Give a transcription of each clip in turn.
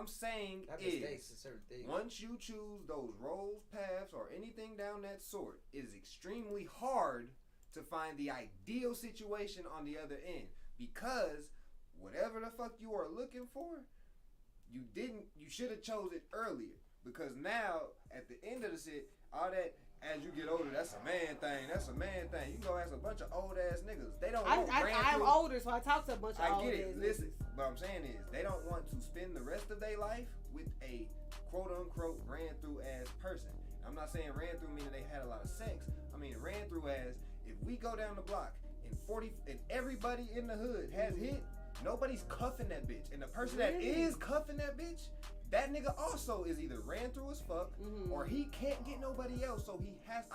I'm saying is, once you choose those roles, paths, or anything down that sort, it is extremely hard to find the ideal situation on the other end. Because whatever the fuck you are looking for, you should have chose it earlier. Because now, at the end of the shit, all that, as you get older, that's a man thing. That's a man thing. You go ask a bunch of old ass niggas. They don't want I'm older, so I talk to a bunch of old ass niggas. Listen, what I'm saying is, they don't want to spend the rest of their life with a quote unquote ran through ass person. I'm not saying ran through meaning they had a lot of sex. I mean ran through as if we go down the block and everybody in the hood has hit, nobody's cuffing that bitch. And the person that is cuffing that bitch, that nigga also is either ran through as fuck or he can't get nobody else. So he has,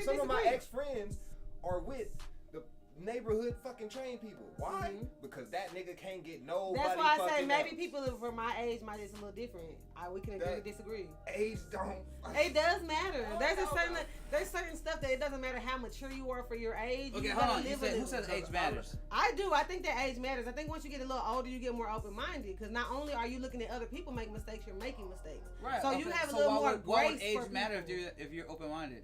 some of my ex-friends are with the neighborhood fucking train people. Why? Because that nigga can't get nobody. That's why I say maybe people from my age might just a little different. We can agree to disagree. Age don't. It does matter. There's certain stuff that it doesn't matter how mature you are for your age. Okay, hold on. Who says age matters? I do. I think that age matters. I think once you get a little older, you get more open-minded. Because not only are you looking at other people make mistakes, you're making mistakes. Right. So you have a little more grace. Why would age matter if you're open-minded?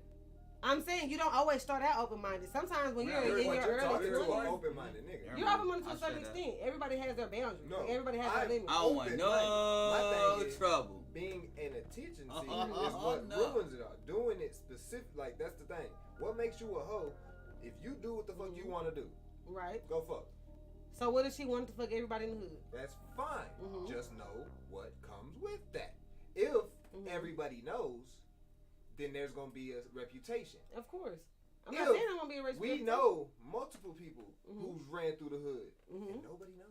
I'm saying you don't always start out open-minded. Sometimes when you're in your early 20s, open-minded nigga. You're open-minded to a certain extent. Everybody has their boundaries. No, everybody has their limits. I don't want no trouble. Being an attention seeker is what ruins it all. Doing it specific, like that's the thing. What makes you a hoe? If you do what the fuck you want to do, right? Go fuck. So what if she wanted to fuck everybody in the hood? That's fine. Just know what comes with that. If everybody knows, then there's gonna be a reputation. Of course. I'm not saying I'm gonna be a reputation. We know multiple people who's ran through the hood, and nobody knows.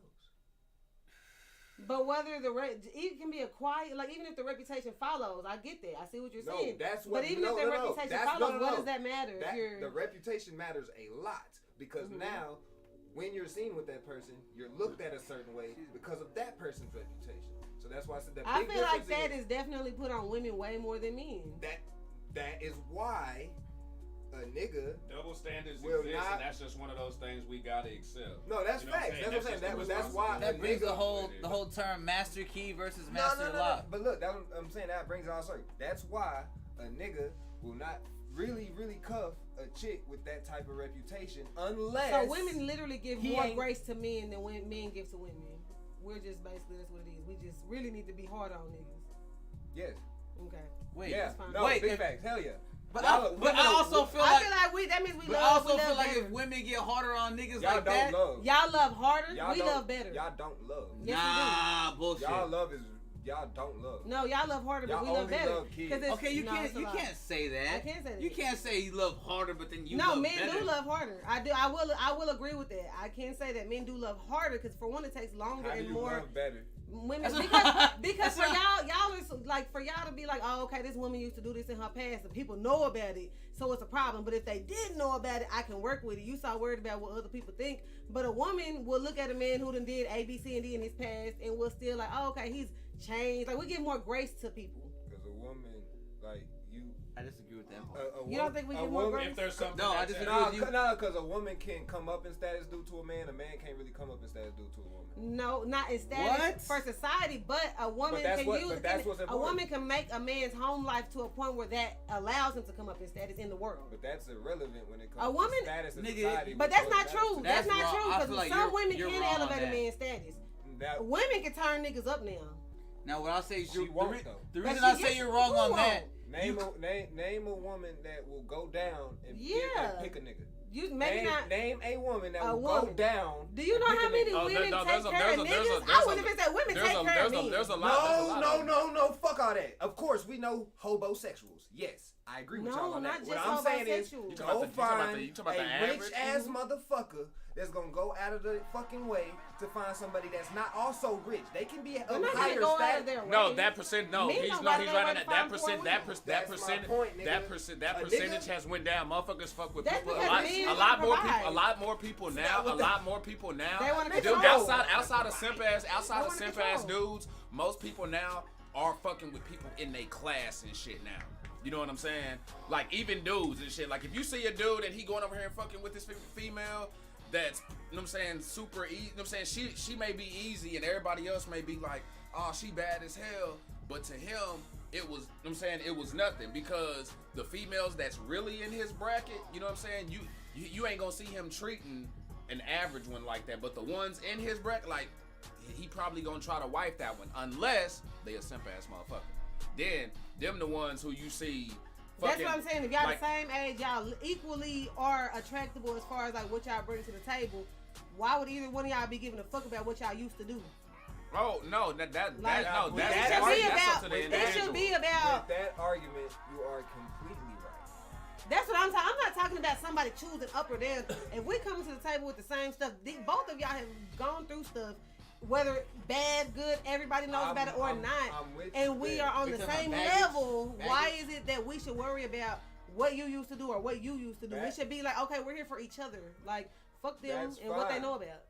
But whether it can be a quiet, like even if the reputation follows, I get that. I see what you're saying. That's what. But even if the reputation follows, what does that matter? The reputation matters a lot because now, when you're seen with that person, you're looked at a certain way because of that person's reputation. So that's why I said that. I feel like that is definitely put on women way more than men. That is why a nigga double standards exist, and that's just one of those things we gotta accept. No, that's facts. That's what I'm saying. That's why that brings the whole term master key versus master lock. But look, I'm saying that brings it all circle. That's why a nigga will not really cuff a chick with that type of reputation unless. So women literally give more grace to men than when men give to women. We're just basically that's what it is. We just really need to be hard on niggas. Yes. Okay. Wait. Yeah. No, big facts. Hell yeah. But I also feel like that means we love. I also feel like better. if women get harder on niggas y'all like don't that, love. Y'all love harder. We love better. Y'all don't love. Yes, nah, bullshit. Y'all don't love. No, y'all love harder, but we love better. Okay, you can't say that. I can't say that. You can't say you love harder, but then you love better. No, men do love harder. I will agree with that. I can't say that men do love harder because for one, it takes longer and more. Love better? Women because for y'all is like for y'all to be like, oh, okay, this woman used to do this in her past and people know about it, so it's a problem. But if they didn't know about it, I can work with it. You so worried about what other people think, but a woman will look at a man who done did A, B, C, and D in his past and will still like, oh, okay, he's changed. Like we give more grace to people. Because a woman, like you, I disagree with that. You don't think we give more grace? If there's something, no, I disagree with you. No, because a woman can come up in status due to a man. A man can't really come up in status due to a woman. No, not in status for society, but a woman a woman can make a man's home life to a point where that allows him to come up in status in the world. But that's irrelevant when it comes to status in society. But that's not true. That's not true because like some women can elevate a man's status. Women can turn niggas up now. Now, what I say is the reason I say you're wrong on that. Name a woman that will go down and pick a nigga. Name a woman that will go down. Do you know how many women take care of niggas? I wouldn't even say women take care of men. There's a lot. No. Fuck all that. Of course, we know hobosexuals. Yes, I agree with y'all on that. What I'm saying is, go find a rich ass motherfucker that's gonna go out of the fucking way to find somebody that's not also rich. They can be a higher status. No, that percent. No, he's right on that. That percentage has went down. Motherfuckers fuck with people a lot more people. A lot more people now. Outside of simp ass dudes, most people now are fucking with people in their class and shit now. You know what I'm saying? Like even dudes and shit. Like if you see a dude and he going over here and fucking with this female that's, you know what I'm saying, super easy, you know what I'm saying, she may be easy and everybody else may be like, oh, she bad as hell. But to him, it was, I'm saying, it was nothing, because the females that's really in his bracket, you know what I'm saying, you ain't gonna see him treating an average one like that. But the ones in his bracket, like, he probably gonna try to wipe that one, unless they a simp ass motherfucker. Then them the ones who you see. That's what I'm saying. If y'all the same age, y'all equally are attractable as far as like what y'all bring to the table. Why would either one of y'all be giving a fuck about what y'all used to do? Oh no, it should be about. With that argument, you are completely right. That's what I'm talking. I'm not talking about somebody choosing up or down. If we come to the table with the same stuff, both of y'all have gone through stuff, whether bad, good, everybody knows about it or not, and we are on the same level. Why is it that we should worry about what you used to do or what you used to do? We should be like, okay, we're here for each other. Like, fuck them and what they know about.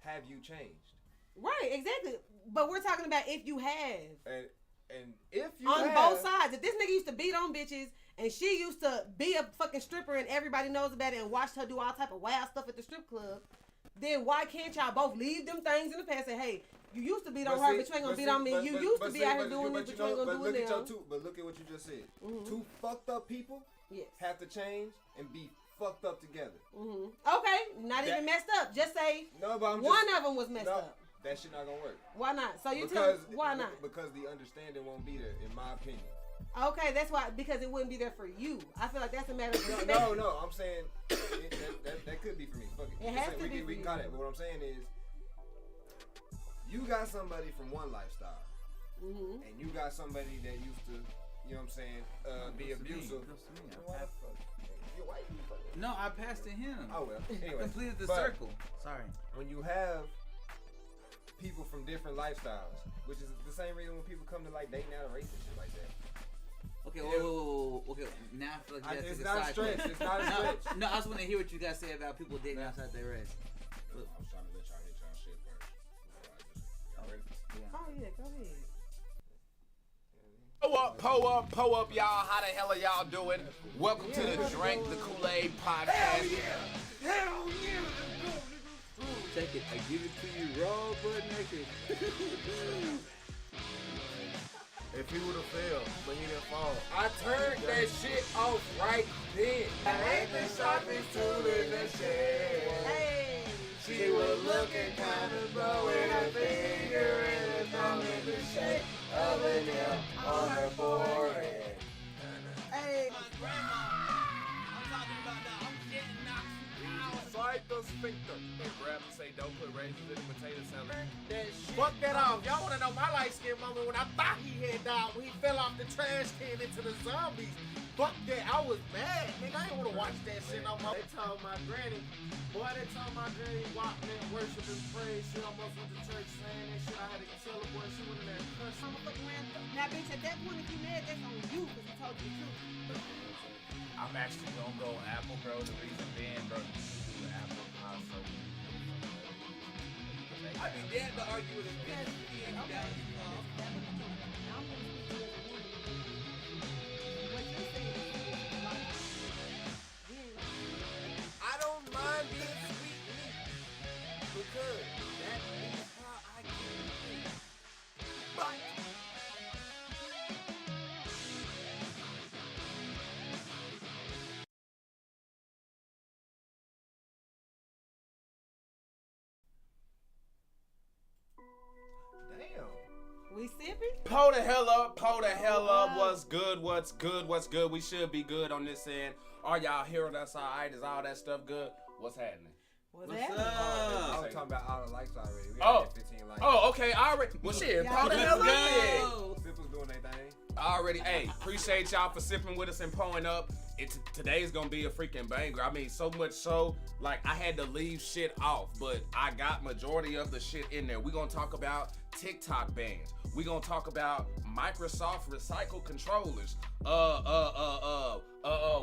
Have you changed? Right, exactly. But we're talking about if you have. And if you on both sides. If this nigga used to beat on bitches and she used to be a fucking stripper and everybody knows about it and watched her do all type of wild stuff at the strip club, then why can't y'all both leave them things in the past and say, hey, you used to beat on her, but you ain't gonna beat on me. You used to be out here doing this, but you ain't gonna do it now. But look at what you just said. Two fucked up people have to change and be fucked up together. Okay, not even messed up. Just say one of them was messed up. That shit not gonna work. Why not? So you tell me why not? Because the understanding won't be there, in my opinion. Okay, that's why, because it wouldn't be there for you. I feel like that's a matter of respect. No, I'm saying that could be for me. Fuck it. It has to be. We can call that. But what I'm saying is, you got somebody from one lifestyle, and you got somebody that used to, you know what I'm saying, be abusive. No, I passed to him. Oh well. Anyway, completed the circle. Sorry. When you have people from different lifestyles, which is the same reason when people come to like dating out of race and shit like that. Okay, whoa. Okay, now I feel like it's not a stretch. It's not a stretch. No, I just want to hear what you guys say about people dating outside their race. I was trying to let y'all hit y'all shit first. Y'all ready? Yeah. Oh yeah, go ahead. Po up, y'all. How the hell are y'all doing? Welcome to the Drink the Kool-Aid podcast. Hell yeah. Take it. I give it to you raw but naked. If he would have failed, but he didn't fall. I turned that shit off right then. I ain't the sharpest tool in the shed. Hey. She was looking kind of low with her finger and her thumb in the shape of a nail on her forehead. Hey. Slide the sphincter. They grab and say, don't put raisins in the potato salad. That shit. Fuck that off. Y'all want to know my light skin moment when I thought he had died, when he fell off the trash can into the zombies. Fuck that. I was mad. Nigga, I didn't want to watch that shit no more. They told my granny, walk in worship and praise. She almost went to church saying that shit. I had to kill her, boy. She went in there and cussed. Now, bitch, at that point, if you mad, that's on you, because he told you the truth. I'm actually gonna go apple, bro. The reason being, bro, you do apple pie so I'd be damned to argue with him. I don't mind being sweet meat because that is how I get paid. But Damn. We sipping? Po the hell up. What's good? We should be good on this end. Are y'all hearing us all right? Is all that stuff good? What's happening? What's What's happening? I was talking about all the likes already. We got 15 likes. Oh, okay. Already. Well, shit. Po the hell up then. Sippers doing their thing. Already. Hey, appreciate y'all for sipping with us and pulling up. Today's gonna be a freaking banger. I mean, so much so, like, I had to leave shit off, but I got majority of the shit in there. We're gonna talk about TikTok bans. We're gonna talk about Microsoft recycled controllers.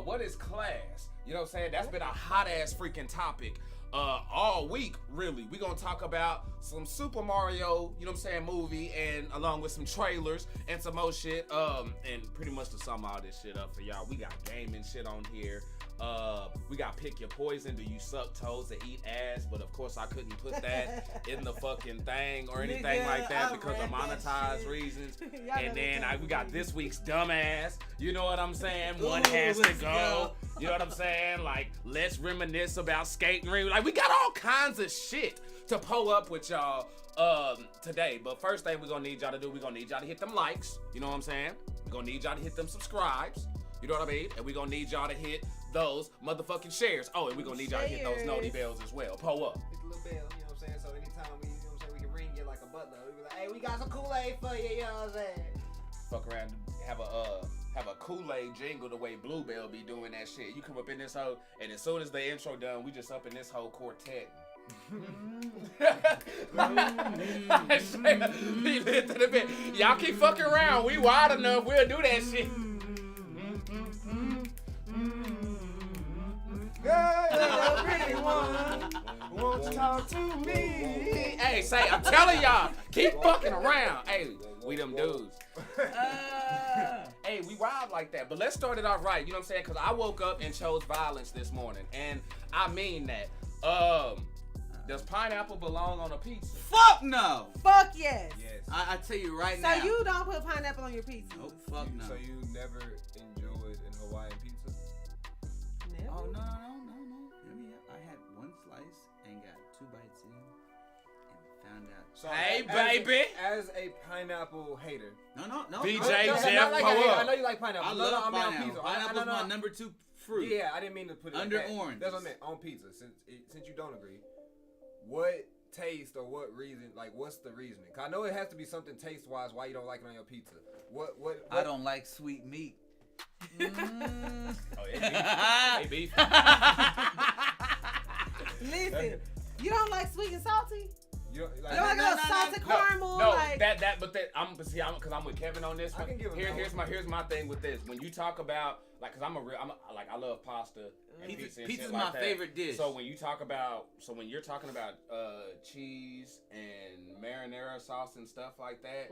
What is class? You know what I'm saying? That's been a hot ass freaking topic all week, really. We're gonna talk about some Super Mario, you know what I'm saying, movie, and along with some trailers and some more shit. And pretty much to sum all this shit up for y'all, we got gaming shit on here. We got pick your poison. Do you suck toes to eat ass? But of course, I couldn't put that in the fucking thing or anything like that because of monetized reasons. And then we got this week's dumbass. You know what I'm saying? One has to go. You know what I'm saying? Like, let's reminisce about skating ring. Like, we got all kinds of shit to pull up with y'all today. But first thing we're gonna need y'all to do, we're gonna need y'all to hit them likes. You know what I'm saying? We're gonna need y'all to hit them subscribes. You know what I mean? And we're gonna need y'all to hit those motherfucking shares. Oh, and we're gonna need y'all to hit those noti bells as well. Pull up. Hit the little bell, you know what I'm saying? So anytime we, you know what I'm saying, we can ring you like a butler. We be like, hey, we got some Kool-Aid for you, you know what I'm saying? Fuck around, have a Kool-Aid jingle the way Bluebell be doing that shit. You come up in this hoe, and as soon as the intro done, we just up in this whole quartet. He lit to the bit. Y'all keep fucking around. We wild enough. We'll do that shit. Girl, pretty one, won't you talk to me? Hey, say, I'm telling y'all, keep fucking around. Hey, we them dudes. Hey, we wild like that. But let's start it off right. You know what I'm saying? Because I woke up and chose violence this morning. And I mean that. Does pineapple belong on a pizza? Fuck no. Fuck yes. Yes. I tell you right So now. you don't put pineapple on your pizza? Nope. Fuck no. So you never enjoyed an Hawaiian pizza? Never. Oh no. I mean, I had one slice and got 2 bites in and found out. So Hey, as baby. As a pineapple hater. No. DJ No, Jeff, like pull up. I know you like pineapple. I No, love I mean on pineapple. pizza. Pineapple's No. my number 2 fruit. Yeah, I didn't mean to put it Under like that. orange. That's what I meant on pizza. Since you don't agree, what taste or what reason? Like, what's the reasoning? 'Cause I know it has to be something taste wise why you don't like it on your pizza. What? I don't like sweet meat. Oh, it beef. Listen, you don't like sweet and salty? You don't, like, You don't like a little salted caramel? No, like, because I'm with Kevin on this I one. can give him Here's my thing with this. When you talk about like, cause I love pasta and pizza and Pizza's shit my like that. favorite dish. So when you're talking about cheese and marinara sauce and stuff like that,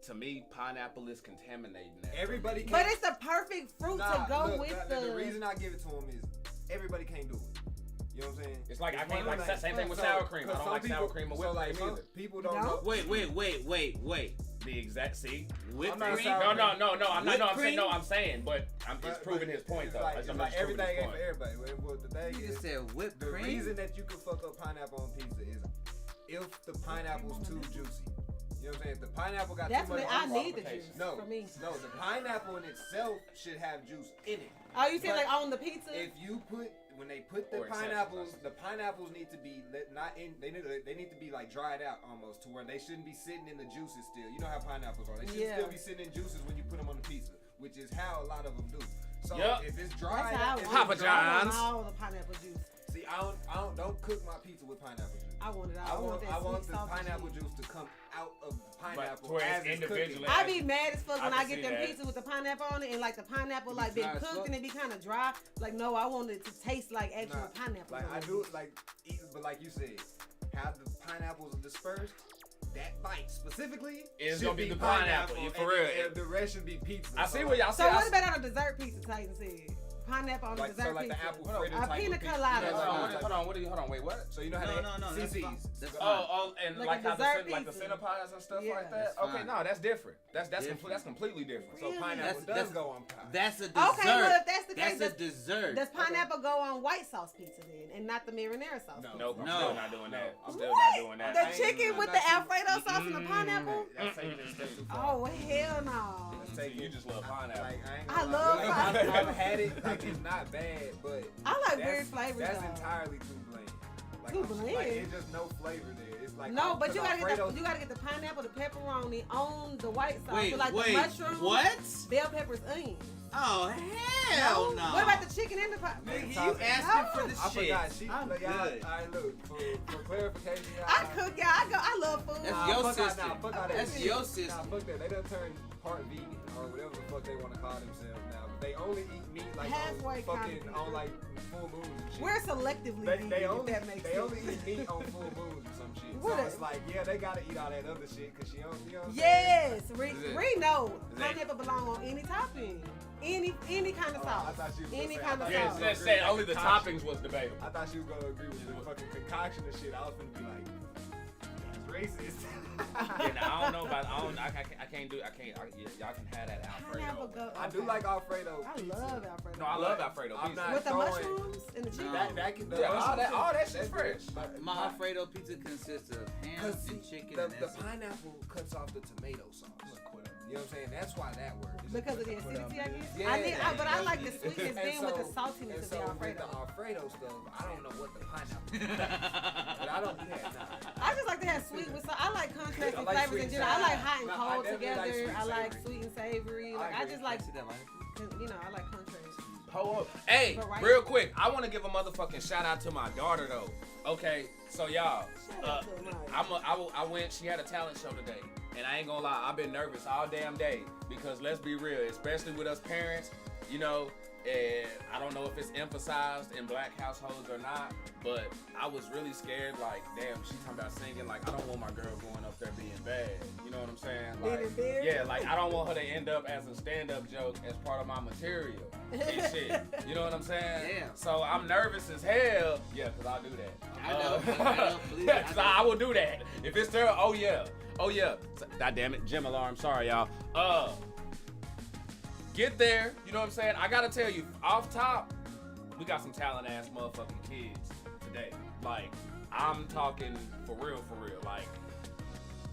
to me pineapple is contaminating that. everybody can't. but it's the perfect fruit to go look, with the reason I give it to him is everybody can't do it. You know what I'm saying? It's like I one can't of like them same thing with so- sour cream. I 'cause don't some like sour people- cream or so whipped like cream either. people don't No? know. Wait. The exact Whipped I'm not cream? sour No, cream. I'm saying, but it's proving his point though. It's I'm like just proving everything his ain't for point. everybody. Well, the thing You is, just said whipped the cream? reason that you can fuck up pineapple on pizza is if the pineapple's too juicy. You know what I'm saying? If the pineapple got That's too much what I juice, need the juice no, for me. no, the pineapple in itself should have juice in it. Oh, you saying But like on the pizza? If you put when they put the Or pineapples, accessories. the pineapples need to be not in. They need to be like dried out almost to where they shouldn't be sitting in the juices still. You know how pineapples are. They should still be sitting in juices when you put them on the pizza, which is how a lot of them do. So Yep. if it's That's dried how I out, want if Papa it. I want John's. all the pineapple juice. see, I don't cook my pizza with pineapple juice. I want it all. I want that the sweet, salty pineapple shit. juice to come out of the pineapple to where as it's it's individually- cooking. I be mad as fuck when I I can get see them that. pizza with the pineapple on it and like the pineapple like Be been dry as cooked fuck? and it be kind of dry. Like no, I want it to taste like actual Nah, pineapple. Like I do it like, but like you said, how the pineapples are dispersed. That bite specifically It's should gonna be the pineapple, and for real. and the rest should be pizza. I see what y'all So say. what about on a dessert pizza? Titan said pineapple on a like dessert like pizza. the apple Hold on. fritter A type pina of pizza. colada. Yeah, Hold like on, that hold type. on. Hold on. Wait, what? So you know how No, they that's CC's. fine. That's fine. Oh, and Like like a how dessert like the pizza. center pies and stuff Yeah. like that. That's Okay, fine. no, that's different. That's Different. that's completely different. So Really? pineapple That's- does go on pie. That's a dessert. Okay, well if that's the case, That's a dessert. does pineapple go on white sauce pizza then, and not the marinara sauce? No. pizza? Nope, I'm No. still not doing that. I'm still What? not doing that. The I ain't- chicken I'm with not the too- Alfredo sauce and the pineapple? That's taking it a step too far. Oh hell no! That's See, taking you just love pineapple. Like, I ain't I gonna love lie. pineapple. I've had it. Like it's not bad, but I like that's, weird flavors That's though. entirely too bland. Like, Too Like bland? it's just no flavor there. It's like No, but you gotta Alfredo- get the pineapple, the pepperoni on the white sauce. Wait, so like wait, the mushrooms, what? bell peppers, onions. Oh hell no! What about the chicken and the pineapple? Nigga, Top- you asking for the I shit? forgot. She, I'm like, y'all, good. all right, look, for clarification, y'all. I cook, yeah. I love food. That's Nah, your fuck sister. Out, nah, fuck out that That's shit. your Nah, sister. fuck that. They done turned part vegan or whatever the fuck they want to call themselves now. But they only eat meat like Halfway on fucking kinda. on like full moons and shit. We're selectively They vegan, if only that makes they sense. only eat meat on full moons or some shit. What So a- it's like, yeah, they gotta eat all that other shit because she don't. You know what I'm Yes, Is it- Ree know is it- pineapple belong on any topping. Any kind of I sauce. thought she was gonna Any say- kind I of thought Yeah, she sauce. was just gonna said agree only with the concoction. toppings was debatable. I thought she was gonna agree with the fucking concoction and shit. I was gonna be like, that's racist. Yeah, nah, I don't know about. I can't do. Y'all can have that Pineapple Alfredo. go. I do like Alfredo. I pizza. love Alfredo. No, I love Alfredo I'm pizza. not With the throwing- mushrooms and the chicken. That can Yeah, all that shit's that's fresh. but My Alfredo pizza consists of ham Cause and chicken the, and the that's it. pineapple cuts off the tomato sauce. You know what I'm saying? That's why that works. Because of the acidity, I guess. Yeah, But I like the sweetness And then with the so- saltiness and of so the with Alfredo. the Alfredo stuff, I don't know what the pineapple is. But I don't. Yeah, nah. I just like to have sweet with some. I like contrasting I like flavors sweet in and general. I like hot and No, I cold definitely like together. sweet I like savory. sweet and savory. Like I agree. just like, See that life? you know, I like contrast. Hey, Variety. real quick, I want to give a motherfucking shout out to my daughter though. Okay, so y'all, Shout out to Maya. I went. She had a talent show today, and I ain't gonna lie, I've been nervous all damn day because let's be real, especially with us parents, you know. And I don't know if it's emphasized in black households or not, but I was really scared. Like, damn, she talking about singing. Like, I don't want my girl going up there being bad. You know what I'm saying? Like, Being bad? yeah, like I don't want her to end up as a stand-up joke as part of my material and shit. You know what I'm saying? Yeah. So I'm nervous as hell. Yeah, cause I'll do that. I know, believe Yeah, it, cause I I will do that. If it's there, oh yeah. So, God damn it, gym alarm. Sorry, y'all. Get there. You know what I'm saying? I gotta tell you, off top, we got some talent ass motherfucking kids today. Like, I'm talking for real. Like,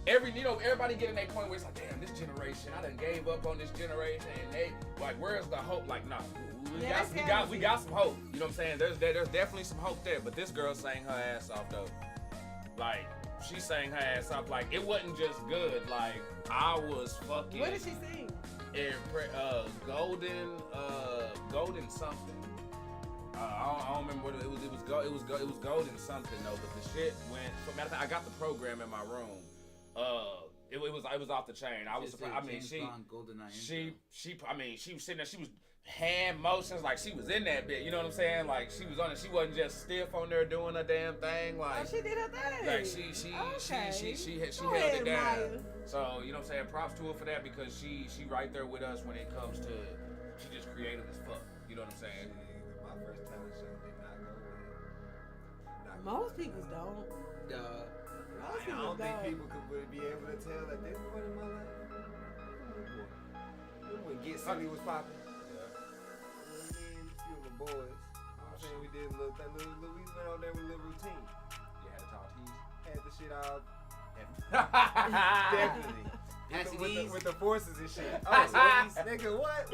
everybody getting that point where it's like, damn, this generation, I done gave up on this generation, and they like, where's the hope? Like, nah, we got some hope. You know what I'm saying? There's definitely some hope there. But this girl sang her ass off though. Like, she sang her ass off. Like, it wasn't just good. Like, I was fucking. What did she sing? Golden something. I don't remember what it was. It was golden something though. But the shit went. So matter of fact, I got the program in my room. It was off the chain. I was surprised. I mean, she was sitting there. She was hand motions like she was in that bit. You know what I'm saying? Like she was on it. She wasn't just stiff on there doing her damn thing. Like Oh, she did her thing. like she Go held ahead, it down. Maya. So you know what I'm saying? Props to her for that because she right there with us when it comes to she just creative as fuck. You know what I'm saying? My first talent show did not go well. Most people don't. Uh, Most I people don't think don't. people could be able to tell at this point in my life. When Get Silly was popping. Me and a few of the boys. You know what I'm saying? We did a little thing. We went out there with a little routine. You had to talk Tues. Had the shit out. Definitely. Pass With the forces and shit. Oh, ladies, nigga, what?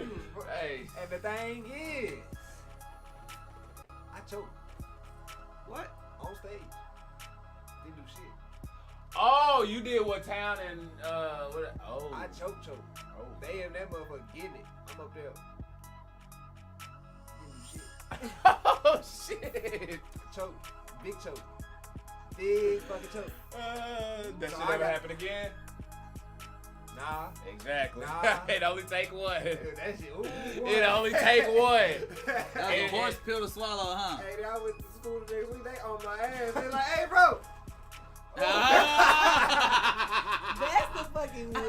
Hey. And the thing is, I choked What? on stage. Didn't do shit. Oh, you did what town and what? Oh. I choked. Oh. They and that motherfucker getting it. I'm up there. Didn't do shit. Oh shit. Choke. Big choke. Big fucking choke. That So should I never got- happen again. Nah. Exactly. Nah. It only take one. That shit. Ooh, It only take one. That was a horse pill to swallow, huh? Hey, I went to school today. They on my ass. They like, hey, bro. That's the fucking word.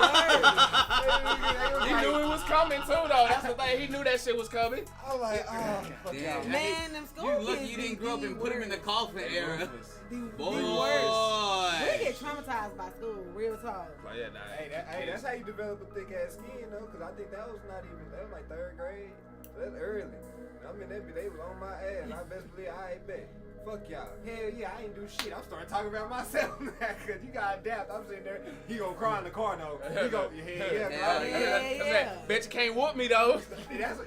He knew it was coming too, though. That's the thing. He knew that shit was coming. I'm like, oh, fuck Yeah. y'all. Man, them school You kids lucky you didn't grow up and put him in the coffin era. Boy. We get traumatized by school, real talk. Like, yeah, nah, Hey, that's how you develop a thick ass skin, though, because I think that was like 3rd grade. So that's early. I mean, they was on my ass. I best believe I ain't bet. Fuck y'all. Hell yeah, I ain't do shit. I'm starting talking about myself now, because you gotta adapt. I'm sitting there. He gonna cry in the car, though. He go, Yeah. Bet you can't whoop me, though. That's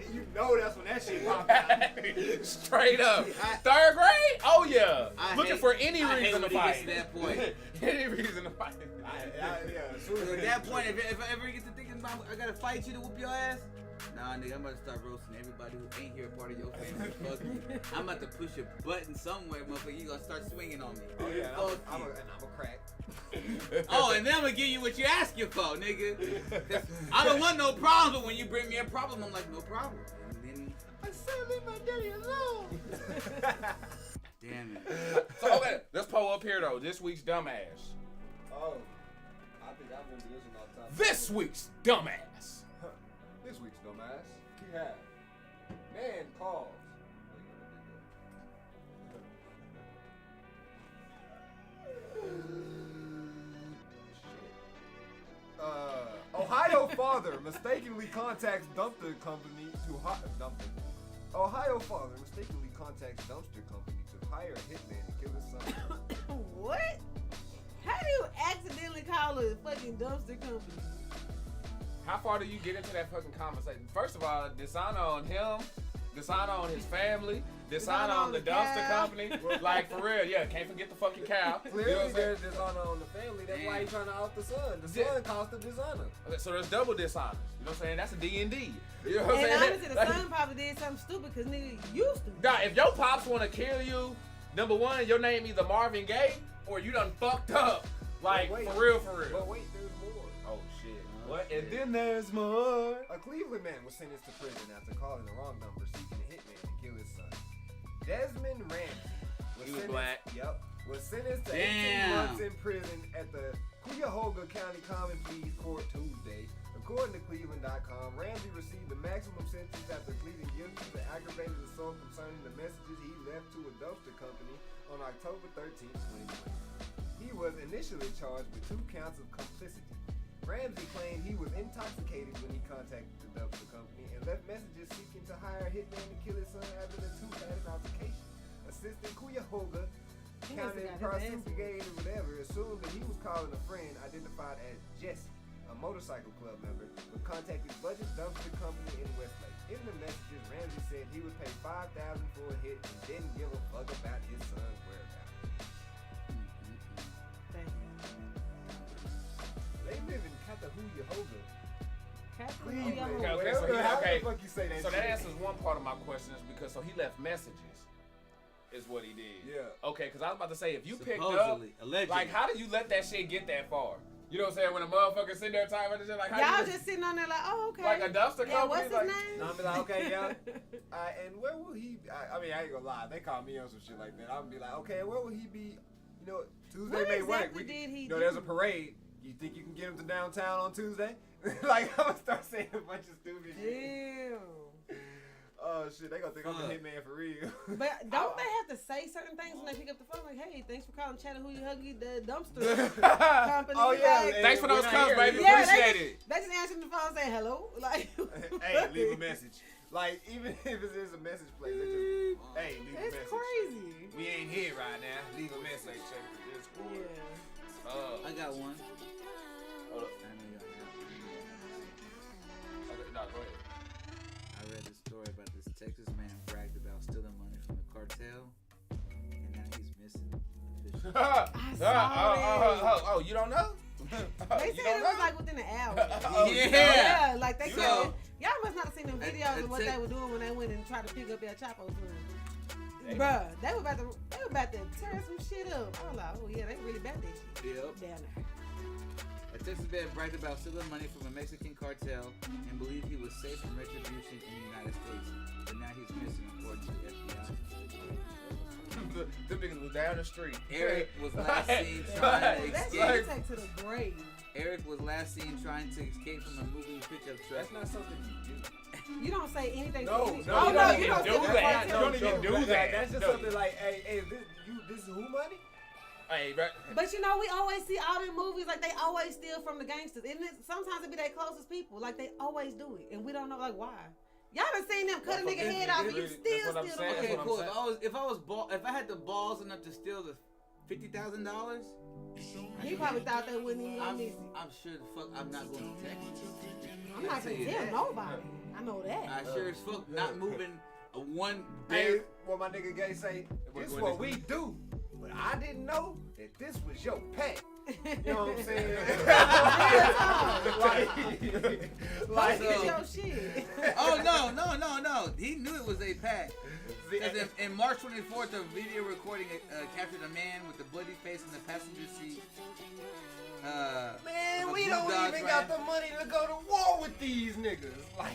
when that shit popped out. Straight up. 3rd grade? Oh, yeah. Looking for any I hate reason to when it fight. gets to that point. Any reason to fight. Yeah, as soon as At that point, if I ever get to thinking about I gotta fight you to whoop your ass, nah, nigga, I'm about to start roasting everybody who ain't here part of your family. Fuck you. I'm about to push a button somewhere, motherfucker. You gonna start swinging on me. Oh yeah, Fuck I'm you. a crack. Oh, and then I'm gonna give you what you asking for, nigga. I don't want no problems, but when you bring me a problem, I'm like, no problem. And then, I said leave my daddy alone. damn it. So, okay, let's pull up here, though. This week's dumbass. Oh, I think I remember this one off the top. This week's dumbass. This week's dumbass. have? Man calls. Ohio father mistakenly contacts dumpster company to Ohio father mistakenly contacts dumpster company to hire a hitman to kill his son. What? How do you accidentally call a fucking dumpster company? How far do you get into that fucking conversation? First of all, dishonor on him, dishonor on his family, dishonor on the dumpster company. Like, for real, yeah, can't forget the fucking cow. Clearly there's dishonor on the family. That's why he's trying to out the son. The son caused the dishonor. Okay, so there's double dishonor. You know what I'm saying? That's a D&D. You know what I'm And saying? honestly, the son probably did something stupid because nigga used to. Nah, if your pops want to kill you, number one, your name either Marvin Gaye or you done fucked up. Like, But wait, for real, for real. But wait, there's more. Oh, shit. What? And then there's more. A Cleveland man was sentenced to prison after calling the wrong number seeking a hitman to kill his son. Desmond Ramsey was He was sentenced, black. Yep. Was sentenced to 18 Damn. months in prison at the Cuyahoga County Common Pleas Court Tuesday. According to Cleveland.com, Ramsey received the maximum sentence after pleading guilty to aggravated assault concerning the messages he left to a dumpster company on October 13, 2020. He was initially charged with 2 counts of complicity. Ramsey claimed he was intoxicated when he contacted the dumpster company and left messages seeking to hire a hitman to kill his son after the two had an altercation. Assistant Cuyahoga He County must have got his ass prosecutor whatever assumed that he was calling a friend identified as Jesse, a motorcycle club member, but contacted Budget Dumpster Company in Westlake. In the messages, Ramsey said he would pay $5,000 for a hit and didn't give a fuck about his son's whereabouts. They live in Cuyahoga. Cleveland. Cuyahoga. Okay, so How okay. the fuck you say that So shit? that answers one part of my question is because he left messages, is what he did. Yeah. Okay, because I was about to say if you picked up, Supposedly, allegedly. like how did you let that shit get that far? You know what I'm saying? When a motherfucker sitting there typing and shit, like how Y'all you just sitting on there like, oh, okay. like a dumpster Yeah, company? what's his like, name? No, I'm be like, okay, yeah. And where will he? I mean, I ain't gonna lie. They call me on some shit like that. I'm be like, okay, where will he be? You know, Tuesday What may work. exactly did he you know, do? there's a parade. You think you can get him to downtown on Tuesday? Like, I'm gonna start saying a bunch of stupid shit. Damn. Oh shit, they gonna think I'm a hitman for real. But don't they have to say certain things when they pick up the phone? Like, hey, thanks for calling Chattahoochee Huggy, the dumpster company. Oh yeah, Like, hey, Thanks for we're those not cups, here. baby. yeah, Appreciate it. They just answering the phone saying hello. Like, Hey, leave a message. Like, even if it's a message plate, they just, hey, leave a it's message. crazy. We ain't here right now. Leave a message. Check the Discord. Yeah. I got one. Hold up. I know y'all have. Okay, no, go ahead. I read the story about this Texas man bragged about stealing money from the cartel, and now he's missing. Oh, you don't know? They You said don't it was know? like within an hour. Oh, you Yeah. don't know? Yeah, like they So- said, y'all must not have seen them videos a of what tech- they were doing when they went and tried to pick up El Chapo's son. They- Bruh, they were about to tear some shit up. I was like, oh yeah, they really bad that shit. Yep. Down there. A Texas man bragged about stealing money from a Mexican cartel and believed he was safe from retribution in the United States, but now he's missing, according to the FBI. Them niggas was down the street. Eric was last seen trying to That shit escape. you take to the grave. Eric was last seen trying to escape from a moving pickup truck. That's not something you do. You don't say anything No, to me. no, Oh, you no, don't you even don't do say that. that. You don't even do that. That's just No. something like, hey, this is who money? Hey, bro. But you know, we always see all them movies like they always steal from the gangsters. And sometimes it be their closest people. Like they always do it. And we don't know like why. Y'all done seen them cut a nigga head off and you That's still what I'm steal saying. them. Okay, That's cool. what I'm If I had the balls enough to steal the $50,000, He probably thought they wouldn't even gonna miss it. I'm sure the fuck I'm not going to Texas. I'm not gonna tell you tell that. nobody. I know that. I sure as fuck not moving a one Hey, bear. what my nigga Gay say, What- this what what they- we do. But I didn't know that this was your pet. You know what I'm saying? Like, So- it's your shit. Oh no! He knew it was a pack. Because in March 24th, a video recording captured a man with a bloody face in the passenger seat. Man, of a we blue don't Dodge even Ram. got the money to go to war with these niggas. Like,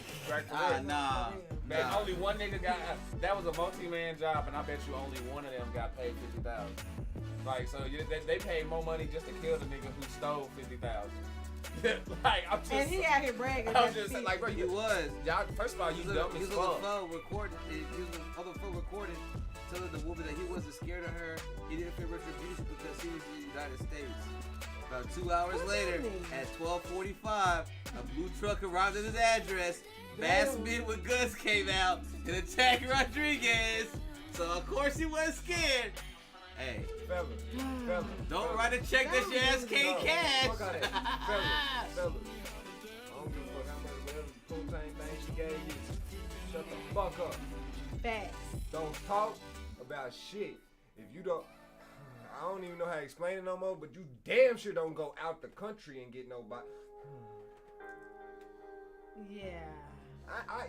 Nah. Man, Nah. only one nigga got. That was a multi-man job, and I bet you only one of them got paid $50,000. Like, so they paid more money just to kill the nigga who stole $50,000. Like, I'm just. And he out here bragging. I'm just saying, like, bro, He you was. y'all. First of all, you dumb He as was on fuck. the phone recording. He was on the phone recording, telling the woman that he wasn't scared of her. He didn't fear retribution because he was in the United States. About 2 hours later, at 12:45, a blue truck arrived at his address. Masked men with guns came out and attacked Rodriguez. So of course he wasn't scared. Hey, Fellas. don't write a check that your ass can't cash. Fuck all that. Fellas. I don't give a fuck how much whatever cocaine thing she gave you. Shut the fuck up. Facts. Don't talk about shit. If you don't, I don't even know how to explain it no more, but you damn sure don't go out the country and get nobody. Yeah.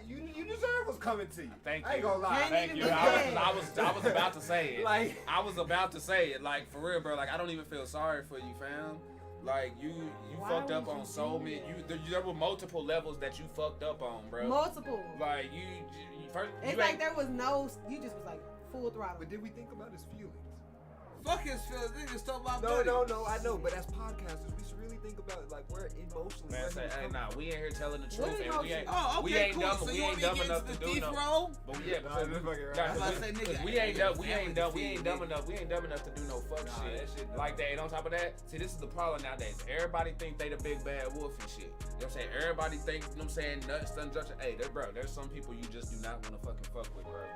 You deserve what's coming to you. Thank I ain't you. gonna lie. Thank you. I was about to say it. Like- I was about to say it. Like, for real, bro. Like, I don't even feel sorry for you, fam. Like, you Why fucked up would on you so do many. that? There were multiple levels that you fucked up on, bro. Multiple. Like, you first. It's you like ain't- there was no. You just was like full throttle. But did we think about his feelings? Fuck his feelings. Niggas talking about No, money. I know, but as podcasters, we should really think about like where emotionally. Man, where say, he was hey, coming nah, we ain't here telling the What truth, and we ain't. emotion? Oh, we okay, ain't cool. dumb. So We you want ain't me to dumb get enough into to the do thief no. role? But yeah, Nah, this fucking right. guys, I'm about to say, nigga, we ain't dumb. We family ain't dumb. We feud, ain't dumb nigga. enough. We ain't dumb enough to do no fuck Nah, shit. that shit dumb. Like that. And on top of that, see, this is the problem nowadays. Everybody think they the big bad wolf and shit. You know what I'm saying? Everybody think, you know what I'm saying, nuts, junction. Hey, there's some people you just do not want to fucking fuck with, bro.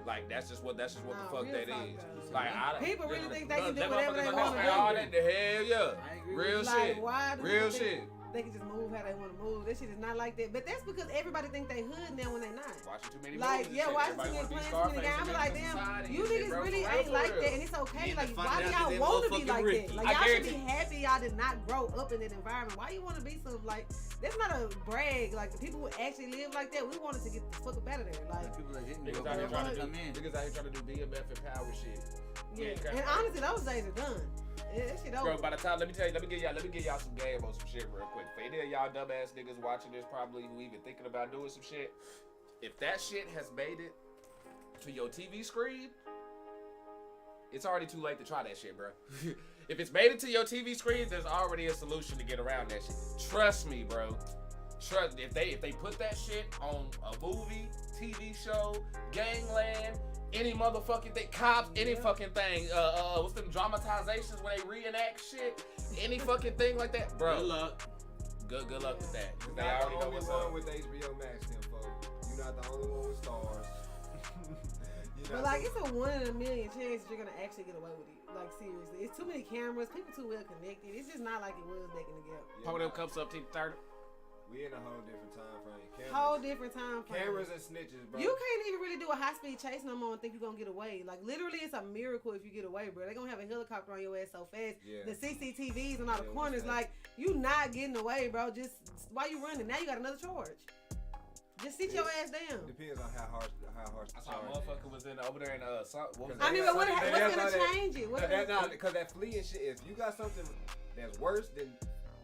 Like that's just what the fuck real that talk, is. though. Like People really think they can do that whatever they motherfuckers want to understand all do. that. The hell yeah, I agree real with Like, shit, why do real people think shit. They can just move how they want to move. This shit is not like that. But that's because everybody think they hood now when they not. Watching too many Like, movies. yeah, and shit. watching Everybody too many wanna be plans, too many Scarface guys. I'm and like, menace to damn, society you and shit, niggas bro, really for ain't real, like for real. that, and it's okay. Need to Like, find why do out y'all that want to be motherfucking like Ricky. that? Like, I y'all should be guarantee- happy y'all did not grow up in that environment. Why you want to be some, like, that's not a brag. Like, the people who actually live like that, we wanted to get the fuck up out of there. Like, People that didn't Niggas go out here trying to do, come in. niggas out here trying to do BMF and power shit. yeah. okay. And honestly, those days are done. That shit over. Bro, by the time, let me give y'all some game on some shit real quick. For any of y'all dumbass niggas watching this, probably who even thinking about doing some shit, if that shit has made it to your TV screen, it's already too late to try that shit, bro. If it's made it to your TV screen, there's already a solution to get around that shit. Trust me, bro. Trust if they put that shit on a movie, TV show, Gangland, any motherfucking thing, cops, any fucking thing. What's them dramatizations when they reenact shit? Any fucking thing like that, bro. Good luck. Good luck with that. 'Cause they Not already the know only what's one up. with HBO Max, them folks. You're not the only one with stars. You're But not like, the- it's a 1 in a million chance that you're gonna actually get away with it. Like, seriously, it's too many cameras. People too well connected. It's just not like it was back in the gap. Yeah, Pour them cups up to the 30. we in a whole different time frame. Cameras, Whole different time frame. cameras and snitches, bro. You can't even really do a high speed chase no more and think you're gonna get away. Like, literally, it's a miracle if you get away, bro. They're gonna have a helicopter on your ass so fast. Yeah. The CCTVs on all the Yeah, corners, what's that? like, you not getting away, bro. Just why you running? Now you got another charge. Just sit your ass down. Depends on how harsh I the saw a charge is. motherfucker was in over there in what was I mean, that? but what's That's gonna not that- change it? What's Because that fleeing shit, if you got something that's worse than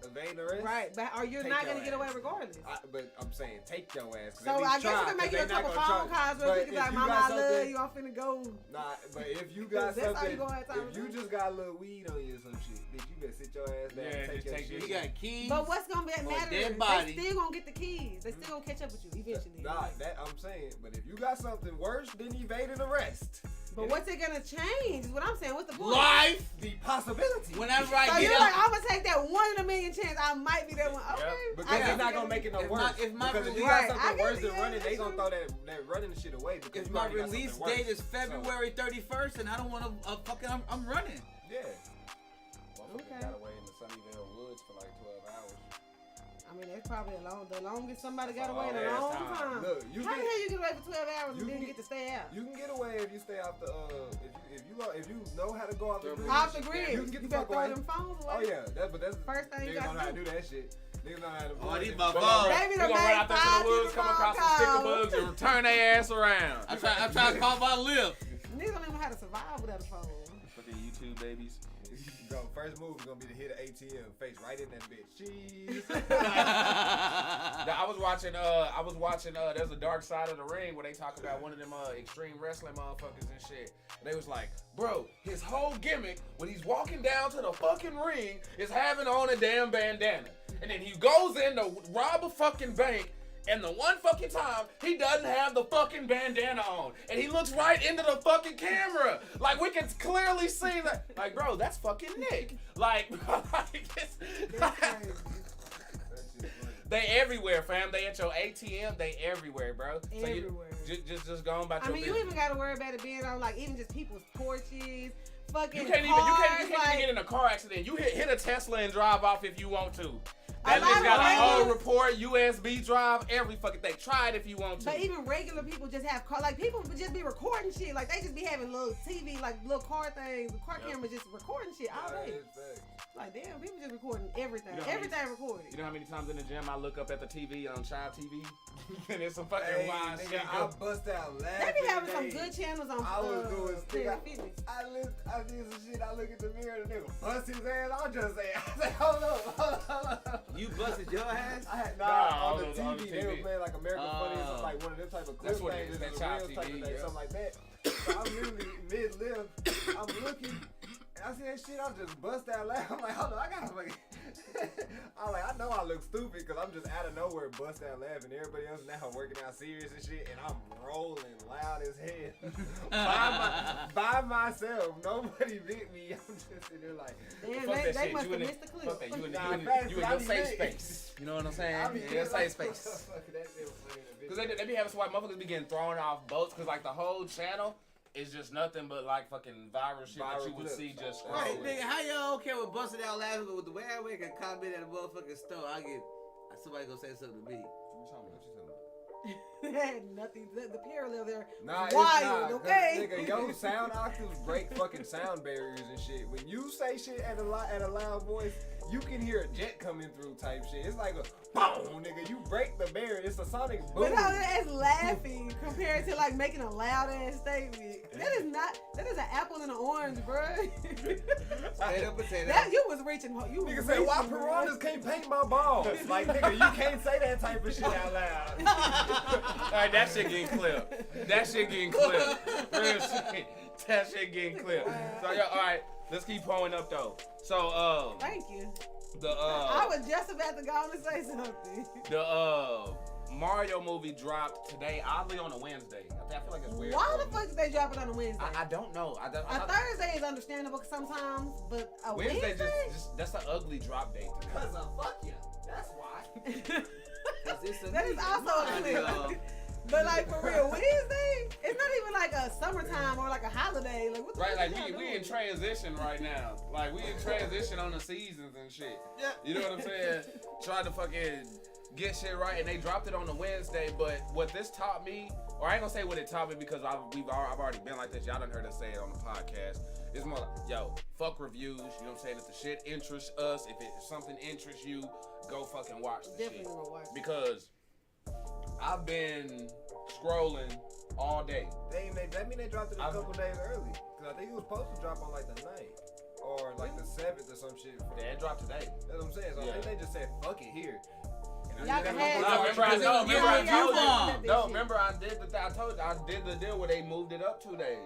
evading arrest, right? But or you're Take not your gonna get away ass. regardless. But I'm saying, take your ass. 'Cause So at least I guess you try, can make 'cause you a they not couple gonna phone charge. calls real But quick and be if like, you "Mama, got I love something- you. I'm finna go." Nah, but if you got That's how something, you gonna have time if to you do just got a little weed on you or some shit, bitch, you better sit your ass down Yeah, and take just your take shit. You got keys. But what's gonna be Or a matter? dead They body. still gonna get the keys. They still gonna catch up with you eventually. Nah, that I'm saying. But if you got something worse than evading arrest, But what's it gonna change? Is what I'm saying. What's the point? Life. the possibility. Whenever I So get you're up. like, I'm gonna take that 1 in a million chance. I might be that one. Okay. Because I they're guess not you gonna make it no If worse. my- if my because if you release- got Right, I something guess, worse than yeah, running, they that's gonna true. throw that running shit away. Because If you my already got release something date worse. is February 31st and I don't want to fucking, I'm running. Yeah. Motherfucker Okay. got away in the Sunnyvale woods for like 12 hours. I mean, that's probably the longest somebody got That's away in a all long last time. time. Look, you How the get- hell you get away for 12 hours you and didn't get- get to stay out? You can get away if you stay off the if you know how to go off the grid. Off the grid. You can get the better fuck throw away. them phones away. Oh yeah, that's First thing you niggas gotta know how to do. do that shit. Niggas know how to. Oh, these it. my We're phone. Baby, we the gonna run out there to five the woods, different come across some phone sticker calls. bugs, and turn their ass around. I'm trying to call my lift. Niggas don't even know how to survive without a phone. Fucking YouTube babies. Go, first move is gonna be to hit an ATM, face right in that bitch. Cheese. Now, I was watching. There's a Dark Side of the Ring where they talk about one of them extreme wrestling motherfuckers and shit. And they was like, bro, his whole gimmick when he's walking down to the fucking ring is having on a damn bandana, and then he goes in to rob a fucking bank. And the one fucking time, he doesn't have the fucking bandana on. And he looks right into the fucking camera. Like, we can clearly see that. Like, bro, that's fucking Nick. Like, they everywhere, fam. They at your ATM. They everywhere, bro. Everywhere. So just go on about your business. You even got to worry about it being on, like, even just people's porches. Fucking you can't cars, even get in a car accident. You hit a Tesla and drive off if you want to. That lot bitch of got a whole regular- report, USB drive, every fucking thing. Try it if you want to. But even regular people just have car, like people would just be recording shit. Like they just be having little TV, like little car things, car cameras just recording shit all day. Like damn, people just recording everything. You know everything recorded. You know how many times in the gym I look up at the TV on Child TV? And there's some fucking wild shit. I bust out laughing. They be having some good channels on I was doing Planet Fitness. I did some shit. I look at the mirror and the nigga bust his ass. I say, hold up. You busted your ass? I had Nah, on the on the TV. They were TV. playing like American Funny or something, like one of them type of clip That's what it things. is, that It was a Child real type TV, of thing, yeah. something like that. So I'm literally mid-lift. I'm looking. I see that shit, I just bust out laughing. I'm like, hold on, I gotta fucking. I'm like, I know I look stupid because I'm just out of nowhere bust out laughing. Everybody else now working out serious and shit, and I'm rolling loud as hell by myself. Nobody bit me. I'm just sitting there like, Damn, fuck that they shit. must You have in missed the clip. Fuck that. You in Nah, your facts, safe I be space. You know what I'm saying? I be Yeah, your safe space. Fuck that shit was funny in the Because they be having some white motherfuckers be getting thrown off boats because, like, the whole channel is just nothing but, like, fucking viral shit that Viral you would clips. see just Right, scrolling. nigga, how y'all okay with busting out laughing, but with the way I make a comment at a motherfucking store, somebody gonna say something to me. They had nothing. The parallel there. Nah, Wild, it's not. okay? Nigga, yo, sound octaves break fucking sound barriers and shit. When you say shit at a loud voice, you can hear a jet coming through type shit. It's like a boom, nigga. You break the barrier. It's a sonic boom. But no, that's laughing compared to like making a loud ass statement. That is an apple and an orange, bro. Potato, potato. That you was reaching. You was Nigga say, why reaching, bro. piranhas can't paint my balls? Like, nigga, you can't say that type of shit out loud. Alright, that shit getting clipped. That shit getting clipped. Real shit. That shit getting clipped. So, yo, alright, let's keep pulling up though. So, Thank you. I I was just about to go on and say something. The Mario movie dropped today, oddly on a Wednesday. I feel like it's weird. Why the fuck did they drop it on a Wednesday? I don't know. A Thursday is understandable sometimes, but a Wednesday Wednesday? just that's an ugly drop date. to me. Cause of fuck you. That's why. That is also a clip. But like for real, Wednesday, it's not even like a summertime or like a holiday. Like what the Right, fuck like y'all we doing? in transition right now. Like we in transition on the seasons and shit. Yeah. You know what I'm saying? Trying to fucking get shit right, and they dropped it on the Wednesday. But what this taught me, or I ain't gonna say what it taught me because I've already been like this. Y'all done heard us say it on the podcast. It's more like, yo, fuck reviews. You know what I'm saying? If the shit interests us, if something interests you, go fucking watch the Definitely shit. gonna watch. Because I've been scrolling all day. That mean they dropped it a couple days early. Cause I think it was supposed to drop on like the 9th or like the 7th or some shit. Yeah, it dropped today. That's what I'm saying. So I think they just said fuck it here. And Y'all I can think have that's it. what- Remember I told bomb. you. No, remember I did the deal where they moved it up 2 days.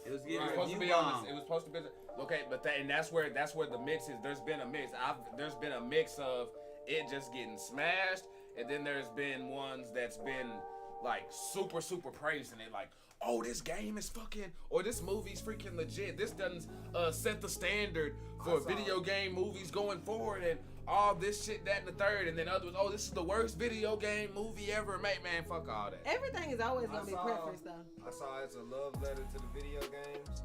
It was It getting was supposed to review be on. bomb. It was supposed to be. Okay, but that's where the mix is. There's been a mix. There's been a mix of it just getting smashed, and then there's been ones that's been like super praising it, like, oh, this game is fucking, or this movie's freaking legit. This doesn't set the standard for video game movies going forward, and all this shit, that, and the third. And then others, oh, this is the worst video game movie ever made. Man, fuck all that. Everything is always gonna I be saw- preference though. I saw it's a love letter to the video games.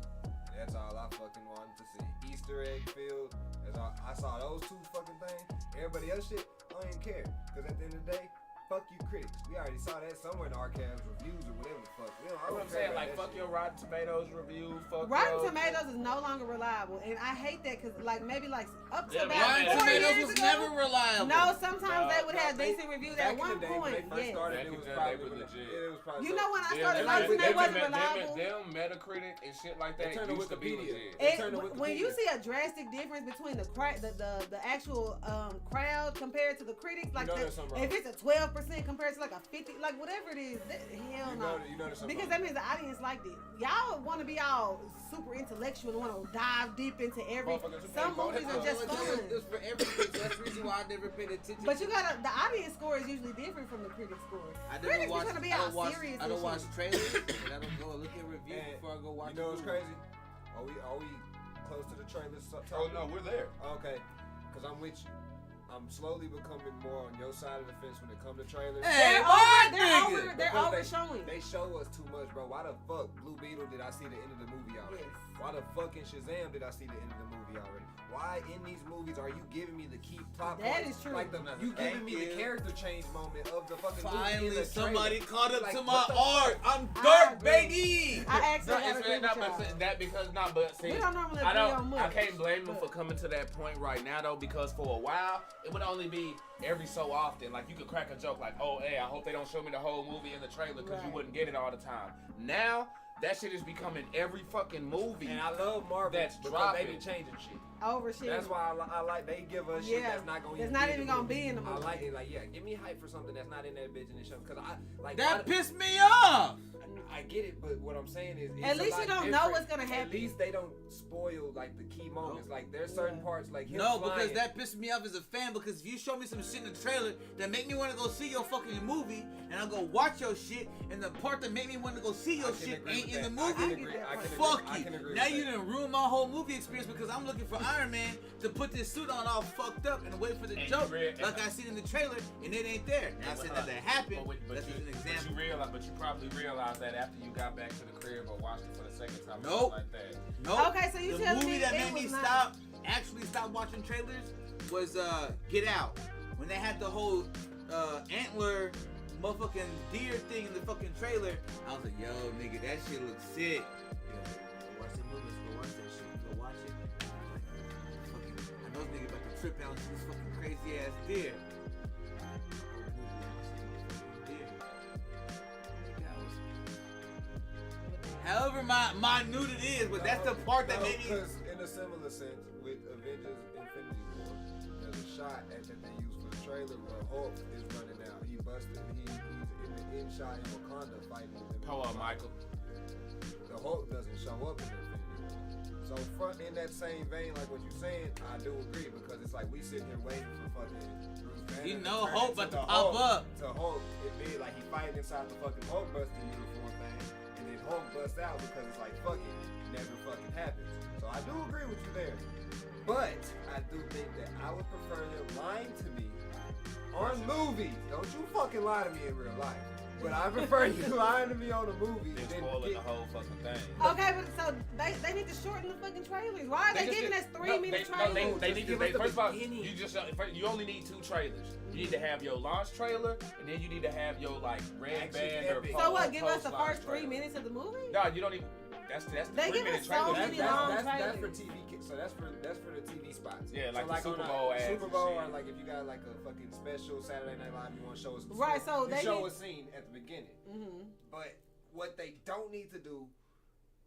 That's all I fucking wanted to see. Easter egg filled. That's all. I saw those 2 fucking things. Everybody else shit, I don't even care. Cause at the end of the day, fuck you critics. We already saw that somewhere in the archives, reviews or whatever the fuck. That's what I'm saying. Like, fuck your Rotten Tomatoes review. Fuck Rotten your- Tomatoes is no longer reliable, and I hate that because like maybe like up to Yeah, about Rotten 4 Tomatoes years was ago, never reliable. No, sometimes they would would have decent reviews at one point. When they first Yes. started, Back it in was the day, probably they were legit. It was probably You know when I Them- started them- liking them- they wasn't them- reliable. Them Metacritic and shit like They that turned to used to be Wikipedia. legit. They turned to When you Wikipedia. see a drastic difference between the actual crowd compared to the critics, like You know there's something wrong. if it's a 12% compared to like a 50, like whatever it is, hell no. You know there's something Because wrong. that means the audience liked it. Y'all want to be all super intellectual and want to dive deep into every. Motherfuckers, Some they movies are just fun. It's for everything. That's the reason why I never paid attention. But you gotta. The audience score is usually different from the critic score. I Critics never be watch. trying to be I all don't watch. serious. I don't and watch shit. trailers. And I don't go look at reviews And before I go watch. You know what's the movie. crazy? Are we close to the trailers? Oh no, we're there. Okay, because I'm with you. I'm slowly becoming more on your side of the fence when it comes to trailers. Hey, They're Because overshowing. They show us too much, bro. Why the fuck Blue Beetle did I see the end of the movie already? Yes. Why the fuck in Shazam did I see the end of the movie already? Why in these movies are you giving me the key plot That points? is true. Like you giving me the character change moment of the fucking movie in Finally, the somebody trailer. caught up Like, to what my the art. fuck? I'm I dark, agree. baby. I actually No, gotta agree with not, y'all. but that because not, but see, We don't normally I agree on don't. much, I can't blame them but- for coming to that point right now though, because for a while it would only be every so often. Like you could crack a joke like, "Oh, hey, I hope they don't show me the whole movie in the trailer because you Right. wouldn't get it all the time." Now that shit is becoming every fucking movie. And I love Marvel That's because dropping. they be changing shit. Over shit. That's why I like they give us shit Yeah. that's not gonna That's even not be even in the gonna movie. be in the I movie. like it, like give me hype for something that's not in that bitch and it show because I like That why- pissed me off. I get it, but what I'm saying is it's At a least lot you don't know different. what's gonna happen. At least they don't spoil like the key moments. Like there's certain parts like him No, flying. because that pissed me off as a fan. Because if you show me some shit in the trailer that make me want to go see your fucking movie, and I'll go watch your shit, and the part that make me want to go see I your can shit agree ain't with in the that. I can movie, agree. I can fuck agree. I you. can agree Now with you that. done ruin my whole movie experience because I'm looking for Iron Man to put this suit on all fucked up and wait for the And joke you read- like I seen in the trailer, and it ain't there. Not saying that happened. But That's just an example. but you probably realized that after you got back to the crib or watched it for the second time. or Nope. something Like that. Nope. Okay, so you the telling movie me that it made me was not- stop watching trailers was Get Out. When they had the whole antler motherfucking deer thing in the fucking trailer, I was like, yo, nigga, that shit looks sick. Yo, go watch the movie, let's go watch that shit. Go watch it. I know this nigga about to trip out to this fucking crazy ass deer. However minute it is, but that's the part that made me. Because in a similar sense, with Avengers Infinity War, there's a shot that they use for the trailer where Hulk is running out. He busted. He's in the end shot in Wakanda fighting with him. Hold on, Michael. The Hulk doesn't show up in Infinity War. So in that same vein, like what you're saying, I do agree because it's like we sitting here waiting for fucking Bruce Banner. You to know turn Hulk into about to the pop Hulk, up. To Hulk, it be like he fighting inside the fucking Hulk busting uniform thing, and then Hulk busts out because it's like fuck it, never fucking happens. So I do agree with you there, but I do think that I would prefer them lying to me on movies. Don't you fucking lie to me in real life. But I prefer you lying to me on a movie They're than spoiling get- the whole fucking thing. Okay, but so they need to shorten the fucking trailers. Why are they giving us 3-minute trailers? They Just need give to. us the First of all, beginning. you only need 2 trailers. You need to have your launch trailer, and then you need to have your like red Action band or epic. So what? Give us the post-launch first 3 trailer. minutes of the movie? No, you don't even. That's the They give 3-minute us so trailer. many That's long for trailers. TV. So that's for the TV spots. Yeah, like so the Super on Bowl ads Super and Bowl, shit. or like if you got like a fucking special Saturday Night Live, you want to show us. Right, so you they show need- a scene at the beginning. Mm-hmm. But what they don't need to do,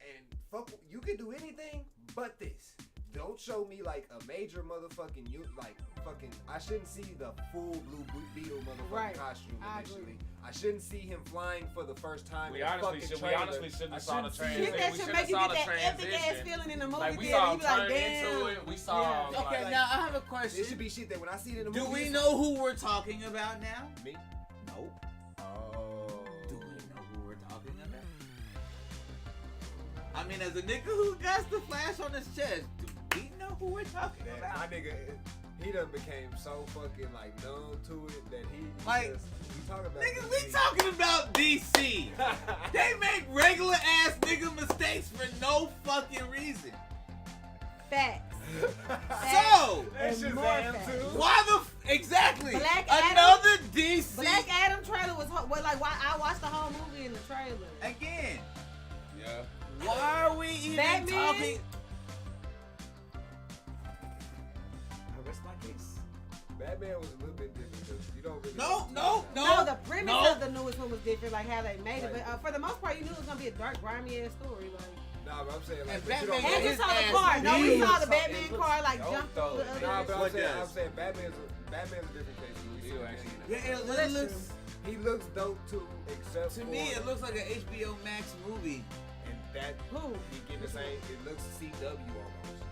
and fuck, you can do anything but this. Don't show me like a major motherfucking like fucking. I shouldn't see the full Blue Beetle motherfucking Right. costume I initially. agree. I shouldn't see him flying for the first time. We in a honestly fucking should. We trailer. honestly shouldn't I have saw the shouldn't see transition. Shit that We should should make have you saw get the that epic ass transition. feeling in the movie. Like we theater. saw You him be like, turn damn. into it. We saw. Yeah. him, Okay, like, now I have a It question. should be shit that when I see it in the Do movie. we know who we're talking about now? Me? Nope. Oh. Do we know who we're talking about? I mean, as a nigga who got the flash on his chest, do we know who we're talking Man, about? my nigga, he done became so fucking like numb to it that he Like, just, we talking about Nigga, DC. we talking about DC. They make regular ass nigga mistakes for no fucking reason. Facts. So, That's And more Shazam facts. too. why exactly? Black Adam- Another DC. Black Adam trailer was like why I watched the whole movie in the trailer. Again, Yeah. why are we even Batman? talking? I rest my case. Batman was a little bit different because you don't the premise of the newest one was different, like how they made it. But for the most part, you knew it was gonna be a dark, grimy ass story. Like, nah, but I'm saying like, And but you Batman don't and know. you saw the car. No, we saw the Batman car like Don't jump throw through it. the Nah, other. but I'm saying Batman's a different case. You actually Yeah, Well, it that's looks. He looks dope too, except To me, it looks like an HBO Max movie. and that Who? he get the same. It looks CW almost.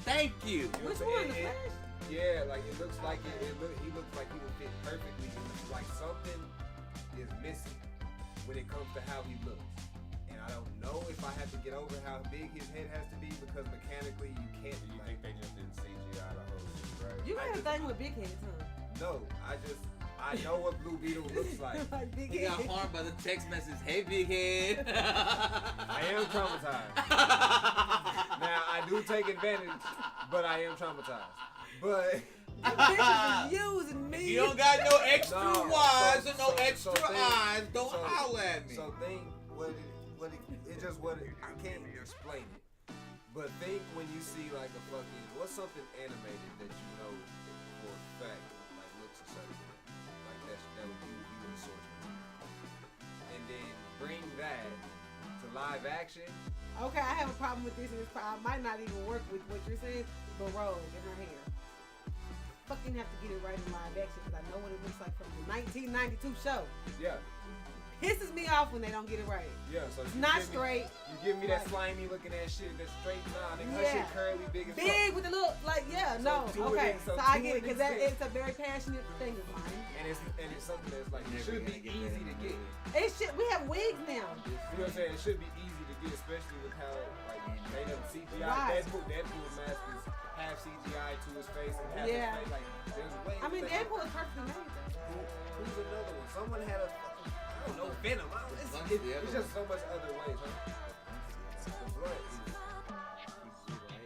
Thank you. You know Which what I'm one? The saying? Flash? Yeah, like it looks like it. He looks like he would fit perfectly. It's like something is missing when it comes to how he looks. And I don't know if I have to get over how big his head has to be because mechanically you can't. You think they just didn't CGI the whole shit, right? You got a thing with big heads, huh? No, I know what Blue Beetle looks like. Like big He got head. harmed by the text message. Hey, big head. I am traumatized. Now I do take advantage, but I am traumatized. But Bitches is using me. You don't got no extra No, Y's so- or no so- extra so think- eyes. Don't so- holler at me. So think it just what it, I can't explain it. But think when you see like a fucking what's something animated that you know for a fact like looks a certain way. Like that would you would source material. And then bring that to live action. Okay, I have a problem with this, and I might not even work with what you're saying. The robe in her hair. Fucking have to get it right in live action because I know what it looks like from the 1992 show. Yeah. Pisses me off when they don't get it right. Yeah, so It's you not give me- straight. You give me that Right. slimy looking ass shit that's straight nah, nigga. Her Yeah. shit curly, big as fuck. Big with the little, like, yeah, So no, to okay. it- So so I to get it an because extent- it's a very passionate thing of mine. And it's something that's like it Never should be gonna get easy that to in get. It should. We have wigs now. You know what I'm saying? It should be easy to get, especially with how like they done CGI. Right. Deadpool mask is half CGI to his face and half Yeah. his face. Like there's ways. I mean, that- Deadpool is perfectly made. Who's another one? Someone had a fucking, I don't know, Venom. It's just so much other ways, huh? The blood is.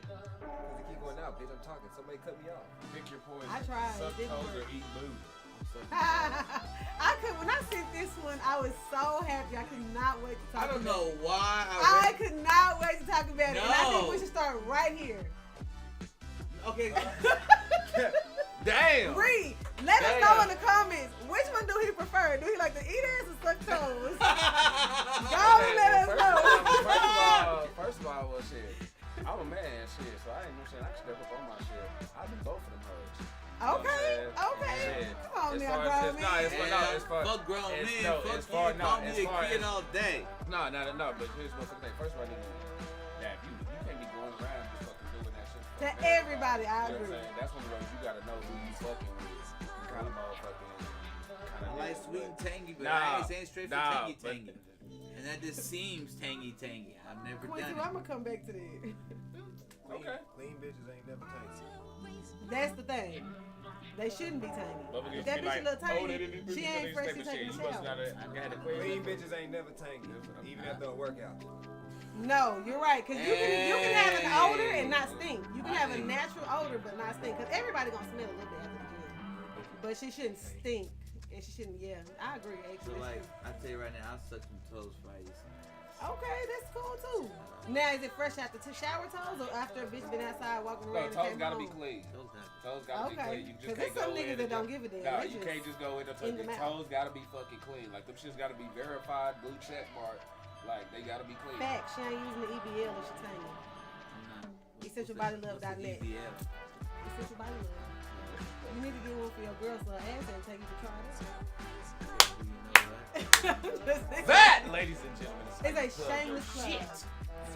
Cause it keep going out, bitch. I'm talking. Somebody cut me off. Pick your poison. I tried. Suck It didn't toes or work. eat booty. I could when I sent this one, I was so happy. I could not wait to talk I don't about know it. why I could not wait to talk about it. And I think No. we should start right here. Okay. Damn. Bree, let us know in the comments which one do he prefer. Do he like to eat ass or suck toes? Go and let us know. First of all, well, shit, I'm a man, shit, so I ain't no shit. I can step up on my shit. I do both of them hoes. Okay, okay. Shit. Come on As now, far grown as- man. no, it's for- no, it's for- Fuck grown it's- men. no, Fuck it's for- you. no, Call me as a far kid as- all day. No, but here's the motherfucking thing. First of all, nigga, yeah, you can't be going around just fucking doing that shit. To everybody, I You know what I'm agree. saying? That's one of those you gotta know who you fucking with. Kind of motherfucking. I like sweet and tangy, but Nah, I ain't saying straight for nah, tangy but- tangy. And that just seems tangy tangy. I've never Quincy, done I'm it. gonna come back to that. Okay. Clean bitches ain't never tasty. That's the thing. They shouldn't be tangy. Motherfuckers If that be bitch a like, little oh, tangy, they didn't do she this, ain't they freshly expect the taking shit. a You must shower. not have had a clean. Clean bitches ain't never tangy, even after a workout. No, you're right. Cause you can have an odor and not stink. You can have a Hey. natural odor but not stink. Cause everybody gonna smell a little bit after the gym. But she shouldn't stink. And she shouldn't, yeah. I agree, So actually. like, I tell you right now, I'll suck some toes for you. Okay, that's cool too. Now, is it fresh after shower toes or after a bitch been outside walking No, around? toes and gotta came be home? clean. Toes not. Toes gotta be Okay. clean. You just 'Cause can't there's some go niggas in that and don't just- give a damn. No, They you just can't just go in the in the mouth. toes gotta be fucking clean. Like them shits gotta be verified, blue check mark. Like they gotta be clean. Fact, she ain't using the EBL if she tangy. I'm not. EssentialBodyLove.net. What's the EBL? Essential Body Love. You need to get one for your girl so her ass ain't take you to try this. You know what? That, ladies and gentlemen, It's a shameless plug. Shit. That's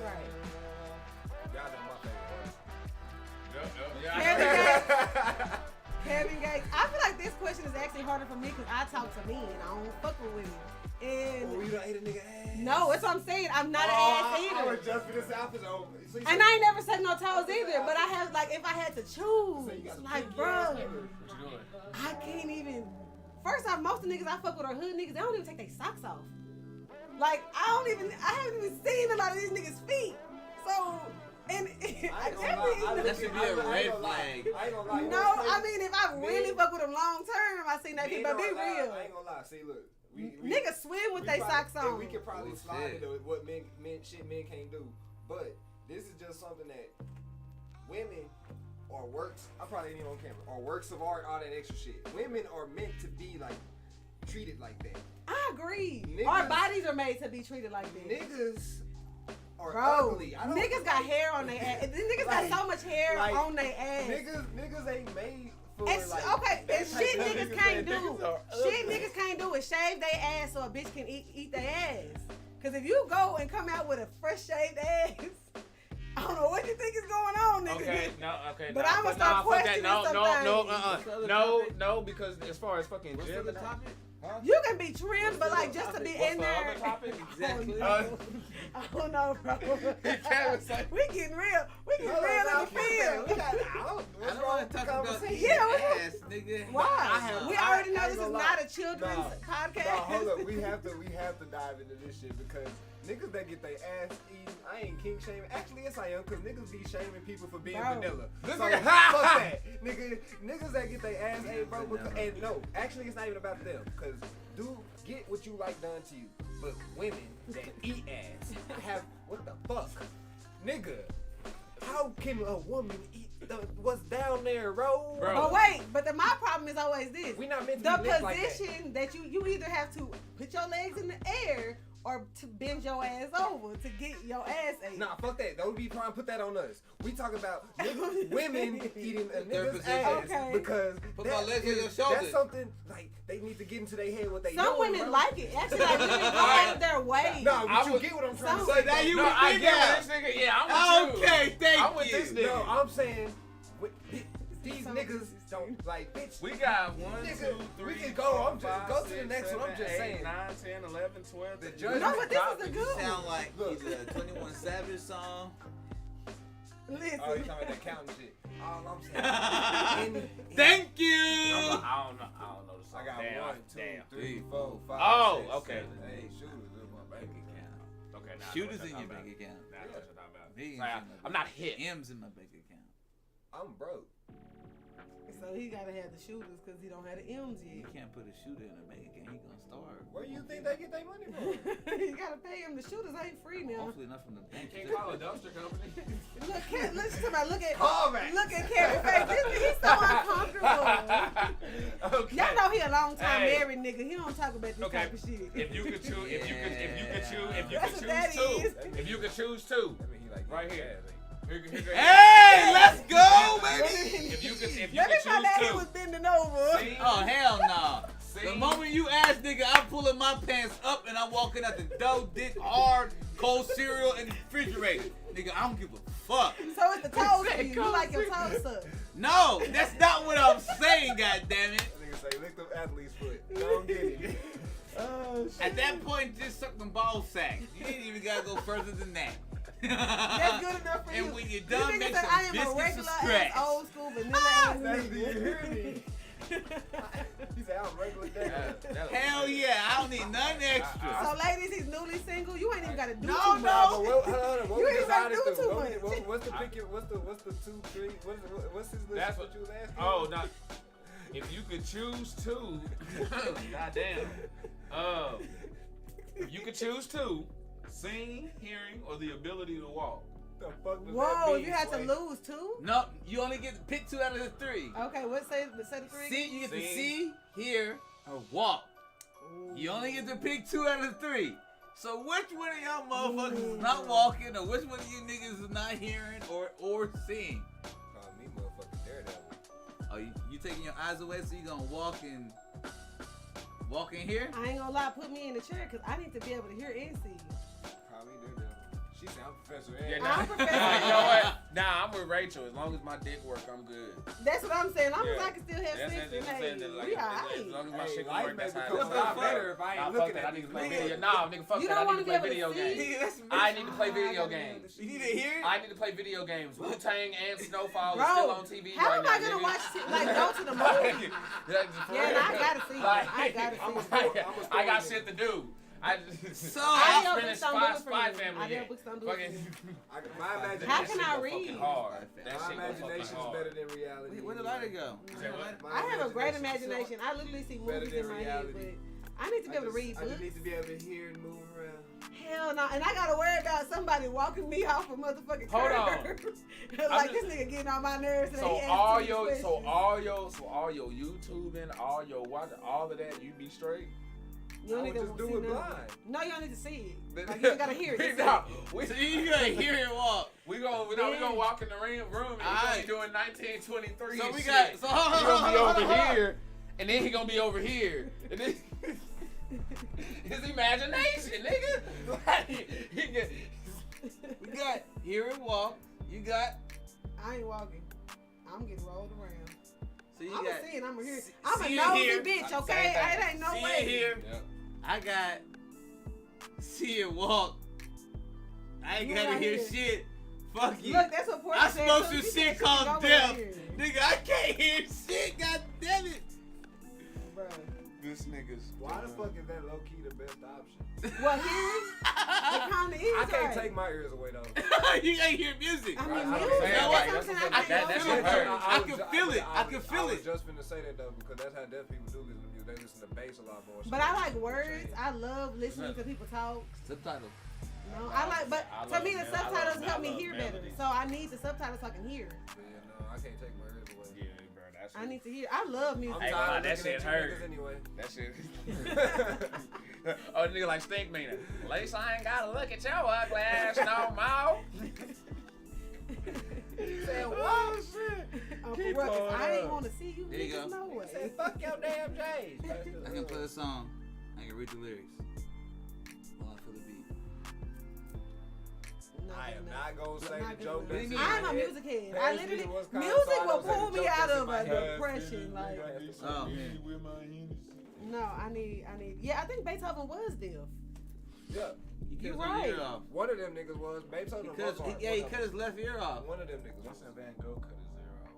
right. Y'all know my favorite. Kevin Gates. I feel like this question is actually harder for me because I talk to men. I don't fuck with women. And Oh, you done ate a nigga ass? no, that's what I'm saying. I'm not an ass I eater. was just for this outfit over. So you And I ain't never sucked no toes either. But I have, like, if I had to so choose, you got some like, pinky bro, ass nigga. What you doing? I can't even. First off, most of the niggas I fuck with are hood niggas. They don't even take their socks off. Like, I haven't even seen a lot of these niggas' feet. So, and I ain't gonna definitely- lie. That should be a red flag. I ain't gonna lie. no, I mean, if I really fuck with them long term, I seen that Men shit, but be don't lie. real. I ain't gonna lie. See, look. Niggas swim with their socks and on. we can probably Oh, slide shit. into what men can't do. But this is just something that women are works. I probably ain't even on camera. Are works of art, all that extra shit. Women are meant to be like treated like that. I agree. Niggas- Our bodies are made to be treated like that. Niggas are Bro, ugly. I don't, niggas got hair on their ass. These niggas Like- got so much hair like, on their ass. Niggas ain't made for And like. okay, that and type shit of niggas niggas can't that do. niggas are Shit ugly. niggas can't do is shave their ass so a bitch can eat their ass. Cause if you go and come out with a fresh shaved ass, I don't know what you think is going on, nigga. Okay, But nah, I'ma fuck- start nah, fuck that. questioning No, some no, things. no, because as far as fucking What's the gym other topic? huh? You can be trimmed, but What's the like other just to be topic? in What's the there. other topic? Exactly. I don't know, bro. We getting real. We getting Hold on, real now, in the field. we got- I don't want to talk about conversation? eating Yeah, what ass, nigga. Why? We already know I this ain't is gonna not lie. a children's Nah, podcast. hold up. We have to dive into this shit because niggas that get their ass eaten, I ain't king shaming. Actually, yes I am, cause niggas be shaming people for being Bro. vanilla. This So, nigga- fuck that. Niggas that get their ass ate, bro. Because, and no, actually, it's not even about them. Cause dude, get what you like done to you. But women that eat ass have what the fuck, nigga? How can a woman eat what's down there, bro? But wait, my problem is always this. We not meant to The be lit like that. position that you either have to put your legs in the air or to bend your ass over to get your ass ate. Nah, fuck that. Don't be trying to put that on us. We talk about women eating a Their nigga's position. ass Okay. because Put my legs on your shoulders. that's something like they need to get into their head what they Some doing, women bro. like it. Actually, like women go out of their way. Nah, but I you would- get what I'm trying to Some- say. So now bro. you No, with I big get ass. this nigga. Yeah, I'm with you. Okay, thank I'm with you. this nigga. No, I'm saying these niggas don't like bitch. We got 1, Nigga, 2, we 3, can go. 4, I'm just 5, go to the 6, next one. I'm 7, just 8, saying. 9, 10, 11, 12. The The judgment- No, but this is a You good sound one. like Look. either a 21 Savage song. Listen. Oh, you talking about that counting shit? All I'm saying. Thank you. I don't know the song. I got Damn, 1, 2, damn. 3, 4, 5, Oh, 6, okay. 7, 8 shooters in my bank account. Okay, now I know Shooters what in you're your talking bank account. about. Now I know what you're talking about. Millions Like, in my I'm bank- not hit. M's in my bank account. I'm broke. So he gotta have the shooters because he don't have the M's You yet. can't put a shooter in a bank account. He gonna starve. Where you think they get their money from? You gotta pay him. The shooters ain't free now. Hopefully not from the bank. Can't call a dumpster company. Look, look Call back. at Carrie's face. He's so uncomfortable. Okay. Y'all know he a long time Hey. married nigga. He don't talk about this Okay. type of shit. If you could choose, if you could That's what that choose is. two, if you could choose two, I mean, he like right here. Here, Hey, let's go, baby. If you could Let me choose find out he two. was bending over. See? Oh hell no! The See? moment you ask, nigga, I'm pulling my pants up and I'm walking out the dough, dick hard, cold cereal in the refrigerator. Nigga, I don't give a fuck. So it's the toes for you. You like your toes sucked. No, that's not what I'm saying. God damn it! That nigga say, lick them athlete's foot. Don't get it. Oh, shit. At that point, just suck them ball sacks. You ain't even gotta go further than that. That's good enough for you. And when you're This done, nigga make said, some I am a biscuits and regular ass scratch. old school vanilla ass That's do you nigga. hear me? He said, I'm regular day. Hell yeah, I don't need nothing extra. So ladies, he's newly single. You ain't even gotta do No, too much. no. But what, hold on, what You we ain't gotta decided do to? too What's the much. pick? What's the 2, 3? What's his list? That's what you was asking? Oh, not. If you could choose two, goddamn. If you could choose two, seeing, hearing, or the ability to walk. The fuck does that Whoa, mean, if you had to Sway? lose two? No, you only get to pick 2 out of the 3. Okay, what say the three? See, you get to See? see, hear, or walk. You only get to pick 2 out of the 3. So which one of y'all motherfuckers is not walking, or which one of you niggas is not hearing or seeing? Call me motherfucking Daredevil. Oh, you taking your eyes away so you gonna walk in here? I ain't gonna lie, put me in the chair because I need to be able to hear and see. Call me Daredevil. She said I'm Professor Yeah, X. nah. I'm Professor You know what? Nah, I'm with Rachel. As long as my dick work, I'm good. That's what I'm saying. Long as Yeah. I can still have That's sex it. and That's hey, it. Like, we as alright. long as my Hey, shit can life work, that's may how become it a lot is. better if I ain't Nah, fuck looking that. at I need to these play niggas. video. Nah, nigga, fuck You that. don't I wanna need to be play able to video see? games. Nigga, that's I need to play video I gotta games. You need to hear it? I need to play video games. Wu-Tang and Snowfall is Bro, still on TV how right am now. I gonna nigga. watch like go to the movie? For Yeah, real. I gotta see it. I gotta see it. I got shit to do. So- I Audio finished books don't do it for Spy you. Family Audio yet. books don't do it for Fucking- you. My imagination. How can I That shit go read? fucking hard. That My shit go imagination fucking is hard. better than reality. Wait, where did lighter go? You said what? My I have a great imagination's imagination. I literally see better movies than in my head, reality. but I need to be able to read I books. just need to be able to hear and move around. Hell no, and I gotta worry about somebody walking me off a motherfucking Hold on. curb. I'm like just- this nigga getting on my nerves. And So he asking all me your questions. YouTubing, all your watching, all of that, you be straight. You don't I need would to just see do it none of blind. No, you don't need to see it. Like, you just gotta hear it. Just No, You gotta hear it walk. we gonna walk in the room and we're gonna be doing 1923. So and we shit. got. So He gonna be over here, and then he gonna be over here, and then his imagination, nigga. Like, he get, We got hear it walk. You got. I ain't walking. I'm getting rolled around. So you I'm got. a see it. I'm a hear it. see- I'm a see it nosy here. bitch, Same okay? thing. It ain't no See way. it here. Yep. I got. See it walk. I ain't You gotta right hear here. shit. Fuck you. Look, that's what Portia I said. smoke too. some She shit said called she go death. right here. Nigga, I can't hear shit. God damn it. Bruh. This nigga's. Why the fuck is that low key the best option? What, hearing? It kind of is. I can't right. take my ears away though. You can't hear music. I mean, Right, I music. was That's saying, what like, I'm saying. I that- can't that's go what to hurt. it. I can feel it. I can feel I it. was just finna say that though because that's how deaf people do listen to music. They listen to bass a lot more. But I like words. I love listening to people talk. Subtitle. No, I like, but I to love me the mel- I subtitles love- help I me love hear better. melody. So I need the subtitles so I can hear. Yeah, no, I can't take my ears away. Yeah, bro, that's. I need to hear. I love music. I'm Hey, tired of that looking shit at you hurt. niggas anyway. That shit. Oh, nigga like Stink Meaner. At least I ain't gotta look at your ugly ass no more. Said what? Oh, shit. For Keep real, 'cause going I ain't up. want to see you. There you niggas, go. No way. Said fuck your damn J's. I can play a song. I can read the lyrics. While I feel the beat. No, I am no. not gonna say Not the joke. gonna that's do in it. my I'm a head. music head. I Pass literally me what's called, music so I will don't say the pull me joke out that's in of my a head. depression. Like, Oh, man. no, I need. Yeah, I think Beethoven was deaf. Yeah, He You cut his right. ear off. one of them niggas was Beethoven. He cut his left ear off. One of them niggas. Vincent Van Gogh cut his ear off.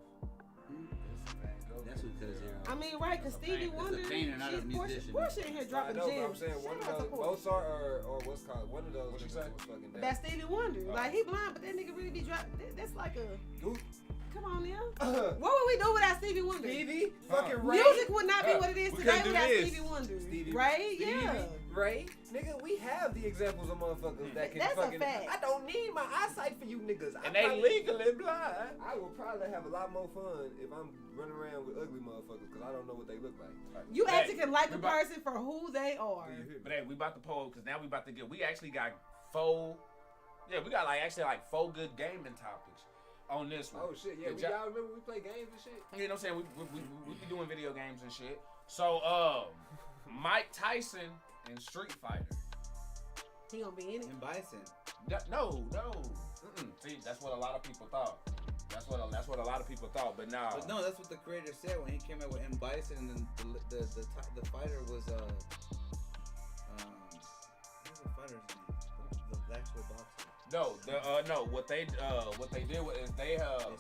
Hmm? Vincent Van Gogh. That's who cut his ear off. I mean, right? Cause Stevie painter. Wonder, It's a painter, not a musician. Portia in here I dropping know, but I'm gems. saying one Shout of out to those Portia. Mozart or what's called one of those What'd you niggas say? was fucking dead. That's Stevie Wonder. Oh. Like he blind, but that nigga really be dropping. That's like a. Who? Come on now. What would we do without Stevie Wonder? Stevie, Huh. fucking Ray, Music would not be what it is We today couldn't do without this. Stevie Wonder. Stevie, Right? Stevie, Yeah. Ray, nigga, we have the examples of motherfuckers that can That's a fucking. fact. I don't need my eyesight for you niggas. And they legally blind. I will probably have a lot more fun if I'm running around with ugly motherfuckers because I don't know what they look like. You Hey, actually can like we a about- person for who they are. Do you hear me? But hey, we about to poll because now we about to get. We actually got 4. Yeah, we got like 4 good gaming topics on this one. Oh shit, yeah. Good Y'all job. remember we play games and shit? You know what I'm saying? We be doing video games and shit. So, Mike Tyson and Street Fighter. He gonna be in it. And Bison. No. See, that's what a lot of people thought. That's what a lot of people thought. But now, But no, that's what the creator said when he came out with M. Bison, and then the fighter was what's the fighter's name? The actual boxer. no. What they did was they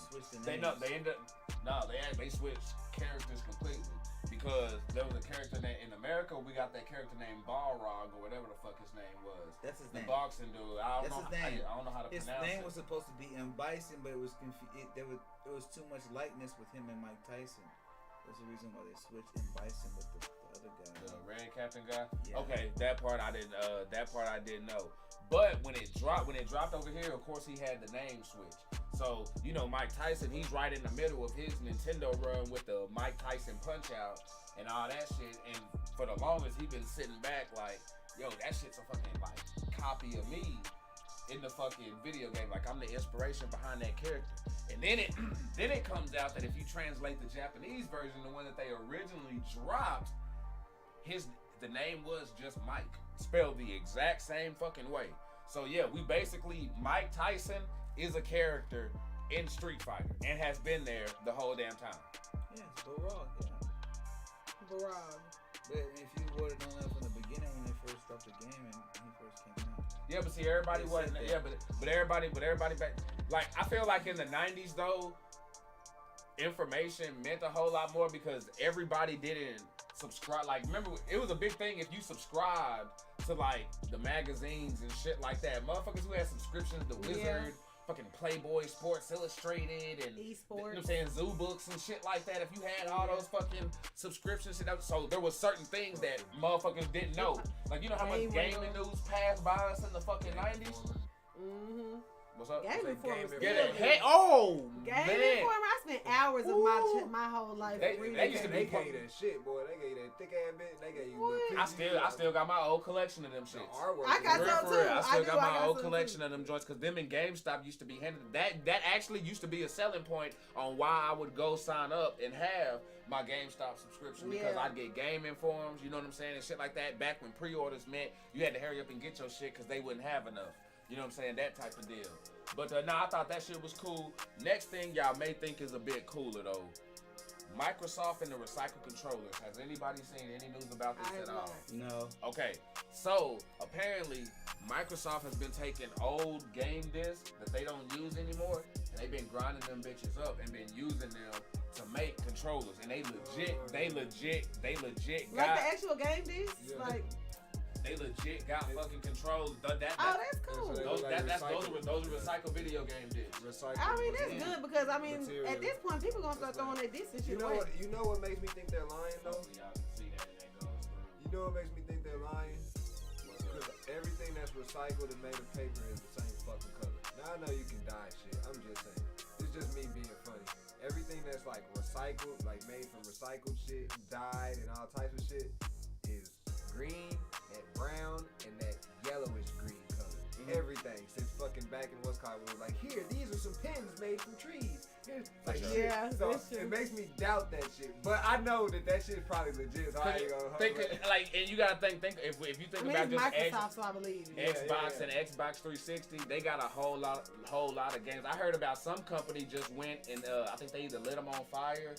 switched the they names. they switched characters completely because there was a character in America. We got that character named Balrog or whatever the fuck his name was. That's his The name. boxing dude. I That's don't his name. I don't know how to His pronounce name it. was supposed to be M. Bison, but it was it was too much likeness with him and Mike Tyson. That's the reason why they switched M. Bison with the other guy. The red captain guy. Yeah. Okay, that part I didn't. That part I didn't know. But when it dropped over here, of course he had the name switch. So you know Mike Tyson, he's right in the middle of his Nintendo run with the Mike Tyson Punch Out and all that shit. And for the longest, he been sitting back like, yo, that shit's a fucking like copy of me in the fucking video game. Like I'm the inspiration behind that character. And then it comes out that if you translate the Japanese version, the one that they originally dropped, the name was just Mike, spelled the exact same fucking way. So yeah, we basically Mike Tyson is a character in Street Fighter and has been there the whole damn time. Yeah, it's Balrog, yeah. Barag. But if you would have known that from the beginning when they first dropped the game and he first came out. Yeah, but see, everybody They wasn't. said Yeah, that. but everybody back. Like I feel like in the '90s though, information meant a whole lot more because everybody didn't subscribe. Like remember, it was a big thing if you subscribed to like the magazines and shit like that. Motherfuckers who had subscriptions to Wizard, Yeah. fucking Playboy, Sports Illustrated, and you know what I'm Esports. saying, Zoo Books and shit like that. If you had all those fucking subscriptions, so there was certain things that motherfuckers didn't know. Like you know how much Game gaming Window. news passed by us in the fucking '90s. Mm-hmm. What's up? Game Informer. Get it. Hey, oh Game man. Informer. I spent hours of my whole life reading. They used to They be gave you that shit, boy. They gave you that thick ass bit. They gave you. What? I still got my old collection of them shits. Artwork. I got For real, some for real. too. I still got my old some collection too. of them joints because them in GameStop used to be handed. That actually used to be a selling point on why I would go sign up and have my GameStop subscription because Yeah. I'd get Game Informs, you know what I'm saying, and shit like that. Back when pre-orders meant you had to hurry up and get your shit because they wouldn't have enough. You know what I'm saying? That type of deal. But I thought that shit was cool. Next thing y'all may think is a bit cooler though. Microsoft and the recycled controllers. Has anybody seen any news about this I at have all? No. Okay, so apparently Microsoft has been taking old game discs that they don't use anymore, and they've been grinding them bitches up and been using them to make controllers. And they legit Like got the actual game disc? Yeah. Like, they legit got fucking controllers. oh, that's cool. So Those Like are recycled video game discs. Recycle. I mean, that's good because, I mean, Material. at this point, people gonna start throwing their discs and shit away. You know what makes me think they're lying though? Hopefully y'all can see that and that goes through. You know what makes me think they're lying? Because everything that's recycled and made of paper is the same fucking color. Now I know you can dye shit. I'm just saying. It's just me being funny. Everything that's like recycled, like made from recycled shit, dyed and all types of shit, is green and brown and that yellowish green color. Everything since fucking back in what's called, it was like, here, these are some pins made from trees. Here's like sure. shit. Yeah, So that's true. it makes me doubt that shit. But I know that shit's probably legit. So I ain't gonna Think like, and you gotta think if you think I mean, about it's just Microsoft, so I believe it. Xbox Yeah. and Xbox 360, they got a whole lot of games. I heard about some company just went and I think they either lit them on fire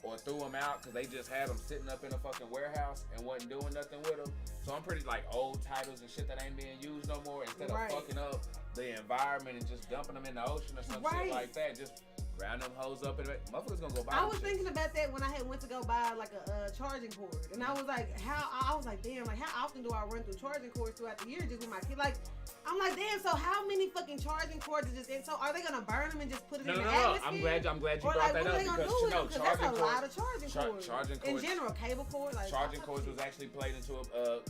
or threw them out because they just had them sitting up in a fucking warehouse and wasn't doing nothing with them. So I'm pretty like old titles and shit that ain't being used no more. Instead Right. of fucking up the environment and just dumping them in the ocean or some Right. shit like that, just round them hoes up and motherfuckers gonna go buy I them was shit. thinking about that when I had went to go buy like a charging cord, and I was like, I was like, damn, like how often do I run through charging cords throughout the year just with my kid? Like, I'm like, damn, so how many fucking charging cords is just? So are they gonna burn them and just put it in the atmosphere? I'm glad you Or brought like, that what are up they gonna because do you with know them? Because that's a charging lot cords. of charging cords. Charging In cords. general, cable cord, like Charging all cords types was of actually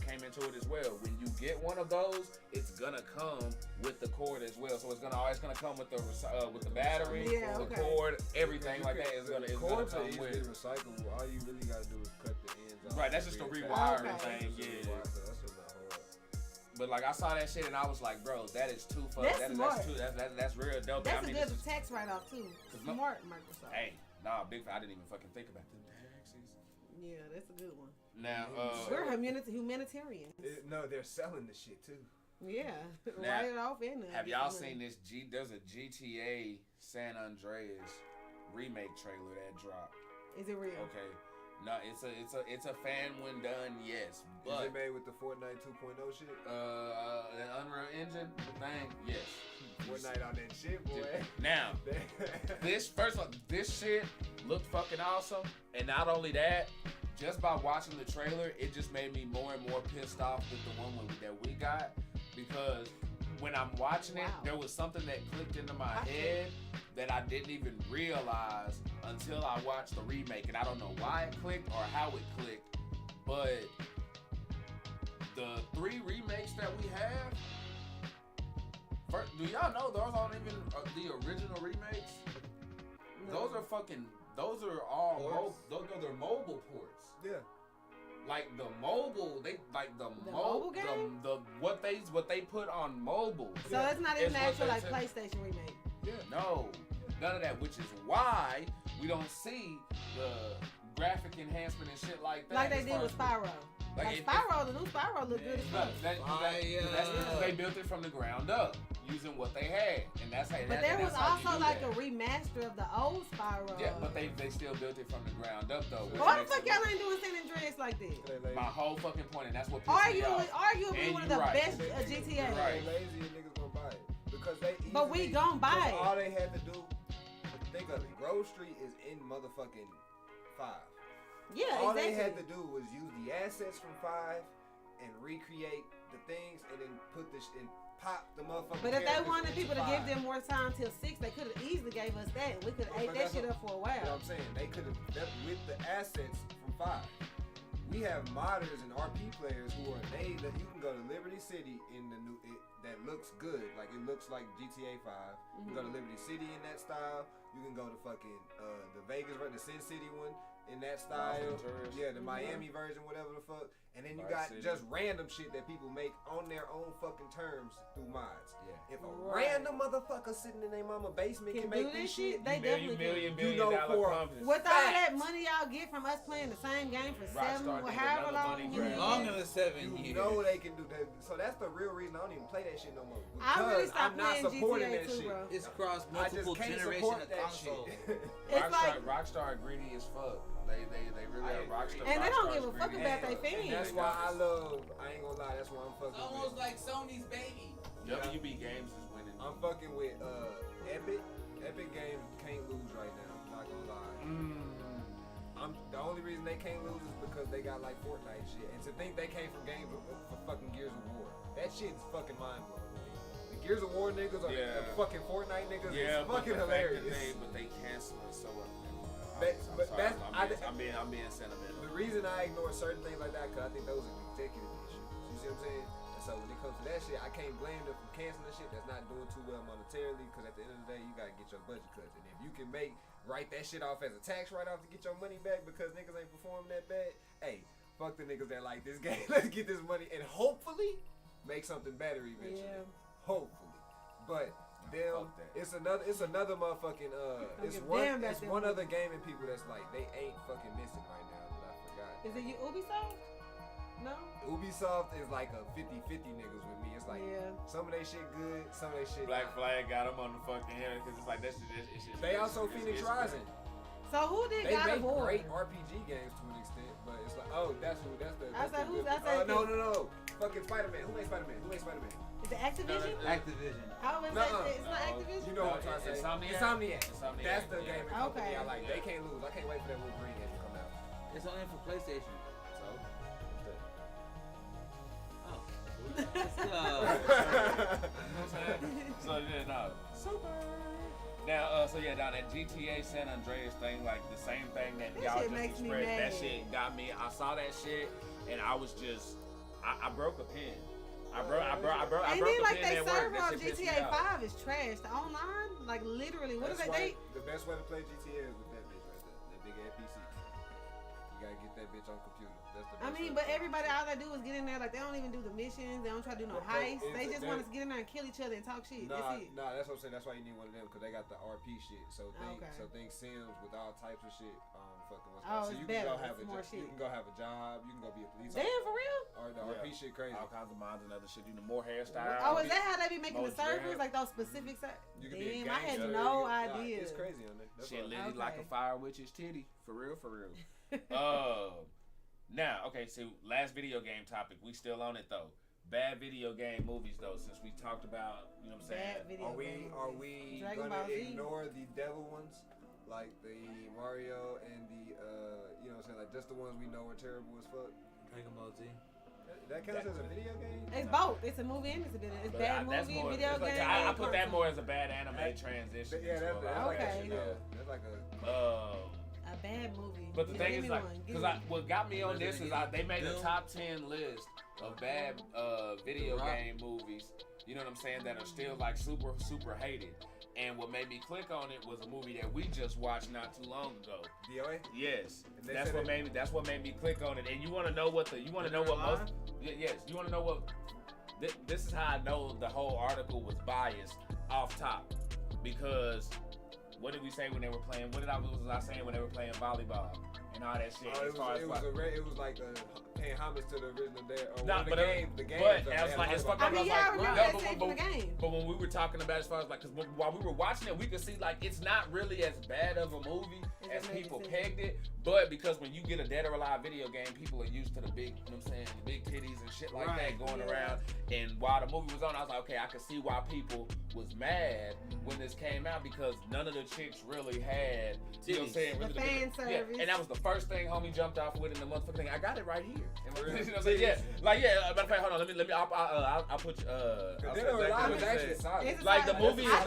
came into it as well. When you get one of those, it's gonna come with the cord as well. So it's always gonna come with the battery, Yeah, the okay. cord, everything like that is gonna cords are come easily with. recyclable. All you really gotta do is cut the ends off. Right, that's just a Reattach. rewiring Okay. thing, So yeah. that's just not hard. But like I saw that shit and I was like, bro, that is too fuck. That's smart. That's real dope. That's I mean, a good this is- tax write-off too. no- Smart Microsoft. Hey, nah, big. I didn't even fucking think about them taxes. Yeah, that's a good one. Now, We're humanitarians. No, they're selling the shit too. Yeah, Now, write it off and have y'all seen this? There's a GTA San Andreas remake trailer that dropped. Is it real? Okay, no, it's a fan when done, yes, Is but it made with the Fortnite 2.0 shit? the Unreal Engine thing, yes. Fortnite on that shit, boy. Now, this shit looked fucking awesome, and not only that, just by watching the trailer, it just made me more and more pissed off with the one that we got, because when I'm watching it, Wow. there was something that clicked into my I see. head that I didn't even realize until I watched the remake, and I don't know why it clicked or how it clicked, but the 3 remakes that we have, first, do y'all know those aren't even the original remakes? No. Those are all Ports? those are mobile ports. Yeah. Like the mobile, the mobile game? what they put on mobile. So it's not even It's the what actual they like said. PlayStation remake. Yeah. No, none of that. Which is why we don't see the graphic enhancement and shit like that. Like they as did far with as- Spyro. Like Spyro, the new Spyro look good as No, fuck. that's because they built it from the ground up using what they had, and that's how. But there was also like a remaster of the old Spyro. Yeah, but they still built it from the ground up though. which Why the makes fuck it y'all look- ain't doing San Andreas like that? My whole fucking point, and that's what pissed me off. Arguably And one of you the right. best You're GTA. right. They lazy and niggas gonna buy it because they. But we easily- gon' buy because it. All they had to do, think of it. Grove Street is in motherfucking 5. Yeah, All exactly. they had to do was use the assets from 5 and recreate the things, and then put this and pop the motherfucking. But if they characters wanted into people to give 5. them more time till 6, they could have easily gave us that. We could have ate But that that's shit what- up for a You know what while. I'm saying? They could have with the assets from 5. We have modders and RP players who are they you can go to Liberty City in the new that looks good, like it looks like GTA 5. You can go to Liberty City in that style. You can go to fucking the Vegas, the Sin City one in that style. Yeah, the Miami version, whatever the fuck. And then you got just random shit that people make on their own fucking terms through mods. Yeah. If a random motherfucker sitting in their mama basement can make this shit, they definitely million dollar companies. With all that money y'all get from us playing the same game for however long Longer than 7 years. You know they can do that. So that's the real reason I don't even play that shit no more. I really stopped I'm not supporting GTA that shit. Bro. It's crossed multiple generations of consoles. Rockstar greedy as fuck. They really are Rockstar. And they don't give a fuck about their fans. That's why I ain't gonna lie, that's why I'm fucking It's almost like Sony's baby. WB Games is winning. I'm fucking with Epic. Epic Games can't lose right now. I'm not gonna lie. The only reason they can't lose is because they got like Fortnite shit. And to think they came from games for fucking Gears of War. That shit is fucking mind blowing. The Gears of War niggas are the fucking Fortnite niggas. It's fucking hilarious. But they cancel it so I'm being sentimental. The reason I ignore certain things like that, because I think those are executive issues. You see what I'm saying? And so when it comes to that shit, I can't blame them for canceling shit that's not doing too well monetarily, because at the end of the day, you gotta get your budget cuts. And if you can write that shit off as a tax write-off to get your money back because niggas ain't performing that bad, hey, fuck the niggas that like this game. Let's get this money and hopefully make something better eventually. Yeah. Hopefully. But it's another motherfucking it's one other gaming people that's like they ain't fucking missing right now that I forgot. Is it Ubisoft? No? Ubisoft is like a 50-50 niggas with me. It's like some of they shit good, some of they shit Black Flag got them on the fucking head because it's like that's shit. They also Phoenix Rising. So who did God of War? They make great RPG games to an extent, but it's like that's the no. Fucking Spider-Man. Who made Spider-Man? Is it Activision? Activision. How is that? It's not Activision? You know what I'm trying to say. Insomniac. That's the gaming company I like. They can't lose. I can't wait for that Wolverine game to come out. It's only for PlayStation. Let's go. You know what I'm saying? So yeah, no. Super. Now, down at GTA San Andreas thing, like the same thing that y'all just expressed. That shit got me. I saw that shit, and I was just, I broke a pin. I broke a pin. They server on GTA 5 is trash. The online, like literally, what is that? The best way to play GTA is with that bitch right there, that big ass PC. You gotta get that bitch on computer. That's the best but everybody, all they do is get in there. Like they don't even do the missions. They don't try to do no heists. They just want us to get in there and kill each other and talk shit. That's it. Nah, that's what I'm saying. That's why you need one of them because they got the RP shit. So think Sims with all types of shit. So you can go have you can go have a job. You can go be a police officer. Damn, for real? Or the RP shit crazy. All kinds of mods and other shit. You know, more hairstyles. Oh, is that how they be making the servers? Like those specific servers? Damn, I had no idea. It's crazy on there. Shit, literally like a fire witch's titty. For real. Now, so last video game topic. We still on it though. Bad video game movies though, since we talked about, you know what I'm saying? Are we gonna ignore the devil ones? Like the Mario and the you know what I'm saying, like just the ones we know are terrible as fuck. Dragon Ball Z. That counts as a video game? It's both. It's a movie and it's a video. It's bad movie, video game. I put that more as a bad anime transition. Yeah, that's okay. That's like a bad movie. But the thing is, like, because what got me on this is they made a top 10 list of bad video game movies. You know what I'm saying? That are still like super hated. And what made me click on it was a movie that we just watched not too long ago. DOA? Yes, that's what made me click on it. And you want to know what you want to know what most? Yes, you want to know what? This is how I know the whole article was biased off top, because what did we say when they were playing? What was I saying when they were playing volleyball and all that shit? It was like paying homage to the original the game. But it's fucked up. But when we were talking about as far as like, because while we were watching it, we could see like it's not really as bad of a movie as people pegged it. But because when you get a Dead or Alive video game, people are used to the big, you know what I'm saying, the big titties and shit like that going around. And while the movie was on, I was like, okay, I could see why people was mad when this came out, because none of the chicks really had, you know what I'm saying, the fan service. Yeah, and that was the first thing homie jumped off with in the motherfucking thing. I got it right here. You know what I'm saying? Yeah. Like, matter of fact, hold on, let me I'll put Dead or Alive was actually solid. Like the movie is not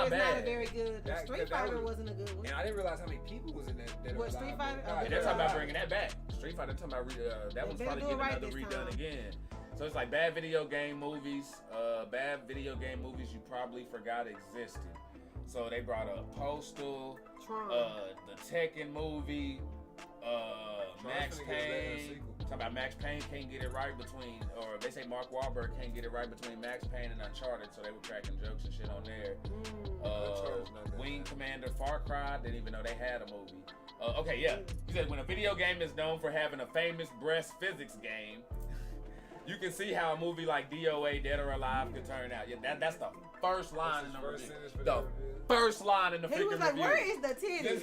bad. Not a very good. Street Fighter wasn't a good one. And I didn't realize how many people was in that. What, Street Fighter? And they're talking about bringing that back. Street Fighter, they're talking about that one's probably getting another redone again. So it's like bad video game movies you probably forgot existed. So they brought up Postal, the Tekken movie, Max Payne. Talking about Max Payne can't get it right between, or they say Mark Wahlberg can't get it right between Max Payne and Uncharted, so they were cracking jokes and shit on there. Wing Commander Far Cry, didn't even know they had a movie. Okay, yeah. He said when a video game is known for having a famous breast physics game, you can see how a movie like DOA, Dead or Alive, could turn out. Yeah, that's the first line in the review. The first line in the freaking review. He was like, where is the titties?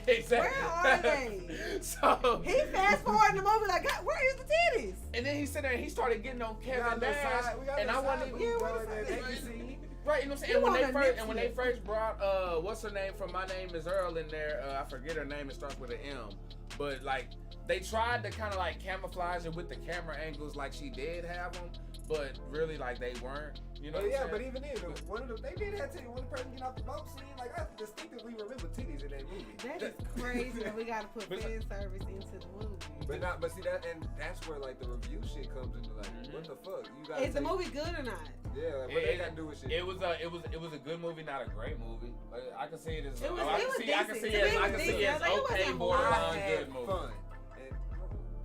Exactly. Where are they? So he fast forward in the movie like, God, where is the titties? And then he said there and he started getting on Kevin Nash, and I wasn't even. Right, you know what I'm saying? And when they first brought what's her name from My Name Is Earl in there, I forget her name, it starts with an M. But like they tried to kind of like camouflage it with the camera angles like she did have them, but really like they weren't. You know? Yeah, but even then, they did have titties. When the person get off the boat scene, like I distinctly remember titties in that movie. That is crazy that we gotta put fan service into the movie. But see that, and that's where like the review shit comes into like, what the fuck? You guys is the movie good or not? Yeah, like, what they got to do with shit? It was a good movie, not a great movie. Like, I can see it as I can see it as okay, borderline good movie. Fun.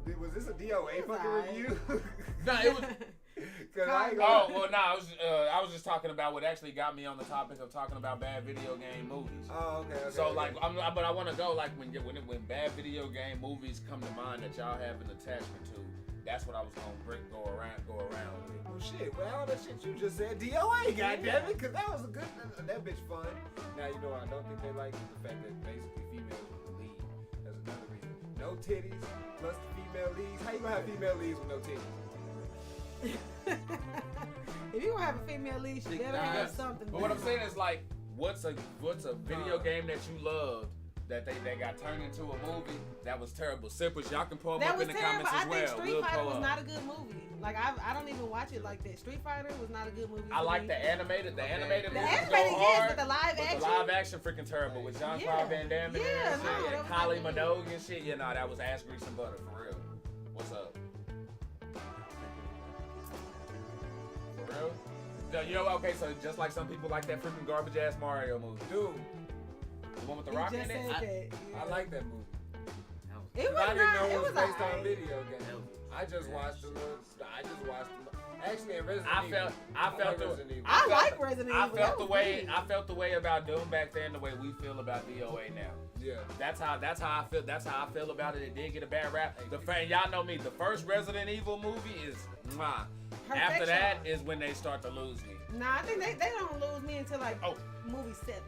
And, was this a DOA fucking review? No, it was. I was just talking about what actually got me on the topic of talking about bad video game movies. Oh, okay. So like, but I want to go like when bad video game movies come to mind that y'all have an attachment to. That's what I was gonna go around with. Well, shit. Well, all that shit you just said, DOA, goddammit, because that was a good. That bitch fun. Now you know I don't think they like the fact that basically females were the lead. That's another reason. No titties plus the female leads. How you gonna have female leads with no titties? If you gonna have a female lead, she better have something. But what I'm saying is like, what's a video game that you loved that they got turned into a movie that was terrible? Sippers, y'all can pull them up in the comments as well. I think Street Fighter was not a good movie. Like I don't even watch it like that. Street Fighter was not a good movie. I like the animated. The animated movies go hard, but the live action. The live action freaking terrible with Jean-Claude Van Damme and shit, and Kylie Minogue and shit. Yeah, no, that was ass grease and butter for real. What's up? For real? No, you know, okay, so just like some people like that freaking garbage ass Mario movie. Dude. The one with the rock in it? I like that movie. It was I didn't know it was based right. on video game. I just watched the actually in Resident Evil. I like Resident Evil. I felt the way about Doom back then the way we feel about DOA now. Yeah. That's how I feel about it. It did get a bad rap. Y'all know me. The first Resident Evil movie is mwah. After that is when they start to lose me. Nah, I think they don't lose me until like movie 7.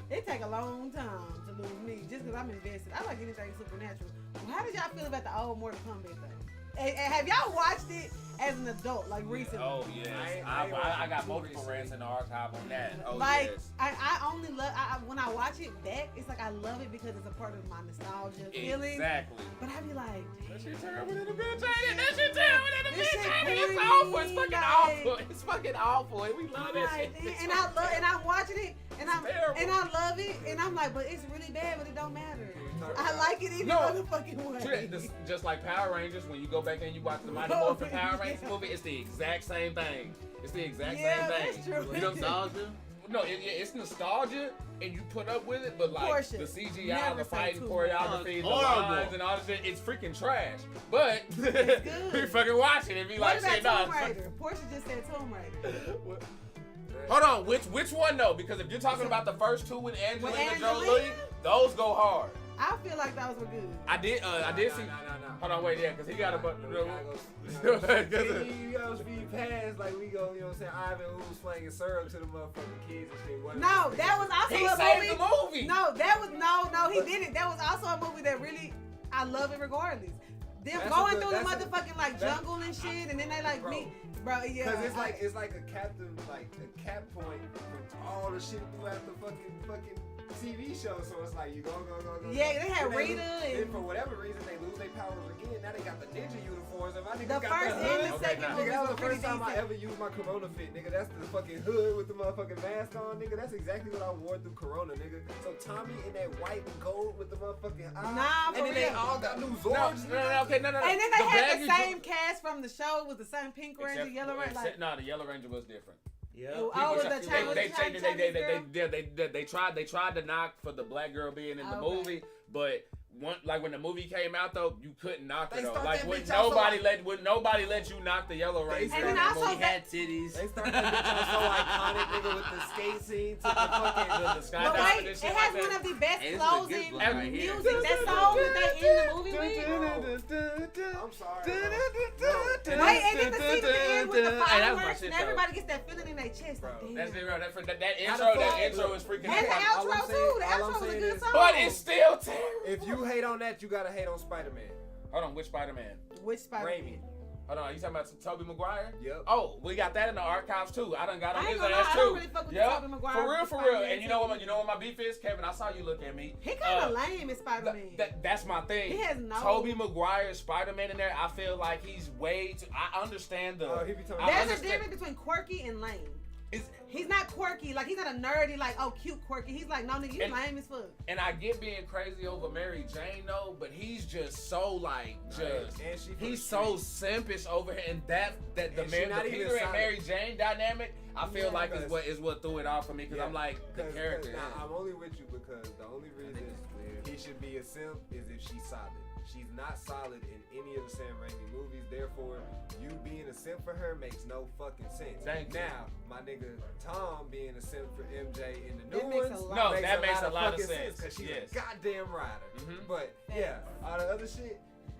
It take a long time to lose me just because I'm invested. I like anything supernatural. How did y'all feel about the old Mortal Kombat thing? Have y'all watched it as an adult, like recently? Oh yes, I got multiple rants in the archive on that. Oh like, yes. I only love when I watch it back. It's like I love it because it's a part of my nostalgia feeling. Exactly. But I be like, that shit terrible in the bitch. That shit terrible in the bitch. It's awful. It's fucking awful. It's fucking awful. And we love that shit. And I'm watching it, and I love it, and I'm like, but it's really bad, but it don't matter. I like it either motherfucking way. Just like Power Rangers, when you go back and you watch the Mighty Morphin Power Rangers movie, it's the exact same thing. It's the exact same thing. That's true. You know nostalgia? No, it's nostalgia, and you put up with it, but like the CGI, the fighting choreography, the lines, and all this shit, it's freaking trash. But we fucking watch it and be like, shit, nah. Portia just said Tomb Raider. Hold on, which one though? Because if you're talking about the first two with Angelina Jolie, those go hard. I feel like those were good. I did see. No. Hold on, wait, because he got a bunch. You gotta speed past like we go. You know what I'm saying? Ivan who's slanging syrup to the motherfucking kids and shit. No, that was also he a saved the movie. No, that was no, he didn't. That was also a movie that really I love it regardless. Them going through the motherfucking like jungle and shit, and then they like me, bro. Yeah, because it's like a captain, like a cap point from all the shit throughout the fucking the TV show, so it's like you go. Yeah, they had Then Rita then and for whatever reason they lose their powers again. Now they got the ninja uniforms, and my niggas the got first the and hood. the Okay, second nah. Nigga, movies that was were the pretty first time I decent. ever used my Corona fit, nigga. That's the fucking hood with the motherfucking mask on, nigga. That's exactly what I wore through Corona, nigga. So Tommy in that white and gold with the motherfucking eye. Nah, and for then they real. all got new No, Zords. no. And then they had the baggy same cast from the show with the same Pink Ranger, Yellow Ranger. Like, No, the Yellow Ranger was different. oh, with the They tried to knock for the black girl being in the Okay. movie, but when the movie came out though, you couldn't knock They her though. start Like that when bitch out nobody let you knock the Yellow Ranger. And then in the also movie. He had titties. They started that bitch out so iconic, nigga, with the skate scene to the fucking the but skydiving wait, and it shit has like one that. of the best Hey, this is a closing good one right here. music. That song that they in the movie with. I'm sorry. Wait, and then the scene at the end with the Hey, that was my fireworks, shit, and though. everybody gets that feeling in their chest. Bro, Like, damn. That's it, bro. That How the fuck- intro is freaking. And the All I'm outro saying- too. The all I'm outro was a saying good is- song. But it's still terrible. If you hate on that, you gotta hate on Spider-Man. Hold on, which Spider-Man? Which Spider-Man? Raimi. Hold on, you talking about Tobey Maguire? Yep. Oh, we got that in the archives too. I done got on I ain't his gonna ass lie, I too. don't really fuck with the Yep. Tobey Maguire For real. Spider-Man And you know what my beef is, Kevin? I saw you look at me. He kind of lame as Spider-Man. That's my thing. He has no- Tobey Maguire Spider-Man in there. I feel like he's way too. I understand the. Oh, he be talking I There's a understand- difference between quirky and lame. It's- He's not quirky. Like, he's not a nerdy, like, oh, cute quirky. He's like, no, nigga, you And- lame as fuck. And I get being crazy over Mary Jane though, but he's just so like just. And she from He's the so streets. simpish over here, and that the And she not the even Peter and solid. Mary Jane dynamic, I feel Yeah, like because- is what threw it off for me because Yeah, I'm like the character. Now, I'm only with you because the only reason he should be a simp is if she's solid. She's not solid in any of the Sam Raimi movies. Therefore, you being a simp for her makes no fucking sense. Thank you. Now, my nigga Tom being a simp for MJ in the new That makes ones a lot No, that makes a lot of fucking sense. because she's Yes. a goddamn rider. Mhm. But yeah, all the other shit.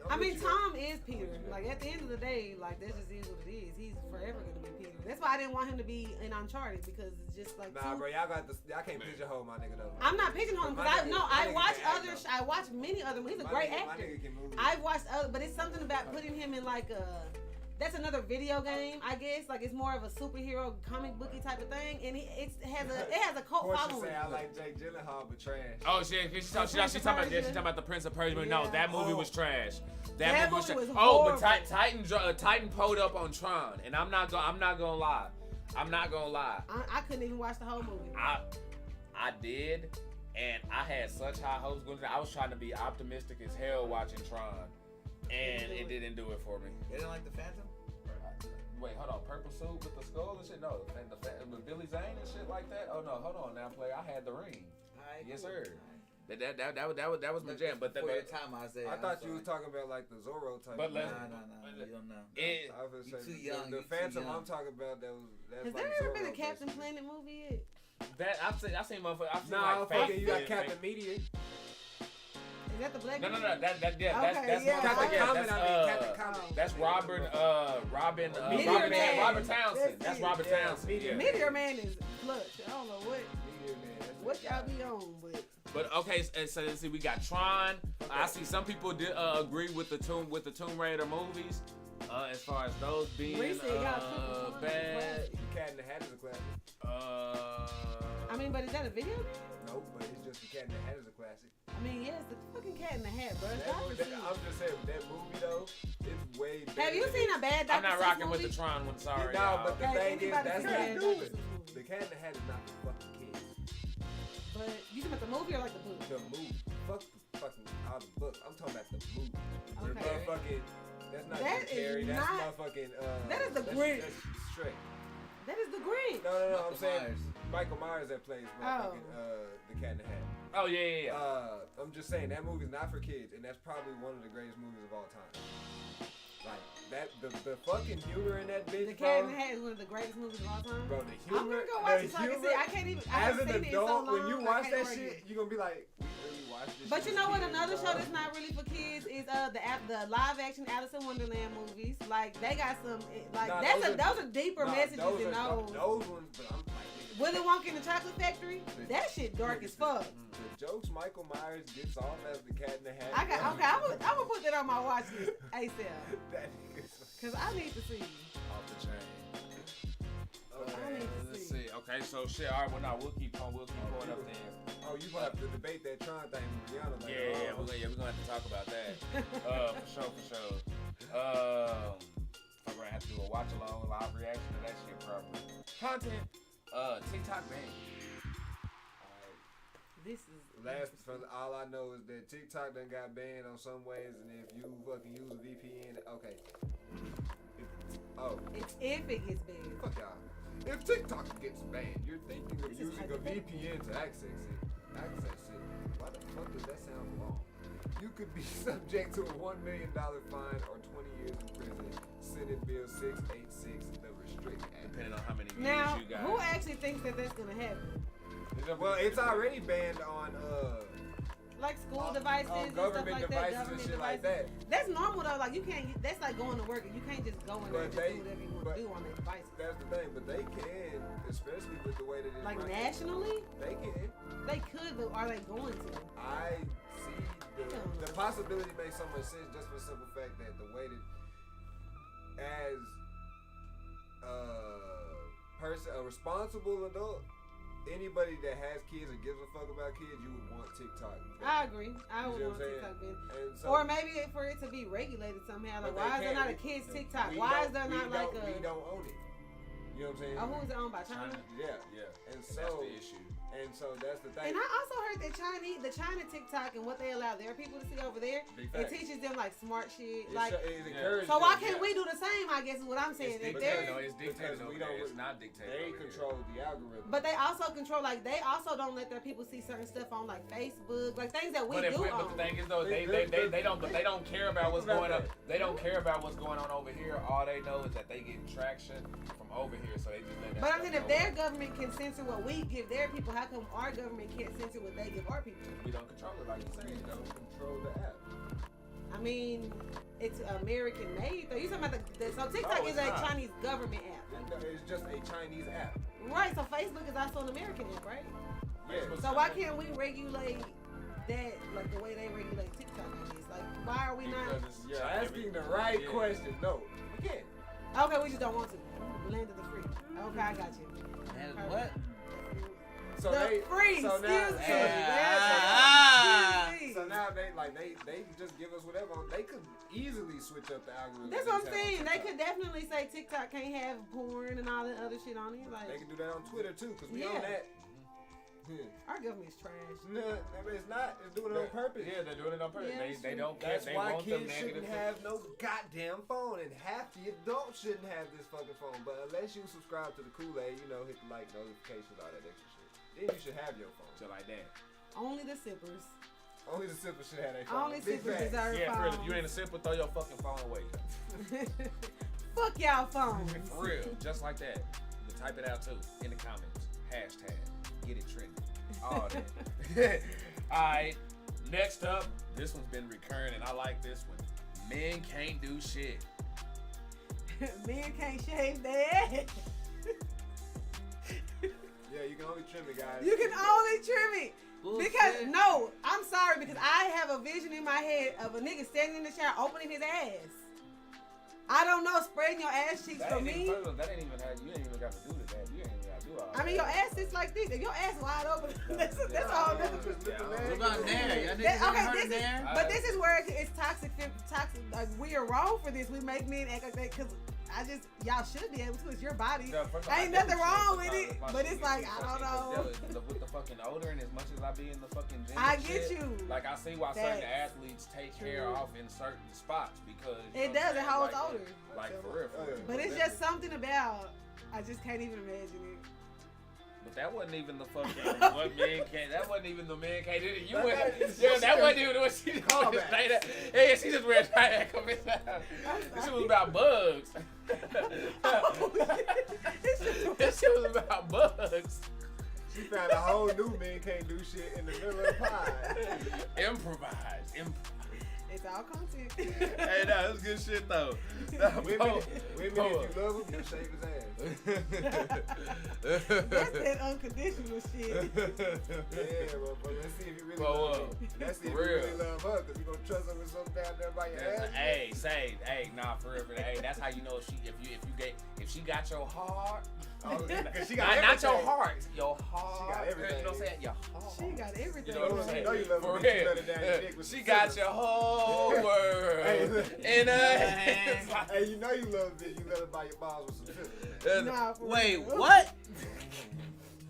I mean, with you. Tom is Peter. Like, at the end of the day, like, that just is what it is. He's forever going to be Peter. That's why I didn't want him to be in Uncharted, because it's just like, Nah, bro, y'all can't pigeonhole my nigga though. I'm not pigeonholing My because nigga- my I nigga watch can act, other. though. I watch many other. He's a My great nigga- My actor. nigga can move. I've watched other, but it's something about putting him in like a. That's another video game, I guess. Like, it's more of a superhero comic booky type of thing, and it has a cult Portia following. say I like Jake Gyllenhaal, but trash. Oh shit, she's talking about the Prince of Persia. No, Yeah. that movie Oh. was trash. That movie was Oh, but horrible. Titan pulled up on Tron, and I'm not gonna lie. I couldn't even watch the whole movie. I did, and I had such high hopes going. I was trying to be optimistic as hell watching Tron, and it didn't do it for me. You didn't like the Phantom? Wait, hold on. Purple suit with the skull and shit? No, with Billy Zane and shit like that? Oh no, hold on now, player. I had the ring. Alright, Yes, cool. sir. Alright. That was my jam. But before your time, Isaiah. I thought I'm you was sorry. talking about like the Zorro type. But of let's- movie. No, you don't know. it, I was gonna You say, too young, The you too Phantom young. I'm talking about that's Has like there ever been a Zorro, Captain basically. Planet movie yet? that I've seen motherfuckers. I've seen Nah, like fucking fake. you got fake- Captain Media. Is that the black? No, movie? that's Okay, yeah. Captain Yeah, Comet, Captain Comet. That's Robin Meteor Man. Robert Townsend. That's That's it. Robert Yeah, Townsend. Meteor Yeah. Meteor Man is flush. I don't know Media Man. what y'all be on, but But okay, so let's see. We got Tron. I see some people did agree with the Tomb Raider movies. As far as those being Reese said y'all took the bad. The Cat in the Hat is a classic. I mean, but is that a video game? No, but it's just The Cat in the Hat is a classic. I mean, yes, the fucking Cat in the Hat, bro. I'm just saying, that movie though, it's way better. Have you than seen a bad Dr. I'm not Seuss rocking movie? with the Tron one. Sorry, No, y'all. but the Has thing is, anybody that's seen not a bad doing Dr. it. Seuss movie? The Cat in the Hat is not for fucking kids. But you talking about the movie or like the book? The movie. Fuck the fucking out of the book. I'm talking about the movie. The Okay. motherfucking. That's not That Jim Carrey. is That's not- motherfucking. that is the that's Grinch. Shrek. That is the Grinch. No. I'm Michael saying Myers. Michael Myers that plays motherfucking the Cat in the Hat. Oh yeah. I'm just saying that movie's not for kids, and that's probably one of the greatest movies of all time. Like that, the fucking humor in that bitch, The Cat in bro. the Hat is one of the greatest movies of all time. Bro, the humor. I'm gonna go watch the it so I can humor- see. I can't even. I As haven't an seen it in so adult, long. when you I watch can't that argue. shit, you're gonna be like, we really watched this. But shit you know as what? kids, Another bro. show that's not really for kids is the live action Alice in Wonderland movies. Like, they got some like Nah, those are deeper Nah, messages those than are- those. Those ones, but I'm like, nigga, Willy Wonka and the Chocolate Factory. That shit dark as fuck. The jokes Michael Myers gets off as the Cat in the Hat. I got okay. I'm gonna put that on my watch list ASAP That nigga's because I need to see. Off the chain. I need to Let's see. see. Okay, Okay, so shit. All right, well, now we'll keep going up there. Oh, you gonna have to debate that Tron thing with Rihanna later. Yeah, we're gonna have to talk about that. For sure. I'm gonna have to do a watch along live reaction to that shit probably. Content. TikTok ban. This is From all I know is that TikTok done got banned on some ways, and if you fucking use a VPN, okay. It's if it gets banned. Fuck y'all. If TikTok gets banned, you're thinking of using a VPN to access it. Why the fuck does that sound wrong? You could be subject to a $1 million fine or 20 years in prison. Senate Bill 686, the Restrict Act. Depending on how many views Now, you got. who actually thinks that that's gonna happen? Well, it's already banned on Like school devices and stuff government like devices that. and shit like that. That's normal though. Like you can't. That's like going to work. You can't just go in there and But just do whatever you want to do on their devices. That's the thing, but they can, especially with the way that it's Like running. nationally, They can. they could, but are they going to? I see the possibility makes so much sense just for the simple fact that the way that as a responsible adult, anybody that has kids or gives a fuck about kids, you would want TikTok. I agree. I would You know want what I'm TikTok banned. And so, Or maybe for it to be regulated somehow. Like, but why is they there not a can't. kids TikTok? We Why is don't- there we not like don't- a? We don't own it. You know what I'm saying? Oh, who is it owned by? China? Yeah. And so That's the issue. And so that's the thing. And I also heard that the China TikTok and what they allow their people to see over there, Big it facts. teaches them like smart shit. It Like, encourages so why them, can't yeah. we do the same? I guess is what I'm saying. If Because they're- No, it's dictated over we there. don't- It's not dictated They over control the algorithm. But they also control, like, they also don't let their people see certain stuff on, like, Facebook, like things that we But do the on. thing is though, they don't care about what's going on. They don't care about what's going on over here. All they know is that they get traction from over here, so they just let that But I stuff mean, if go their on. government can censor what we give their people, how come our government can't censor what they give our people? We don't control it, like you said. They don't control the app. I mean, it's American made, though. You talking about so TikTok No, is it's a not. Chinese government app. It's just a Chinese app. Right, so Facebook is also an American app, right? Yeah. So why can't we regulate that like the way they regulate TikTok, I guess? Like, why are we not? Because it's You're China. asking the right Yeah. question. No, we can't. Okay, we just don't want to. Land of the free. Okay, I got you. And what? So the they free, so excuse now, me. Excuse so me. now they just give us whatever. They could easily switch up the algorithm. That's what I'm anytime on saying. They TikTok. could definitely say TikTok can't have porn and all that other shit on it. They Like, can do that on Twitter too, cause we Yeah. own that. our government's trash. No, it's not. It's doing it on purpose. Yeah, they're doing it on purpose. Yeah, They don't care. That's They why want them kids negative. shouldn't have no goddamn phone, and half the adults shouldn't have this fucking phone. But unless you subscribe to the Kool-Aid, hit the like notifications, all that extra shit. Then you should have your phone. Shit like that. Only the sippers. Only the sippers should have their phone. Only Big sippers facts. deserve Yeah, for real. If phones. you ain't a simple, throw your fucking phone away. Fuck y'all phones. For real, just like that. You can type it out too in the comments. Hashtag get it trending. All that. Alright, next up, this one's been recurring and I like this one. Men can't do shit. Men can't shave their ass. Yeah, you can only trim it, guys. You can only trim it. Bullshit. Because, no, I'm sorry, because I have a vision in my head of a nigga standing in the shower opening his ass. I don't know, spreading your ass cheeks for me. That ain't even have, you ain't even got to do that. You ain't even got to do all that. I mean, your ass sits like this. If your ass wide open, that's all. What about there? Y'all niggas Okay, ever heard this of is, there? but this is where it's toxic. Like, we are wrong for this. We make men act like that because y'all should be able to. It's your body. Yeah, first of all, Ain't I nothing never wrong said with it, my but shit it's get like, too I don't fucking know. With the fucking odor, and as much as I be in the fucking gym, I and get shit, you. Like I see why certain Facts. athletes take hair True. off in certain spots because you It know what does. It I'm holds saying? odor. Like for real, for real. But it's just something about. I just can't even imagine it. But that wasn't even the fucking what men can't. That wasn't even the men can't. You That- went, that- yeah, that wasn't even what she did. Call back. Yeah, she just wearing trying to come in. This shit was about bugs. This shit was about bugs. She found a whole new men can't do shit in the middle of the pod. Improvise. It's all content. Hey, no, that's good shit though. Women, if you love him, you shave his ass. That's that unconditional shit. Yeah, but let's see if you really Whoa, love whoa. me. Let's see if For you real. really love her, because you gonna trust her with something down there by your ass. Hey, nah, for real, hey, that's how you know if she got your heart. Cause she Not got your everything. heart. Your heart. She got everything. You know what I'm saying? Your heart. She got everything. You know what I'm saying? You know you love For a bitch, you real. let her down your dick with She some got scissors. your whole world Hey, look. in her hands. Hey, you know you love a bitch, you let her buy your balls with some scissors. Nah, for Wait, real. what?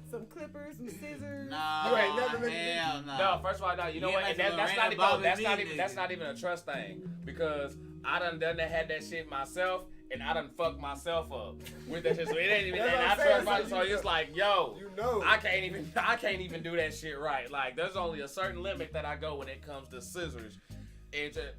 Some clippers, some scissors. Nah, You ain't never looked at hell no. No, first of all, no. You know You what? ain't And like that's some not Lorena even. Bobbitt That's me, not even a trust thing because I done had that shit myself. And I done fucked myself up with that shit. So it ain't even. That's And what I I'm saying, trust so myself. So you it's know. like, yo, You know. I can't even do that shit right. Like, there's only a certain limit that I go when it comes to scissors. It's just,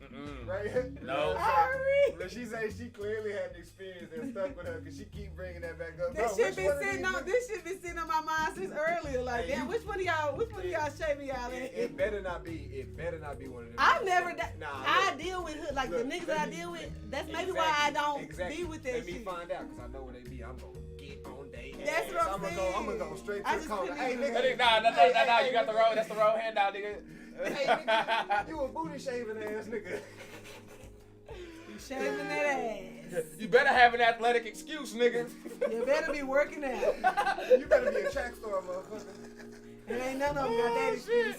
Right? No. Sorry. But she say she clearly had an experience that stuck with her because she keep bringing that back up. This Bro, shit which been one of sitting these on. niggas- This shit been sitting on my mind since earlier. Like, Hey, damn, you- which one of y'all shaving y'all in? It better not be. It better not be one of them. I've never done. Nah, I look. deal with hood, like Look, the niggas let that I me- deal with. That's maybe why I don't be with that Let shit. me find out because I know where they be. I'm gonna get on they ass. That's what I'm I'm saying. gonna go straight I to just the corner. couldn't Hey, even- nigga. Nah, Hey, you got the nigga. road. That's the road handout, nigga. Hey, nigga, you a booty shaving ass nigga. You shaving that ass. You better have an athletic excuse, nigga. You better be working out. You better be a track star, motherfucker. And ain't none of them got that excuse.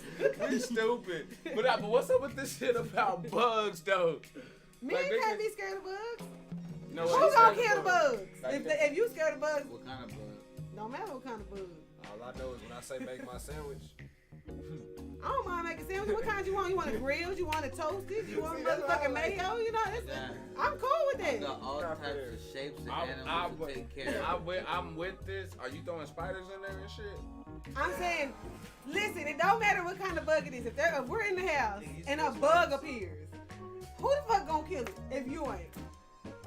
We stupid. But what's up with this shit about bugs, though? Me Like, they can't can- be scared of bugs. You know Who what? gonna kill the bugs? Like If you scared of bugs, What kind of bug? don't matter what kind of bug. All I know is when I say make my sandwich. I don't mind making sandwiches. What kind you want? You want it grilled? You want it toasted? You want See, that's motherfucking what I like. mayo? You know, Yeah. I'm cool with I that. got all Not types fair. of shapes and I'm- animals to take care of. I'm with this. Are you throwing spiders in there and shit? I'm saying, listen, it don't matter what kind of bug it is. If we're in the house and a bug appears, who the fuck gonna kill it if you ain't?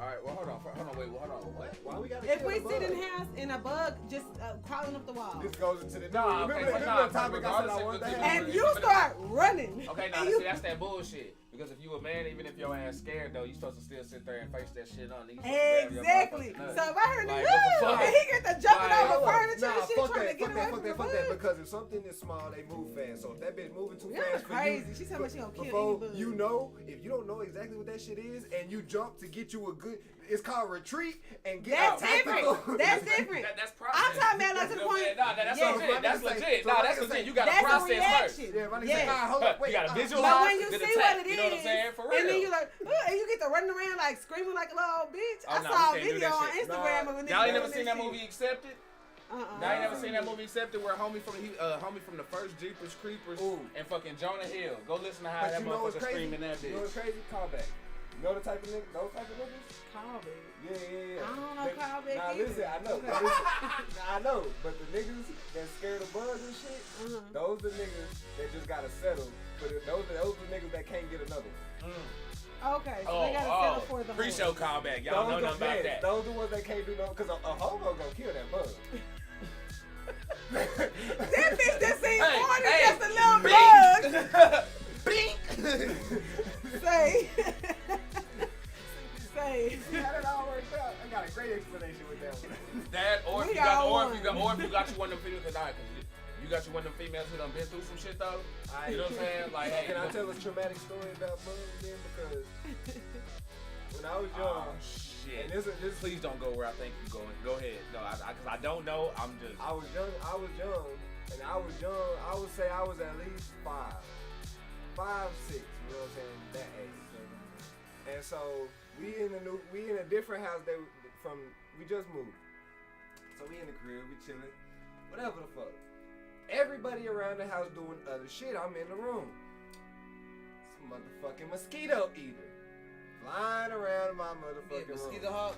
All right. Well, hold on. Wait. Hold on. What? Why we gotta If kill we the sit in bug? the house and a bug just crawling up the wall, This goes into the. Nah, remember, okay, remember nah, the topic I said regardless I if want it's- that? and you start running, Okay, now and you, see, that's that bullshit. Because if you a man, even if your ass scared though, you supposed to still sit there and face that shit on. You supposed to grab your exactly. motherfucking So nuts. if I heard Like, the what the fuck? and he get to jumping Like, over Hold on. furniture Nah, and shit fuck trying that, to get fuck away that, from fuck the that, fuck bug. that. Because if something is small, they move fast. So if that bitch moving too You're fast crazy. for you, She told me she gonna kill before any bug. you know, if you don't know exactly what that shit is, and you jump to get you a good, it's called retreat and get That's tactical. different. That's different. That's process. I'm talking about like to the You know what I'm point. saying? Nah, that's Yeah. legit. That's So legit. so Nah, like that's I legit. say, You gotta That's a process first. reaction. Yeah, but Yes. say, nah, hold up, wait. You gotta But visualize. when you then see attack. what it is, You know what I'm saying? For real. and then you like, and you get to running around like screaming like a little bitch. Oh, I no, saw a we can't do video that on shit. Instagram Nah. of a nigga Y'all ain't doing never seen that movie Accepted? Y'all ain't never seen that movie Accepted where homie from the first Jeepers Creepers Ooh. and fucking Jonah Hill. Go listen to how But that you know what's motherfucker crazy? screaming that You know what's bitch. crazy? Callback. You know the type of niggas, those type of niggas? Call baby. Yeah. I don't know They- callback Nah, either. listen, I know. Okay. But listen, I know, but the niggas that scared of bugs and shit, Uh-huh. those the niggas that just gotta settle. But those the niggas that can't get another one. Okay, so they gotta settle for the Pre-show horse. callback. Y'all know Those nothing the- about yeah, that. Those the ones that can't do no, cause a homo gonna kill that bug. That bitch that seen Hey, more than hey, just a little bug. Bink! Say. Say. We got it all worked out. I got a great explanation with that one. That or if We you got all or won. if you got you one of them females that you got you one of them females who done been through some shit though. You know what I'm saying? Like, hey, Can I tell a traumatic story about bugs then? Because when I was young, Oh shit! and this Please don't go where I think you're going. Go ahead. No, because I don't know. I'm just. I was young, and I would say I was at least 5, 6, you know what I'm saying, that age. And so we in a different house we just moved. So we in the crib, we chilling, whatever the fuck. Everybody around the house doing other shit, I'm in the room. Some motherfucking mosquito eater flying around my motherfucking Mosquito room. hawk.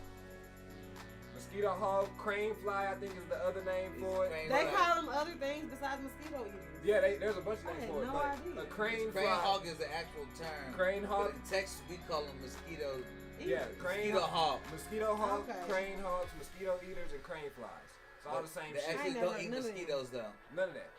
Mosquito hawk, crane fly, I think is the other name for it. They call them other things besides mosquito eaters. Yeah, there's a bunch of I names had for it. no But idea. a crane Crane fly. hawk is the actual term. Crane hawk. But in Texas, we call them mosquito. Yeah, crane Mosquito hawk. Mosquito hawk, Okay. crane hawks, mosquito eaters, and crane flies. It's all the same They shit. actually I ain't don't never eat none of that. mosquitoes though. None of that.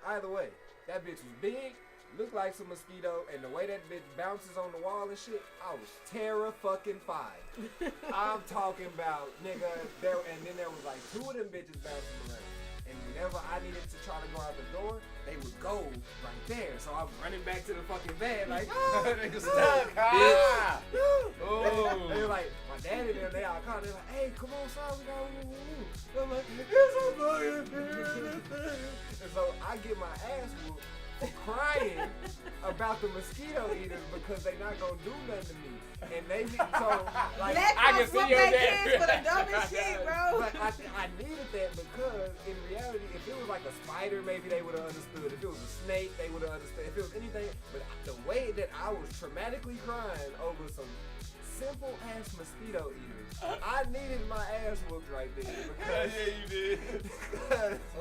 Either way, that bitch was big, looked like some mosquito, and the way that bitch bounces on the wall and shit, I was terra-fucking-fied. I'm talking about, nigga, and then there was like 2 of them bitches bouncing around. And whenever I needed to try to go out the door, they would go right there. So I'm running back to the fucking bed like, Nigga stuck. Ah! They were like, my my daddy and them, they all called. They're like, hey, come on, son, we got woo. I'm like, it's a fucking. And so I get my ass whooped for crying about the mosquito eaters because they not gonna do nothing to me. And they so like I can see your dad. Kids for the dumbest shit, bro. But I needed that because in reality, if it was like a spider, maybe they would have understood. If it was a snake, they would have understood. If it was anything, but the way that I was traumatically crying over some simple ass mosquito eaters, I needed my ass whooped right there. Because, Yeah, you did.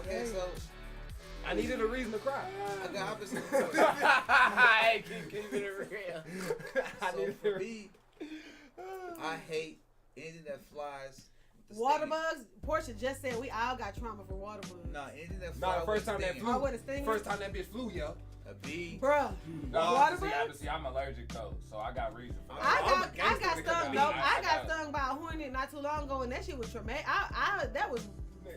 Okay, so I needed a reason to cry. I got opposite. Hey, keep it real. I So needed for me, I hate anything that flies. with the Water stinging. bugs. Portia just said we all got trauma for water bugs. Nah, anything that Nah, flies. the first time that stinging. flew. Oh, with a stinger? First time that bitch flew, yo. A bee. Bruh. Water bugs? See, I'm allergic though, so I got reason for that. I got gangster stung because though. I I got got- stung by a hornet not too long ago, and that shit was traumatic. That was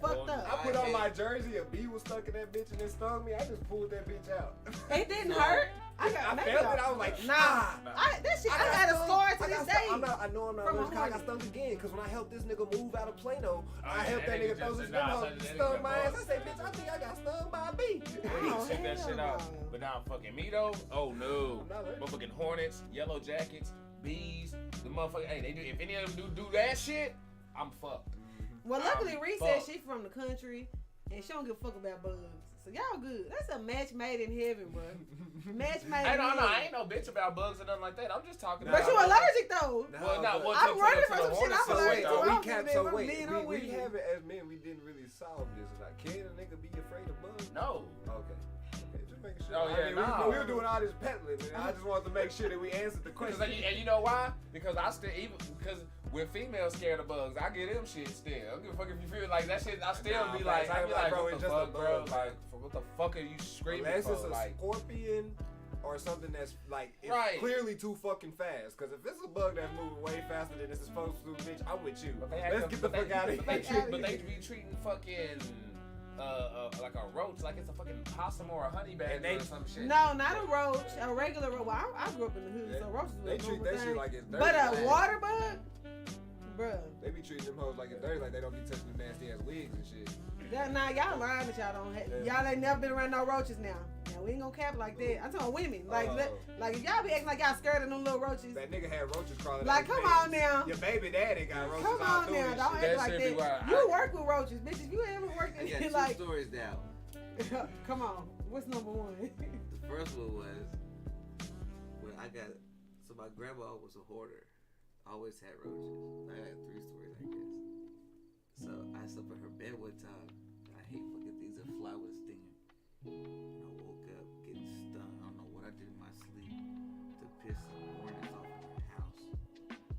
fucked I up. put on my jersey, a bee was stuck in that bitch and it stung me. I just pulled that bitch out. It didn't No. hurt. I felt it. I was like, nah. ah. That shit. I got a scar to this day. I know I'm not From a allergic. I got hornet. stung again because when I helped this nigga move out of Plano, I yeah, helped that that nigga nigga throw just his said, nah, stung that nigga stung my ass. boss. I said, bitch, I think I got stung by a bee. Oh, Check that hell shit out. no. But now fucking me though, oh no. I'm not allergic. Motherfucking hornets, yellow jackets, bees, the motherfucker. Hey, they do. If any of them do that shit, I'm fucked. Well, luckily, I'm Reese said fucked. she from the country, and she don't give a fuck about bugs. So y'all good. That's a match made in heaven, bro. Match made Hey, in no, heaven. I ain't no bitch about bugs or nothing like that. I'm just talking Nah, But about. you allergic though. Well, not but- I'm running for some shit. I'm So allergic wait, to. so I'm we can't. just So being- wait, being on we with you. haven't as men. We didn't really solve this. Like, can a nigga be afraid of bugs? No. Okay. Okay, just making sure. Oh, yeah, I mean, nah. we were doing all this peddling, and I just wanted to make sure that we answered the question. And you know why? Because I still because when females scared of bugs, I get them shit still. I don't give a fuck if you feel like that shit. I still Nah, be man, like, I be like, bro, what it's the just a fuck, bro? bug, Like, what the fuck are you screaming Unless for? it's a Like, scorpion or something that's like it's Right. clearly too fucking fast. Because if it's a bug that's moving way faster than it's supposed to, bitch, I'm with you. but they Let's get the fuck out of here. But they be treating fucking like a roach like it's a fucking possum or a honey badger And they- or some shit. No, not a roach. A regular roach. Well, I grew up in the hood, so roaches was They a treat normal that shit thing. like it's dirty. But a like, water bug, bruh. They be treating them hoes like it's dirty, like they don't be touching them nasty ass wigs and shit. Nah, y'all lying that y'all don't have. Yeah. Y'all ain't never been around no roaches now. Now we ain't gonna cap like that. I'm talking women. Like, like if y'all be acting like y'all scared of them little roaches. That nigga had roaches crawling. Like, up his come pants. on now. Your baby daddy got roaches Come all on through now, his don't shit. act That like shit be that. wild. You work with roaches, bitch. If you ever worked I got in two like, stories down. come on. What's number one? The first one was when so my grandma was a hoarder. Always had roaches. I got 3 stories, I guess. So I slept in her bed one time. I hate fucking things that fly with a stinger. And I woke up getting stung. I don't know what I did in my sleep to piss some hornets off in my house.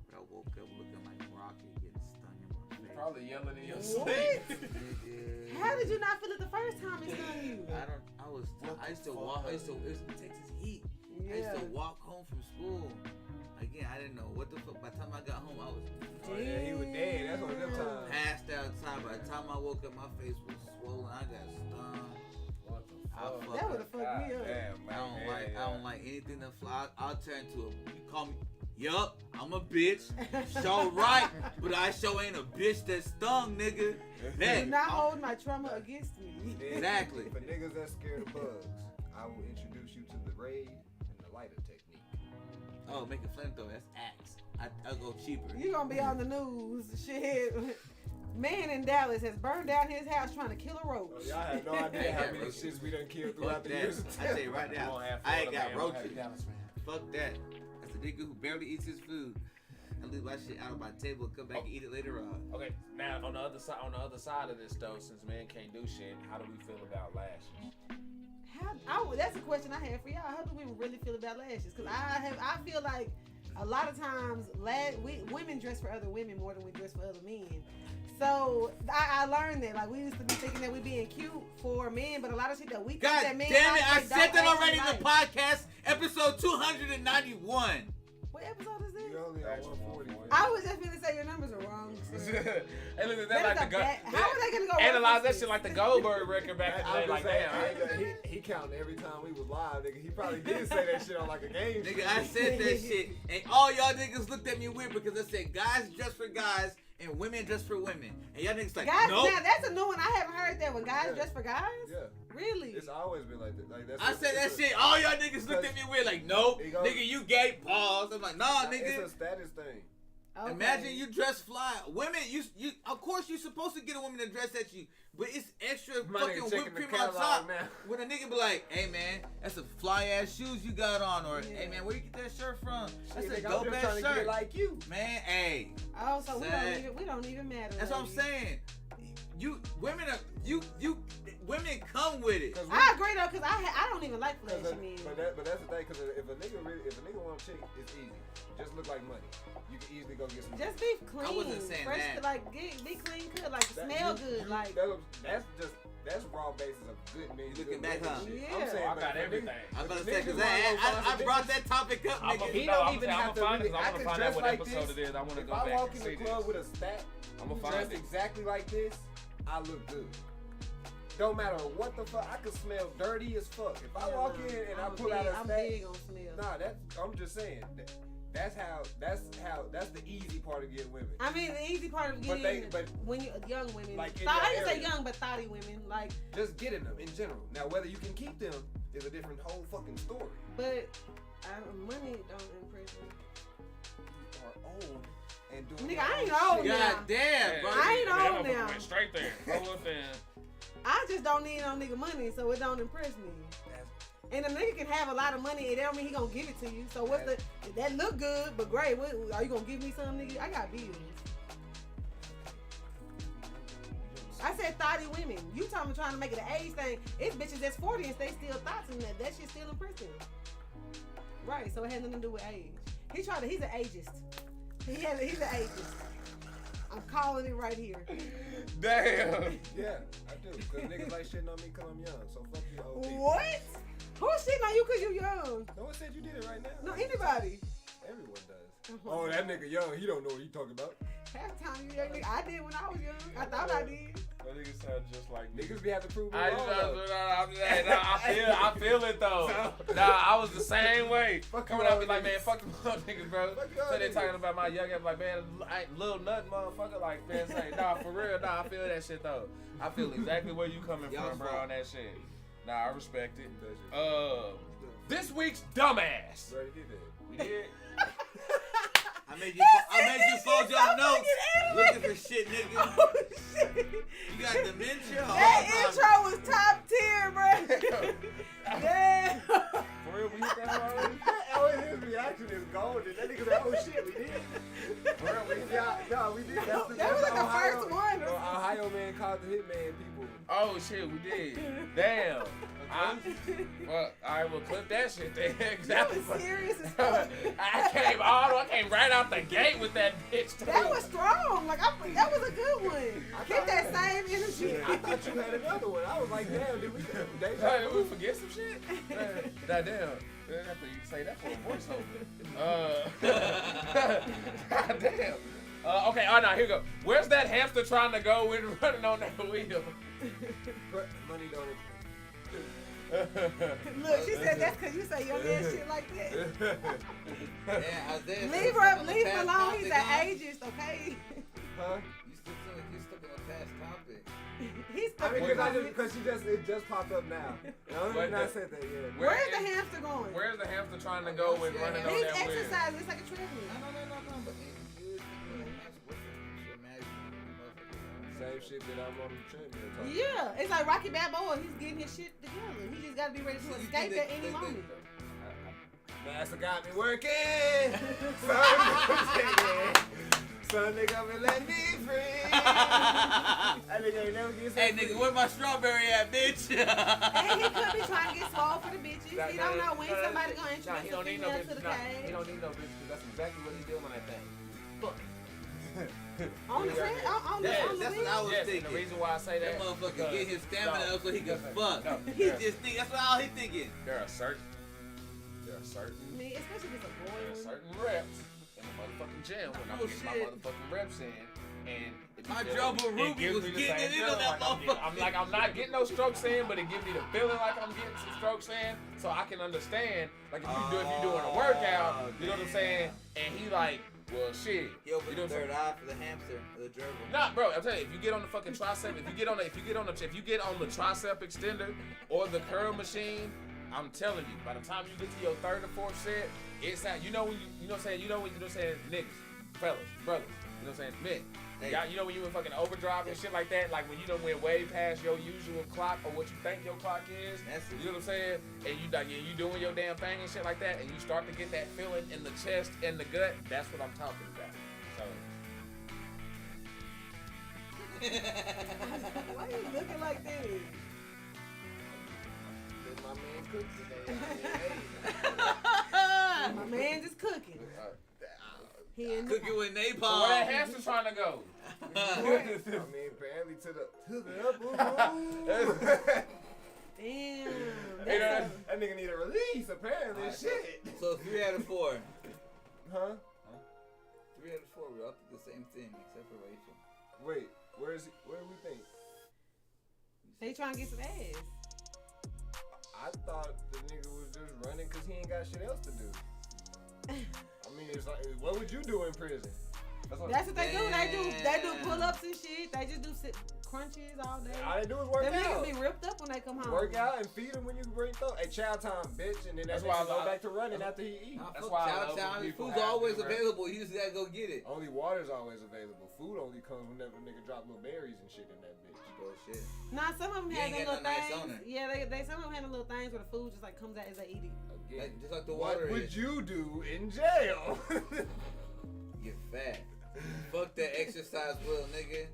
But I woke up looking like Rocky getting stung in my face. Probably yelling in your What? sleep. Nigga. How did you not feel it the first time it stung you? I used to walk. It was Texas heat. I used to walk home from school. Again, I didn't know what the fuck. By the time I got home, I was Oh, yeah, he was dead. That's one of them times. passed out time. By the time I woke up, my face was swollen. I got stung. What the I fuck? fuck That would have fucked me up. Damn, man. I don't like anything that fly. I'll turn to you call me. Yup, I'm a bitch. Show right, but I show ain't a bitch that stung, nigga. Do Man, not hold my trauma against me. Exactly. For niggas that's scared of bugs, I will introduce you to the raid and the lighter technique. oh, make a flamethrower. That's axe. I'll go cheaper. You gonna be on the news. Shit. Man in Dallas has burned down his house trying to kill a roach. Oh, y'all have no idea how many shits we done killed throughout Fuck the that. years. I tell you right We now, won't have I ain't Florida, got man. We'll have roaches. Dallas, man. Fuck that. That's a nigga who barely eats his food. I leave my shit out of my table and come back and eat it later on. Okay, now on the other side of this though, since men can't do shit, how do we feel about lashes? That's a question I have for y'all. How do women really feel about lashes? Because I feel like a lot of times women dress for other women more than we dress for other men. So I learned that. Like, we used to be thinking that we being cute for men, but a lot of shit that we think God that men damn it, I like, they said don't that already in actually the like. podcast, episode 291. What episode is this? You only on 140. I was just gonna say your numbers are wrong. Sir. They look at That that is like a the bad- how are they gonna go analyze work that with shit like the Goldberg record back in the day. I'm Like, just saying, damn. he counting every time we was live, nigga. He probably did say that shit on like a game. Nigga, I said that shit, and all y'all niggas looked at me weird because I said guys just for guys and women just for women, and y'all niggas like, Guys, nope. now that's a new one. I haven't heard that one. Guys Yeah. dress for guys? Yeah, Really? it's always been like that. Like that's. I said that shit. All y'all niggas looked at me weird, like, nope, It goes- nigga, you gay. Pause. I'm like, nah, It's nigga. a status thing. Okay. Imagine you dress fly. Women, you of course you're supposed to get a woman to dress at you, but it's extra Money fucking checking whipped the cream on catalog top. now. When a nigga be like, hey man, that's a fly ass shoes you got on, or Yeah. hey man, where you get that shirt from? That's Shit, a nigga, I'm dope just ass trying to shirt. get like you. Man, hey, Oh, so Sad. we don't even matter. that's what I'm ladies. saying. Women women come with it. I agree though, cause I don't even like flashy men. But that's the thing, cause if a nigga want a chick, it's easy. Just look like money. You can easily go get some. Just be clean. I wasn't saying Fresh, that. like be clean, good, like That- smell you- good, you- like. that's raw basis of good men. You looking good back, nigga huh? shit. Yeah. I'm saying, I but got if a everything. nigga- I'm about if to a say, nigga cause wanna go I find brought that topic up, I'm nigga. He no, don't I'm even saying, have to really. I I'm can gonna find out dress what like episode this. it is. I want to If go I back walk and in see the club this. with a stack, I'm gonna find dressed it. exactly like this, I look good. Don't matter what the fuck, I could smell dirty as fuck. If I walk in and I pull out a I'm stack, big on smell. nah, I'm just saying. That's the easy part of getting women. I mean, the easy part of getting when you young women, Like in I your didn't say area. young, but thoughty women, like. Just getting them in general. Now, whether you can keep them is a different whole fucking story. But money don't impress me. You are old and doing. Nigga, your I ain't own old shit. now. God damn, bro. I ain't Man, old that now. motherfucker went straight there. Go up and I just don't need no nigga money, so it don't impress me. And a nigga can have a lot of money, and that don't mean he gonna give it to you. So what's that look good, but great. What, are you gonna give me some, nigga? I got bills. I said thotty women. You talking trying to make it an age thing. It's bitches that's 40 and they still thoughts and that shit still impressive. Right, so it has nothing to do with age. He's an ageist. He's an ageist. I'm calling it right here. damn. Yeah, I do. Cause niggas like shitting on me cause I'm young. So fuck you, old people. What? Who's shitting on you cause you young? No one said you did it right now. No, anybody. Everyone does. Oh, that nigga young. He don't know what he talking about. Half the time you young nigga. I did when I was young. I thought I did. That nigga sound just like me. Niggas be having to prove me I wrong. I feel it though. Nah, I was the same way. Fuck Coming you out, be all like, man, niggas. fuck them little niggas, bro. Fuck you all So they niggas. talking about my young ass, like, man, I ain't little nothing, motherfucker. Like, man, say, nah, for real, nah, I feel that shit though. I feel exactly where you coming Y'all from, bro, fault. on that shit. Nah, I respect it. This week's dumbass. Ready to get that. We did. I made you fold your notes looking for shit, nigga. Oh shit. You got dementia? That intro was top tier, bro. Damn. For real, we hit that already? Oh, his reaction is golden. That nigga said, oh shit, we did. For real, we did. That was like the first one. Ohio man called the hitman people. Oh shit, we did. Damn. Well, I will clip that shit there. That Exactly. was serious as fuck. I came right out the gate with that bitch. Too. That was strong. Like that was a good one. Keep that same energy. I thought you had another one. I was like, damn, did we Did we forget some shit? Damn. They have to say that for a voiceover. Damn. Okay, all right, now here we go. Where's that hamster trying to go when running on that wheel? Money don't. Look, she said that's because you say young ass shit like that. Yeah, Isaiah. Leave him alone. He's an ageist, okay? Huh? You stuck in a past topic. He's I mean, stuck. because it just popped up now. The only reason I said that, yeah. Where's the hamster going? Where's the hamster trying to go when running on He's that wheel? exercising. It's like a treadmill. No. But Same shit that I'm on the treadmill talking Yeah, it's like Rocky Balboa. He's getting his shit together. He just got to be ready to escape at any moment. Master got me working. Son, nigga, been let me free. That nigga ain't never get hey, nigga, where my strawberry at, bitch? And he could be trying to get swole for the bitches. He don't know when somebody gonna introduce he a don't need no female bitch. to the Nah, cage. he don't need no bitch because that's exactly what he's doing on that thing. Fuck. On the set, on the That's what wheel. I was Yes, and thinking. the reason why I say That that, motherfucker get his stamina up so he can fuck. No, He just think that's what all he thinking. there are certain I mean, especially if it's a boy. There are certain reps in the motherfucking gym when I Oh, get my shit. motherfucking reps in, and My Jobo Ruby was getting it into that motherfucker. I'm not getting no strokes in, but it gives me the feeling like I'm getting some strokes in, so I can understand. Like if you're doing a workout, you know what I'm saying? And he like, well, shit. He opened you know the third eye for the hamster, the gerbil. Nah, bro, I'm telling you, if you get on the fucking tricep, if you get on the tricep extender or the curl machine, I'm telling you, by the time you get to your third or fourth set, it's not. You know when you know what I'm saying, niggas, fellas, brothers, you know what I'm saying, men. Hey. Y'all, you know when you in fucking overdrive and shit like that, like when you done went way past your usual clock or what you think your clock is. You know what I'm saying? And you doing your damn thing and shit like that, and you start to get that feeling in the chest and the gut. That's what I'm talking about. So. Why are you looking like this? My man cooked today. My man just cooking. He in Cooking with napalm. So where that hamster trying to go? I mean, apparently to the upper room. Damn. That nigga need a release, apparently. Right, Shit. So 3 out of 4. Huh? 3 out of 4, we all did the same thing, except for Rachel. Wait, where is he? Where do we think? They trying to get some ass. I thought the nigga was just running because he ain't got shit else to do. I mean, it's like, what would you do in prison? That's what they do. They do pull-ups and shit. They just do crunches all day. All they do is work Them out. niggas be ripped up when they come home. Work out and feed him when you bring throw. Hey, chow time, bitch, and then That's that's why why I go back to running after he eat. Nah, That's fuck why I chow love chow. when His people food's have always them, right? available. You just gotta go get it. Only water's always available. Food only comes whenever a nigga drop little berries and shit in that bitch. Bullshit. Nah, some of them You have ain't them got little no nice things. owner. Yeah, they some of them have the little things where the food just like comes out as they eat it. Again, Just like the what water would is. you do in jail? Get fat. Fuck that exercise wheel, nigga.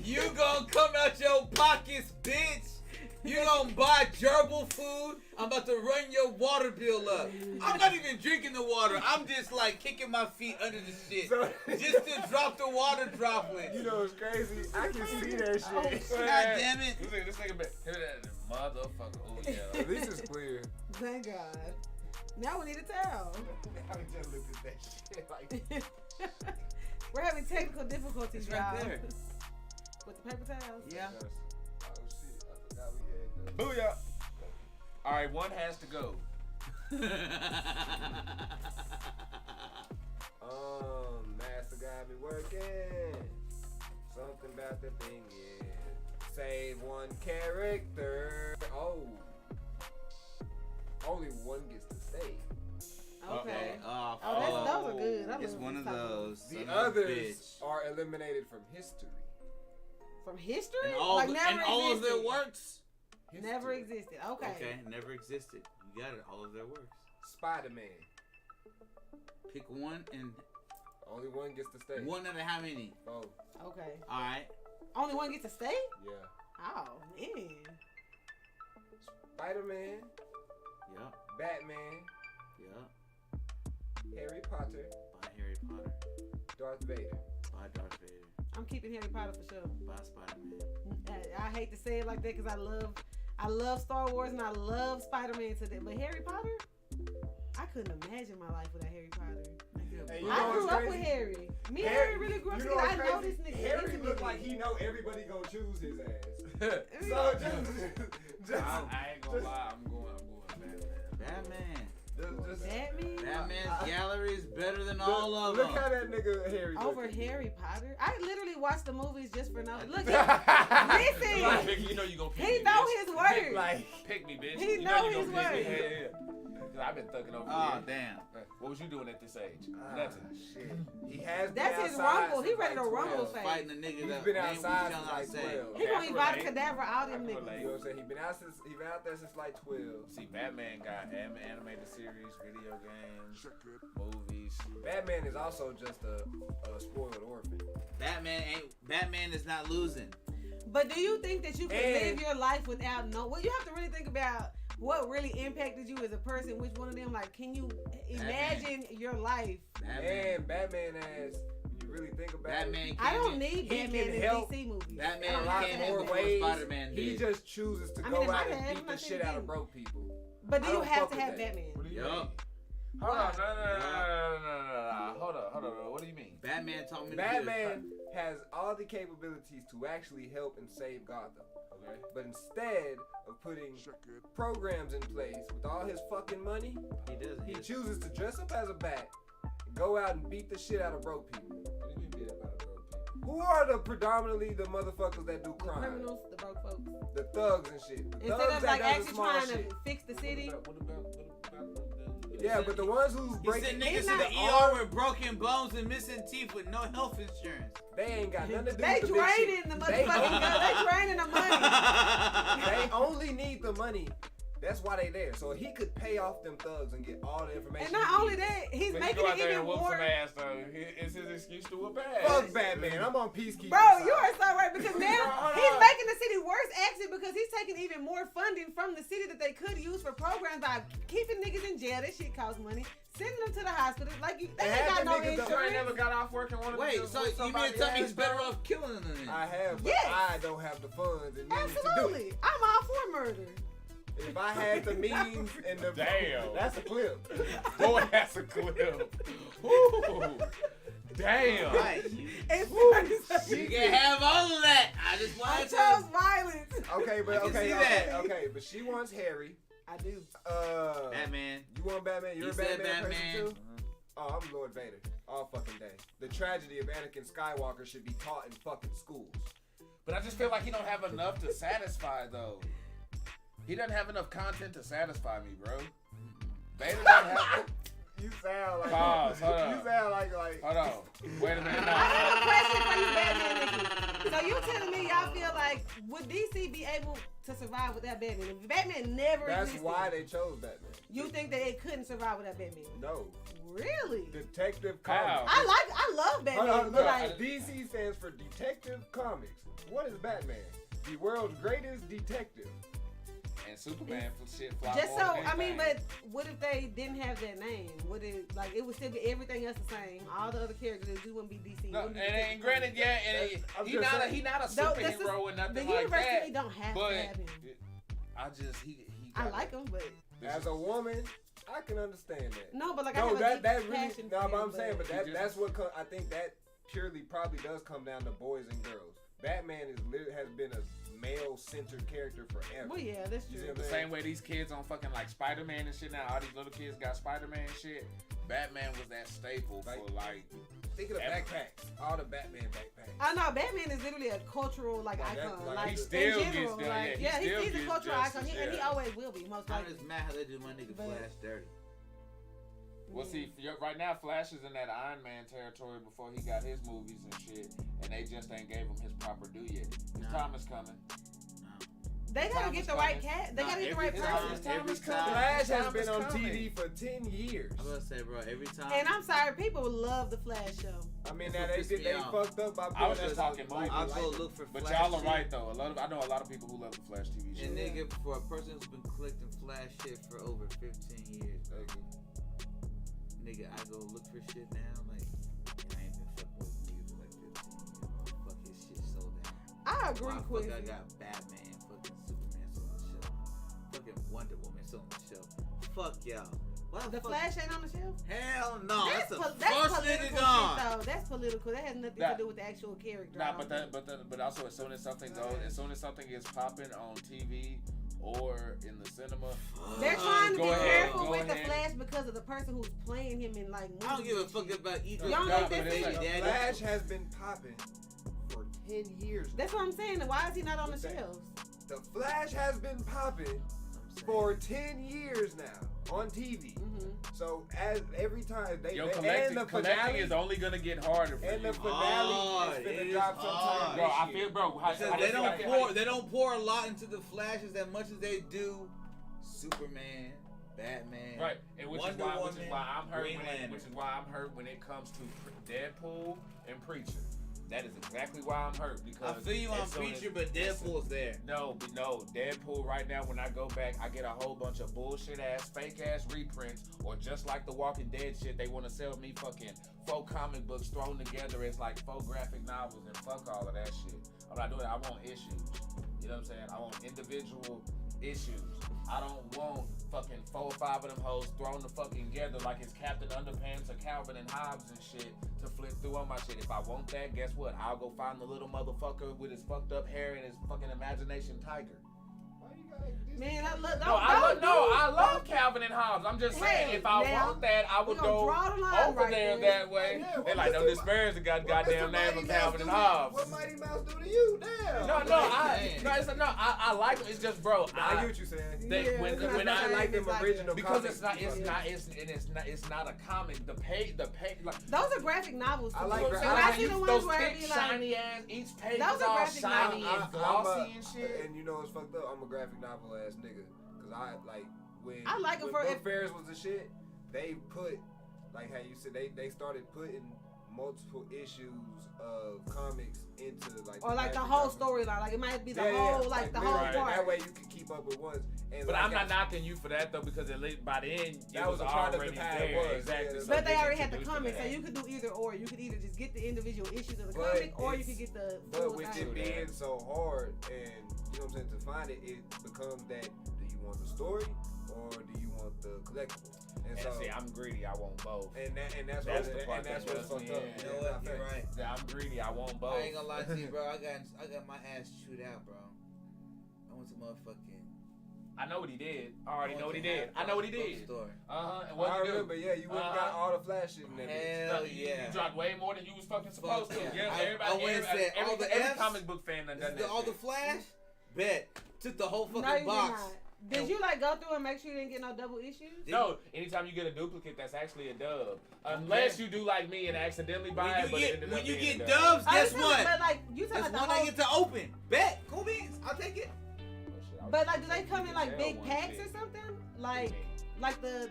You gonna come out your pockets, bitch. You gonna buy gerbil food. I'm about to run your water bill up. I'm not even drinking the water. I'm just like kicking my feet under the shit. Just to drop the water droplet. You know what's crazy? I can see that shit. God damn it. This nigga been motherfucker. Oh yeah. At least it's clear. Thank God. Now we need a towel. I just looked at that shit like. We're having technical difficulties, It's right y'all. there. With the paper towels. Yeah. Oh shit! I forgot we had Booyah. All right, one has to go. Master got me working. Something about the thing is save one character. Oh, only one gets to stay. Okay. Oh, Those are good. I It's love one of these type those. The Son of a others bitch. are eliminated from history. From history? And all, like never all of their existed. works. Never existed. Okay. Okay, never existed. You got it. All of their works. Spider-Man. Pick one and Only one gets to stay. one out of how many? Oh, Okay. All right. Only one gets to stay? yeah. Oh, man. Spider-Man, Yup. Batman, Yup. Harry Potter, By Harry Potter. Darth Vader. By Darth Vader. I'm keeping Harry Potter for sure. By Spider-Man. I hate to say it like that because I love Star Wars and I love Spider-Man to death. But Harry Potter? I couldn't imagine my life without Harry Potter. Hey, you I know grew what's up crazy? with Harry. Me and Harry really grew up you together. I what's know this crazy? nigga. Harry intimately. look like he know everybody gonna choose his ass. Yeah. So just I ain't gonna lie. I'm going Batman. just Batman? Batman's gallery is better than all of look them. how that nigga Harry Over looking. Harry Potter? I literally watched the movies just for no. Look, Like, listen. you know you gonna pick He me, know bitch. his word. Like, Pick me, bitch. He you know you his gonna pick me. word. Yeah. I've been thugging over Oh, here. damn. What was you doing at this age? Nothing. shit. He has been That's his outside rumble. He since ready to like rumble 12. face. Fighting the nigga He's that been name we outside shall since not like say. 12. He gonna eat relate. cadaver all them I can niggas. relate. You know what I'm saying? He been out there since like 12. See, Batman got animated series, video games, movies. Batman is also just a spoiled orphan. Batman is not losing. But do you think that you can And- live your life without well, you have to really think about what really impacted you as a person. Which one of them? Like, can you imagine your life? And Batman has, when you really think about Batman it, I don't came need he Batman can in help. DC movies. Batman I a don't lot have to have more that. ways. Spider-Man He did. just chooses to I go mean, in my out and head, beat I'm the not shit saying out of he broke people. But do I you don't have fuck to with have that. Batman? What do you Yup. mean? Hold on, no. Hold on. What do you mean? Batman taught me. Batman has all the capabilities to actually help and save Gotham. Okay. But instead of putting programs in place with all his fucking money, he chooses to dress up as a bat, and go out and beat the shit out of broke people. What do you mean beat up out of broke people? Who are predominantly the motherfuckers that do crime? Criminals, the broke folks. The thugs and shit. The Instead thugs of that like does the actually small trying shit. to fix the city. What about Yeah, but the ones who's He breaking sent niggas to the ER with broken bones and missing teeth with no health insurance. they ain't got nothing to do They with the big draining shit. the They- motherfucking gun. They draining the money. They only need the money. That's why they there. So he could pay off them thugs and get all the information. And not only that, he's But he making go out it there even and whoop more. some ass though. It's his excuse to whoop ass. Fuck Batman. I'm on peacekeeping. Bro, side. you are so right because now Hold he's on. making the city worse actually because he's taking even more funding from the city that they could use for programs by keeping niggas in jail. That shit costs money. Sending them to the hospital. Like, they And ain't half got the no niggas don't- You ain't insurance. never got off work and wanted Wait, to so whoop you mean somebody to tell me ass, he's better though? off killing them than I have, but Yes. I don't have the funds and means to do it. Absolutely. I'm all for murder. If I had the means and the Damn. that's a clip. Boy, that's a clip. Woo. Damn. Right. It's You can have all of that. I just I wanted chose to. violence. Okay, but I can okay, see okay, that. okay, but she wants Harry. I do. Batman. You want Batman? You're He a said Batman, Batman. person too? Oh, I'm Lord Vader. All fucking day. The tragedy of Anakin Skywalker should be taught in fucking schools. But I just feel like he don't have enough to satisfy though. He doesn't have enough content to satisfy me, bro. Vader doesn't have. You sound like Pause, hold on. you sound like Hold on. Wait a minute. I have a question for you, Batman. Nikki. So you telling me y'all feel like would DC be able to survive without Batman? If Batman never that's existed, why they chose Batman. you think that it couldn't survive without Batman? No. Really? Detective How? Comics. I love Batman, Hold on, but look, like DC stands for Detective Comics. What is Batman? The world's greatest detective. And Superman for shit flop just more so than I mean, anything. but what if they didn't have that name? Would it like it would still be everything else the same? All the other characters it just wouldn't be DC. No, wouldn't be and Detective granted, yeah, Comics. and I'm he just not a saying. he not a No, this is- superhero or nothing the like universe that. really don't have But to have him. I just he I got like him, but As a woman, I can understand that. no, but like I No, have a that deep that really. passion No, for but him, I'm saying, but He that just- that's what I think that purely probably does come down to boys and girls. Batman has been a male-centered character forever. well, yeah, that's You see true. what the I'm same way these kids on fucking like Spider-Man and shit now. All these little kids got Spider-Man and shit. Batman was that staple for like. Think of the Ever. backpacks, all the Batman backpacks. I know Batman is literally a cultural like Like that- icon. like Like he in still gets general, down, like, yeah, he still he's a gets cultural justice, icon, and he yeah. always will be most I'm likely. just mad how they do my nigga But- Flash dirty. Well, see, right now Flash is in that Iron Man territory before he got his movies and shit, and they just ain't gave him his proper due yet. His No. time is coming. They gotta Time get is the right coming. cat. They Nah, gotta get the every right time- person. His time every is coming. time- Flash His has time been is on coming. TV for 10 years. I'm gonna say, bro, every time. And I'm sorry, people love the Flash show. I mean, That's now what they pissed did me they off. fucked up by I was putting just us talking on, like, I'll movies. go like- look for But Flash y'all are shit. right though. I know a lot of people who love the Flash TV show. And nigga, for a person who's been collecting Flash shit for over 15 years, nigga, I go look for shit now, like, and I ain't been fucking with niggas for like 15 years. Fuck his shit so down. I agree, Why the Quincy. fuck I got Batman, fucking Superman still on the show, fucking Wonder Woman still on the show. Fuck y'all. Why The fuck? Flash ain't on the shelf. Hell no, that's the that's first political nigga gone. shit, though. That's political. That has nothing Nah. to do with the actual character. Nah, I don't think. but also as soon as something goes, as soon as something is popping on TV or in the cinema, They're trying to Go be ahead, careful go with the ahead. Flash because of the person who's playing him in like movies. I don't give a and fuck shit. about either. Y'all Nah, think but that's it's it? like- Daddy. Flash has been popping for 10 years. That's what I'm saying. Why is he not on the shelves? The Flash has been popping for 10 years now on TV. Mm-hmm. So as every time they yo, and collecting the collecting finale is only gonna get harder for and you. the finale Hard. is It finna is drop hard. sometime Bro, this I year. feel, bro. How, Because how they do you don't feel- pour they don't pour a lot into the Flashes as much as they do Superman, Batman. Right, and which is Wonder why Woman, I'm hurt. Green Lantern. Which is why I'm hurt when it comes to Deadpool and Preacher. That is exactly why I'm hurt because I feel you on as soon Preacher, as- but Deadpool's there. No, Deadpool right now. When I go back, I get a whole bunch of bullshit ass, fake ass reprints, or just like the Walking Dead shit. They want to sell me fucking 4 comic books thrown together as like 4 graphic novels, and fuck all of that shit. I'm not doing it. I want issues. You know what I'm saying? I want individual issues. I don't want fucking 4 or 5 of them hoes thrown the fucking together like it's Captain Underpants or Calvin and Hobbes and shit to flip through on my shit. If I want that, guess what? I'll go find the little motherfucker with his fucked up hair and his fucking imagination tiger. Man, I love Calvin and Hobbes. I'm just saying, if I want that, I would go over there that way. Yeah, They like, don't disparage the goddamn name of Calvin and Hobbes. What Mighty Mouse do to you? Damn. I like them. It's just, bro. I get what you're saying. When I like them original because comics. it's not a comic. The page like those are graphic novels. I like I see the ones those where thick, it be like, shiny ass. Each page those is are all graphic shiny novels. and glossy and shit. And you know what's fucked up? I'm a graphic novel ass nigga. Cause I like when I like when them for book fairs was the shit. They put like how you said they started putting multiple issues of comics into like or like the whole storyline. Like it might be the whole like the whole right. part. That way you can keep up with ones. And But like I'm not knocking you for that though, because at least by then That it was was a product already of how it there. was, Exactly. yeah. So But they already had the introduced comics, so that. you could do either or. You could either just get the individual issues of the But comic, or you it's- could get the But full with thing. it being so hard and you know what I'm saying, to find it, it becomes that do you want the story or do you want the collectible? And And so see, I'm greedy. I want both. that's the part what's that fucked does up. me in. You know what? You're right. Yeah, I'm greedy. I want both. I ain't gonna lie to you, bro. I got my ass chewed out, bro. I went to motherfucking. I know what he did. I already know what he did. I know what he did. Bookstore. And what I you do? remember, yeah, you went and got all the flash shit in that bitch. Hell You yeah. dropped way more than you was fucking supposed to. Fuck Yeah, yeah. I went and said all the every Fs. comic book fan done This is that all the shit. flash. Bet. Took the whole fucking No, you box. did not. Did you like go through and make sure you didn't get no double issues? No, anytime you get a duplicate, that's actually a dub. Unless you do like me and accidentally buy it, but it ended up When you being get a dub. dubs, guess what? But like you That's talking one about the I whole. get to open. Bet. Cool beans. I'll take it. But like, do they come in like big packs or something? Like the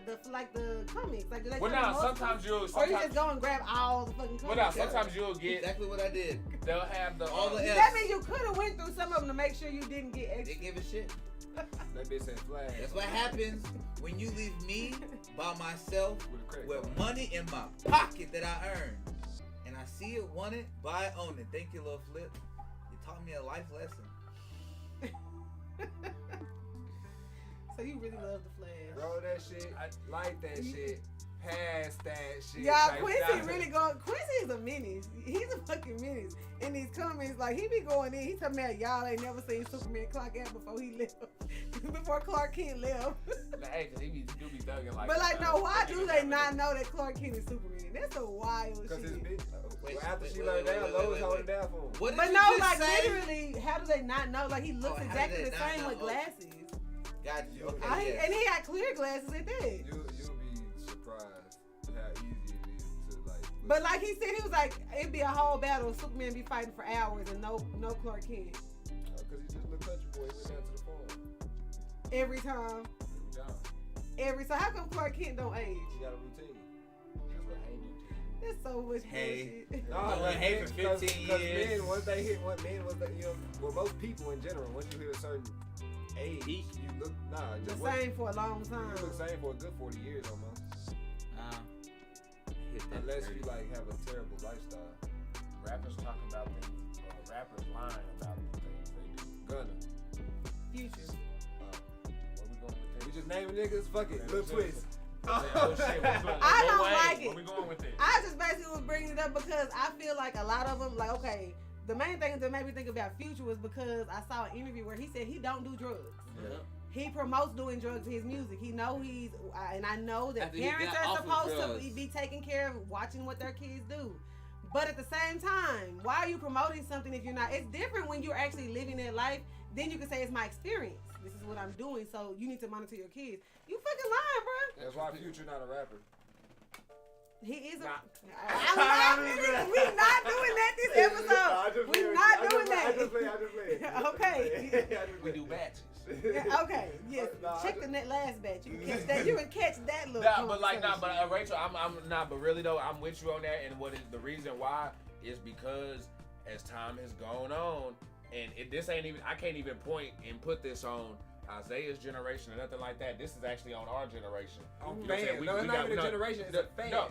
comics. Like do they? Well, come in now multiple- sometimes you'll. Or you just go and grab all the fucking comics. Well, now sometimes you'll get. Exactly what I did. They'll have the All the That Fs. means you could have went through some of them to make sure you didn't get They extra. give a shit. That bitch said flash. That's what happens when you leave me by myself With a credit with card. money in my pocket that I earned. And I see it, want it, buy it, own it. Thank you, little Flip. You taught me a life lesson. So you really love the Flash. Bro, that shit, I like that shit. Pass that shit. Y'all, Like, Quincy stop really it. going. Quincy is a menace. He's a fucking menace. In these comments, like he be going in. He talking about y'all ain't never seen Superman clock out before he left. Before Clark Kent left. Hey, cause he do be thugging like. But like, no, why do they not know that Clark Kent is Superman? That's a wild Cause his shit. bitch. Wait, Well, after wait, she wait, learned wait, down, wait, Lois wait, holding wait. down for him. What did But you no, just like say? literally, how do they not know? Like he looks how do exactly they the not same know? with Oh. glasses. Got you. Okay, yes. And he had clear glasses at that. You'll be surprised how easy it is to like. But like he said, he was like, it'd be a whole battle. Superman be fighting for hours and no Clark Kent. Cause he just look country boy. He went down to the farm. Every time. Every time. So how come Clark Kent don't age? He got a routine. That's what Hay do. That's so much Hey. bullshit. No, I've like, been hating for 15 cause years. men, once they hit what men was that, you know, well, most people in general, once you hit a certain age, you look The just same for a long time. you look same for a good 40 years almost. Hit that Unless dirty. you like have a terrible lifestyle. Rappers talk about things, or rappers lying about the things they do. Gunna. Future. Where we going with this? We just naming niggas. Fuck it. Okay, Lil let's Twist. Oh shit, where we going? I Lil don't Wayne, like it. Where we going with this? I just basically was bringing it up because I feel like a lot of them, like, okay, the main thing that made me think about Future was because I saw an interview where he said he don't do drugs. Yeah. He promotes doing drugs in his music. He know he's, and I know that After he parents got are off of supposed drugs. to be taking care of watching what their kids do. But at the same time, why are you promoting something if you're not? It's different when you're actually living that life. Then you can say it's my experience. This is what I'm doing. So you need to monitor your kids. You fucking lying, bro. That's why Future not a rapper. He is a. Nah. We not doing that this episode. We not doing that. I just play. Okay. We do batches. Okay. Yes. Nah, Check the last batch. You can catch that. You can catch that little. Nah, but like, nah, conversation. but Rachel, I'm not, but really though, I'm with you on that. And what is the reason why is because as time has gone on, and this ain't even, I can't even point and put this on. Isaiah's generation or nothing like that. This is actually on our generation. On You know what I'm saying? fans. No, it's not even a generation. It's a fans. No.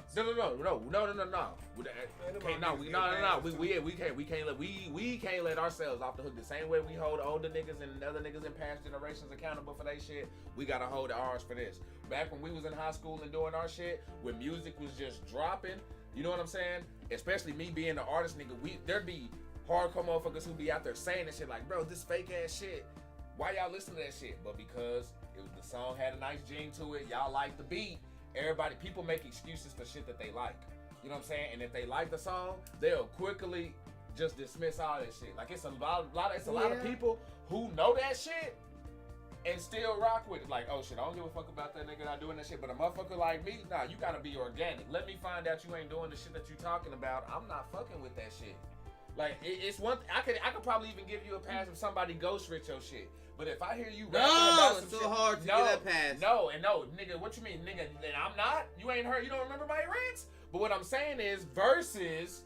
We can't let ourselves off the hook the same way we hold older niggas and other niggas in past generations accountable for their shit. We gotta hold ours for this. Back when we was in high school and doing our shit, when music was just dropping, you know what I'm saying? Especially me being the artist, nigga. There'd be hardcore motherfuckers who be out there saying that shit like, bro, this fake ass shit. Why y'all listen to that shit? But because the song had a nice jing to it, y'all like the beat. People make excuses for shit that they like. You know what I'm saying? And if they like the song, they'll quickly just dismiss all that shit. Like it's a lot of people who know that shit and still rock with it. Like, oh shit, I don't give a fuck about that nigga not doing that shit. But a motherfucker like me, nah, you gotta be organic. Let me find out you ain't doing the shit that you talking about. I'm not fucking with that shit. Like it's one. I could probably even give you a pass if somebody ghost rich your shit. But if I hear you rapping about some it's so shit, hard to get that pass. No, nigga, what you mean, nigga? And I'm not. You ain't heard. You don't remember my rants. But what I'm saying is versus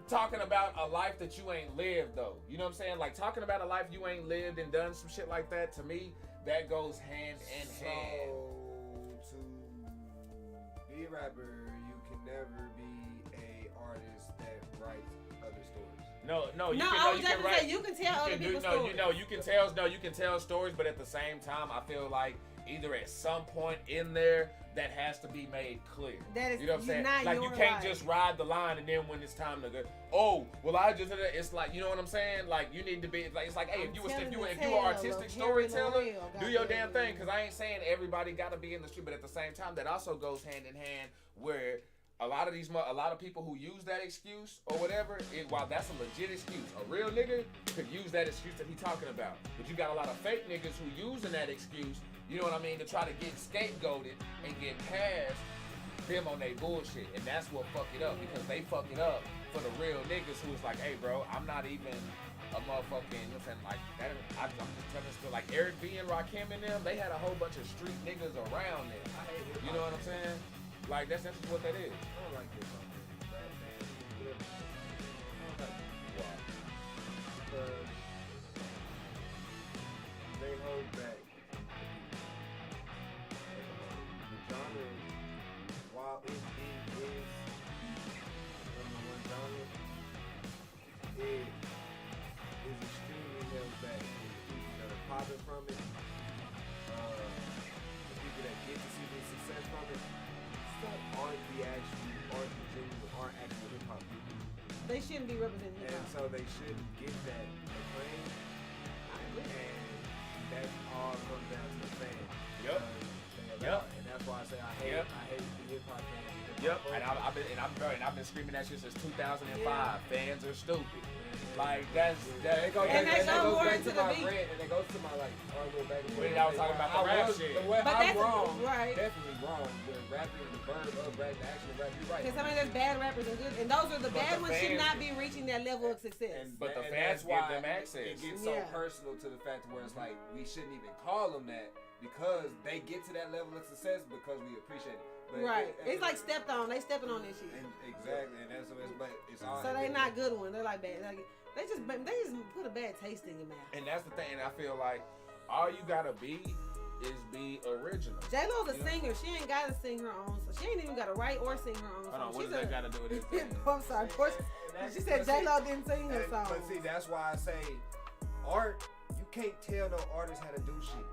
talking about a life that you ain't lived though. You know what I'm saying? Like talking about a life you ain't lived and done some shit like that. To me, that goes hand in hand. So to be a rapper, you can never be a artist that writes other stories. No, you can tell other people's stories. You can tell stories, but at the same time, I feel like either at some point in there that has to be made clear. That is, you know what I'm saying? not like your you can't life. just ride the line and then when it's time to go, oh, well I just did it. It's like, you know what I'm saying? Like you need to be like, it's like, hey, if you are artistic storyteller, do your damn thing. Because I ain't saying everybody got to be in the street, but at the same time, that also goes hand in hand where a lot of people who use that excuse or whatever, while that's a legit excuse, a real nigga could use that excuse that he talking about. But you got a lot of fake niggas who using that excuse, you know what I mean, to try to get scapegoated and get past them on their bullshit. And that's what fuck it up, because they fuck it up for the real niggas who is like, hey bro, I'm not even a motherfucking, you know what I'm saying, like that. I'm just telling this to like Eric B and Rakim and them, they had a whole bunch of street niggas around them. You know what I'm saying? Like that's just what that is. I don't like this on this rap band. Why? Because they hold back. The genre, while it is number one genre, it is extremely held back. The people that are popping from it, the people that get to see the success from it, aren't actual hip hop people. They shouldn't be representing hip And hop. so they shouldn't get that acclaim. And that all comes down to the fans. Yep. And that's why I say I hate the hip hop fans. Yep. And I've been screaming that shit since 2005. Yeah. Fans are stupid. Like that's It goes And back they go more to into the my beat. rant, and it goes to my like argument back and When forth. I was talking about the rap shit. But I'm that's wrong. right. Definitely wrong. When rapping the verb of rap, the action of rap, you're right. Because I mean, there's bad rappers and good, and those are the But bad the ones should fans- not be reaching that level of success. But the and fans that's give why them access. It gets so Yeah. personal to the fact where it's like we shouldn't even call them that because they get to that level of success because we appreciate it. But Right. It's like stepped on. They stepping on this shit. Exactly, and that's what it's. But it's all. So they not good ones. They're like bad. Like, they just put a bad taste in your mouth. And that's the thing. And I feel like all you gotta be is be original. J Lo's a singer. She ain't gotta sing her own. So she ain't even gotta write or sing her own. Hold on, song. what She's does that gotta do with it? I'm sorry. Of course, she said J Lo didn't sing her song. But see, that's why I say art. You can't tell no artist how to do shit.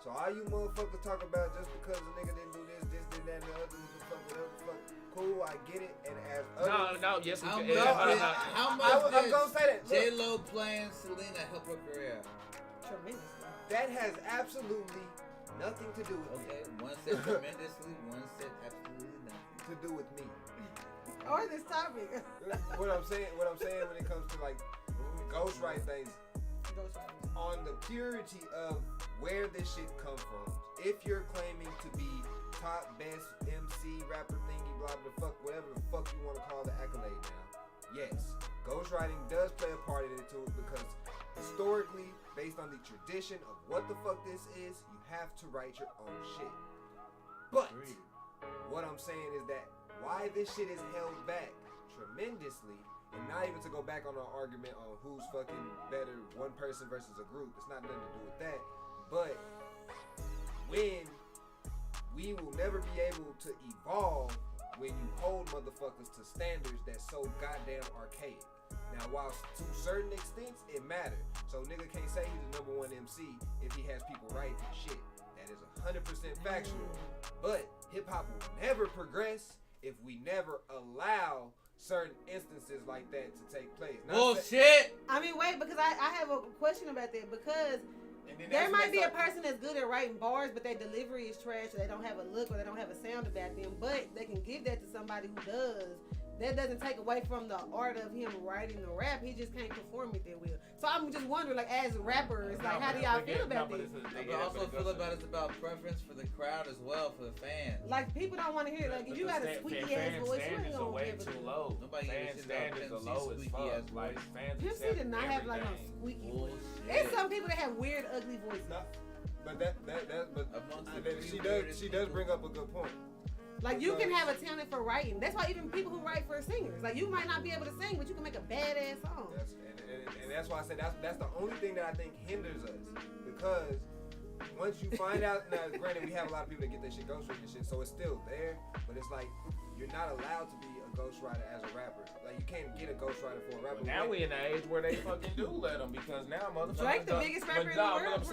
So all you motherfuckers talk about just because a nigga didn't do this, did that, and the other, whatever the fuck. Cool, I get it. And as others, No, yes, How we much, can. how I'm much gonna say that. J Look, Lo playing Selena help her career? Tremendous. that has absolutely nothing to do with Okay, me. one said tremendously, one said absolutely nothing. To do with me. Or this topic. what I'm saying when it comes to like ghostwrite things, on the purity of where this shit come from. If you're claiming to be top best MC rapper thingy blah blah fuck whatever the fuck you want to call the accolade now, yes, ghostwriting does play a part into it because historically, based on the tradition of what the fuck this is, you have to write your own shit. But what I'm saying is that why this shit is held back tremendously And not even to go back on our argument on who's fucking better, one person versus a group. It's not nothing to do with that. But when we will never be able to evolve when you hold motherfuckers to standards that's so goddamn archaic. Now, while to certain extents, it matters. So nigga can't say he's the number one MC if he has people writing shit. That is 100% factual. But hip-hop will never progress if we never allow certain instances like that to take place. Bullshit! I mean, wait, because I have a question about that. Because there might be a person that's good at writing bars, but their delivery is trash, or they don't have a look, or they don't have a sound about them. But they can give that to somebody who does. That doesn't take away from the art of him writing the rap. He just can't perform it that well. So I'm just wondering, like, as rappers, like, how do y'all feel about this? I also feel about it's about preference for the crowd as well, for the fans. Like, people don't want to hear, like, if you got a squeaky ass voice, you ain't gonna way give too it. low. Nobody fan standards are low as fuck. Like, fans Pimp C did not have, like, no squeaky voice. There's some people that have weird, ugly voices. But she does bring up a good point. Like, you can have a talent for writing. That's why even people who write for singers, like, you might not be able to sing, but you can make a badass song. And that's why I said that's the only thing that I think hinders us. Because once you find out, now granted we have a lot of people that get their shit ghostwritten and shit, so it's still there, but it's like you're not allowed to be a ghostwriter as a rapper. Like, you can't get a ghostwriter for a rapper. But now we in an age where they fucking do let them, because now motherfuckers. Drake, the biggest rapper in the world. I'm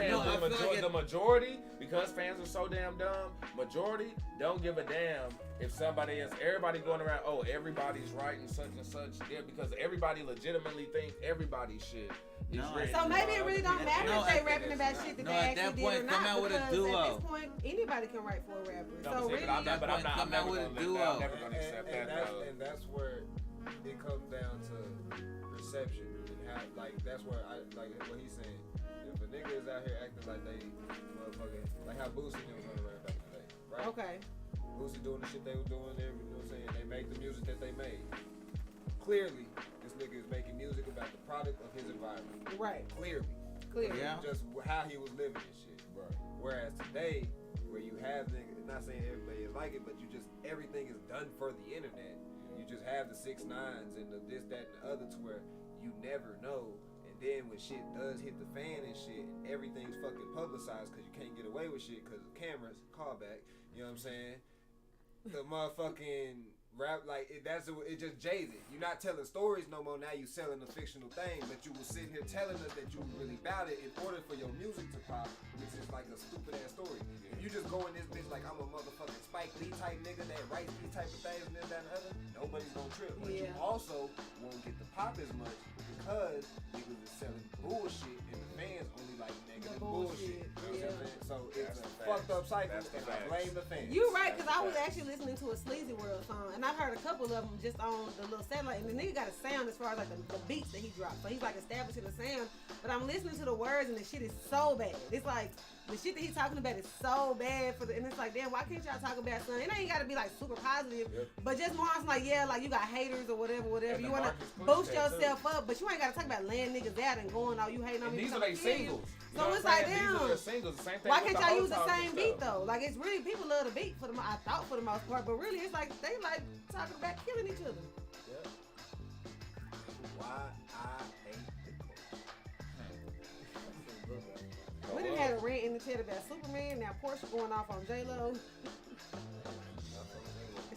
saying the majority, because fans are so damn dumb, majority don't give a damn if somebody is. Everybody going around, oh, everybody's writing such and such, yeah, because everybody legitimately thinks everybody's shit is written. So maybe it really don't matter if they rapping about shit that they actually did or not. Come out with a Because duo. at this point, anybody can write for a rapper. So really, I'm never gonna accept that. And that's where it comes down to perception and how, like, that's where I like what he's saying. If a nigga is out here acting like they motherfucking, like how Boosie was running around back in the day, right? okay. Boosie doing the shit they were doing there, you know what I'm saying? They make the music that they made. Clearly, this nigga is making music about the product of his environment. Right. Clearly. Yeah. Just how he was living and shit. Right. Whereas today, where you have niggas, not saying everybody is like it, but you just, everything is done for the internet. You just have the 6ix9ines and the this, that, and the other to where you never know. And then when shit does hit the fan and shit, and everything's fucking publicized because you can't get away with shit because of cameras, callback, you know what I'm saying? The motherfucking rap, like, it just jaded. You're not telling stories no more. Now you selling a fictional thing, but you will sit here telling us that you really about it in order for your music to pop, which is like a stupid ass story. If you just go in this bitch like I'm a motherfucking Spike Lee type nigga that writes these type of things and this, that, and the other, nobody's gonna trip. But you also won't get the pop as much because niggas is selling bullshit and the fans only like negative bullshit. You know what I'm saying? So it's a fucked up cycle, and I blame the fans. You right, because I was actually listening to a Sleazy World song, and I've heard a couple of them just on the little satellite, and the nigga got a sound as far as like the beats that he dropped. So he's like establishing a sound, but I'm listening to the words, and the shit is so bad. It's like, the shit that he's talking about is so bad and it's like, damn, why can't y'all talk about something? It ain't gotta be like super positive, but just more like, yeah, like you got haters or whatever. And you wanna boost yourself up, but you ain't gotta talk about laying niggas out and going, oh, you hating on me. These are they singles. So it's like, damn. These are their singles. The same thing. Why can't y'all use the same beat though? Like, it's really, people love the beat I thought for the most part, but really it's like they like talking about killing each other. Yeah. Why I hate the We done had a rant in the chat about Superman. Now Portia going off on J-Lo.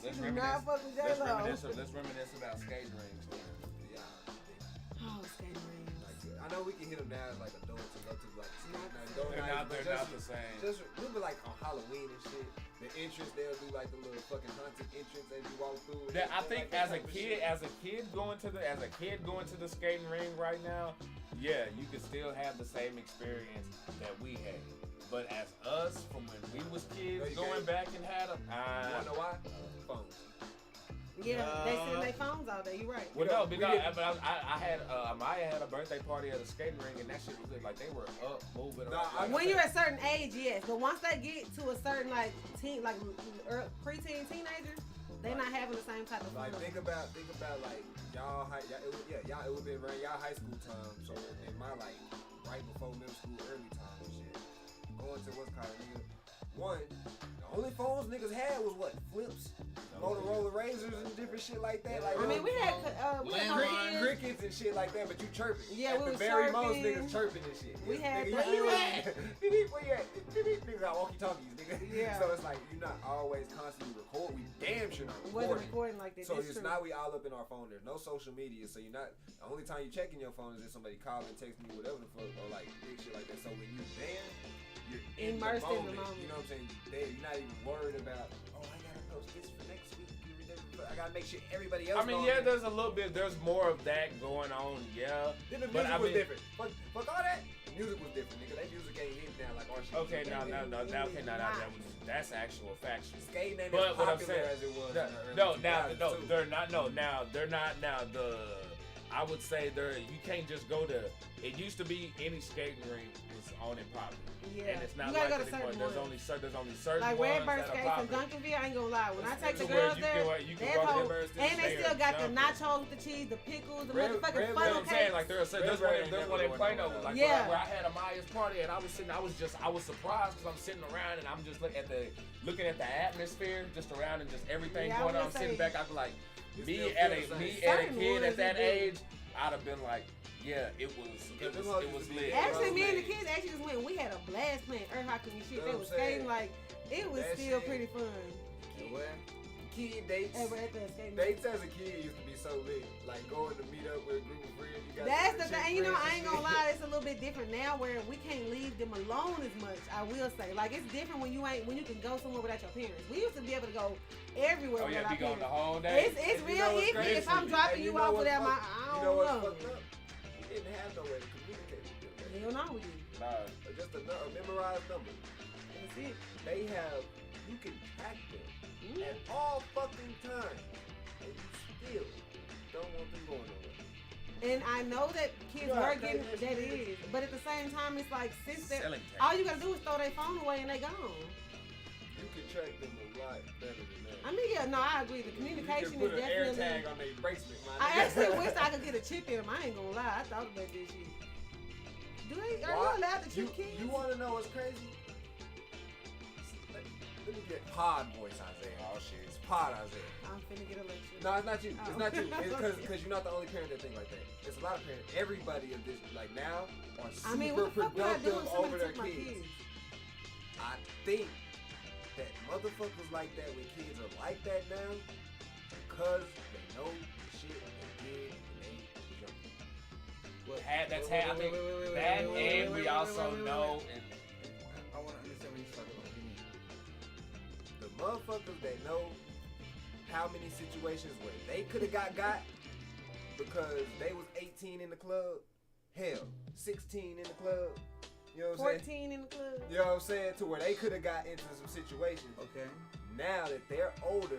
Let's She do not fuck with Let's J-Lo. reminisce about skating rings. Oh, skating rings. I know we can hit them now as like adults and go to like They're not the same. Just remember like on Halloween and shit, the entrance they'll do like the little fucking haunted entrance as you walk through. I think like as a kid going to the skating ring right now, yeah, you could still have the same experience that we had. But as us from when we was kids going back and had them, you wanna know why? Phones. Yeah, they sit in their phones all day. You right. Well, no, because I had Maya had a birthday party at a skating ring, and that shit was like they were up moving around. When you're a certain age, yes, but once they get to a certain like teen, like preteen teenager, they're not having the same type of fun. Like think about like y'all it would be around y'all high school time. So in my like right before middle school, early time and shit, going to what's called nigga. One, the only phones niggas had was what? Flips. Motorola razors and different shit like that. Like, I mean, we had no Landline, kids. crickets and shit like that, but you chirping. Yeah, At we the was very most, chirping. niggas chirping and shit. We had nigga, the, where you at? Where you at? Niggas got walkie-talkies, nigga. Yeah. So it's like you're not always constantly record. We damn sure not Wasn't recording. recording like that. So That's it's true. not we all up in our phone. There's no social media, so you're not. The only time you checking your phone is if somebody calling, texting you, whatever the fuck, or like big shit like that. So when you're there, you're Immersed in the in the moment. moment. You know what I'm saying? You're there. You're not even worried about. Oh, I gotta post this for next week. I gotta make sure everybody else. I mean, yeah, there's a little bit. There's more of that going on. Yeah. Then the But music I was mean- different. Fuck all that. The music was different, nigga. That music ain't hit now like our shit. Okay, that's actual factual. Skating ain't But as what I'm popular saying- as it was. No, in the early no, 2000s, too. they're not. No, now they're not. Now I would say you can't just go to. It used to be any skating rink was on and popping. Yeah. And it's not You gotta like go to that anymore. certain There's ones. only certain Like ones Redbird that are Skates and popping. Duncanville, I ain't gonna lie. When I take the To where girls you there, can that go to whole, them birds and they there still got the jumping. nachos with the cheese, the pickles, the Red- motherfucking Red- funnel You know what I'm saying? cakes. Like there's Redbird one ain't never in going Plano. nowhere. Like Yeah. where I had a Maya's party and I was surprised because I'm sitting around and I'm just looking at the atmosphere just around and just everything Yeah, I going was on. I'm gonna sitting say- back, I was like, It me still at feels a like- Certain kid ones at that it do. age, I'd have been like, yeah, it was lit. Actually, me and the Rose kids actually just went. We had a blast playing earth hockey and shit. Know They what was I'm saying? skating like it was That still shit- pretty fun. Where? Kid dates. At the skating. Dates as a kid used to be so lit. Like going to meet up with a group of friends. You got That's the different thing. chick You know, friends I and ain't gonna shit. lie. It's a little bit different now where we can't leave them alone as much. I will say, like it's different when you can go somewhere without your parents. We used to be able to go everywhere Oh without yeah, our be going the parents. whole day. It's And you real know what's iffy crazy? if I'm dropping And you know off what's without my. fucked- I You know don't what's know. fucked up? We didn't have no way to communicate with them. Hell no, we didn't. Nah. Just a memorized number. That's it. They have, you can track them Ooh. at all fucking times, and you still don't want them going nowhere. And I know that kids You know were how getting crazy that that shit is, but at the same time, it's like since they're Selling all you gotta do is throw their phone away and they gone. You can track them a lot better than that. I mean, yeah, no, I agree. The communication you can is put an air definitely. tag on their bracelet, man. I actually wish I could get a chip in them. I ain't gonna lie. I thought about this shit. Are you allowed to chip kids? You want to know what's crazy? Let me get pod voice, Isaiah. Oh shit, it's pod Isaiah. I'm finna get a lecture. No, it's not you. Oh. It's not you. It's because you're not the only parent that think like that. It's a lot of parents. Everybody of this, like now, are super I mean, what the fuck would I do productive if over somebody their took my kids. kids? I think that motherfuckers like that when kids are like that now because they know the shit they did when they was younger. I think that and we also know and I want to understand what you're talking about. What do you mean? The motherfuckers that know how many situations where they could have got because they was 18 in the club, hell, 16 in the club, you know what I'm saying? 14 in the club. You know what I'm saying? To where they could have got into some situations. Okay. Now that they're older,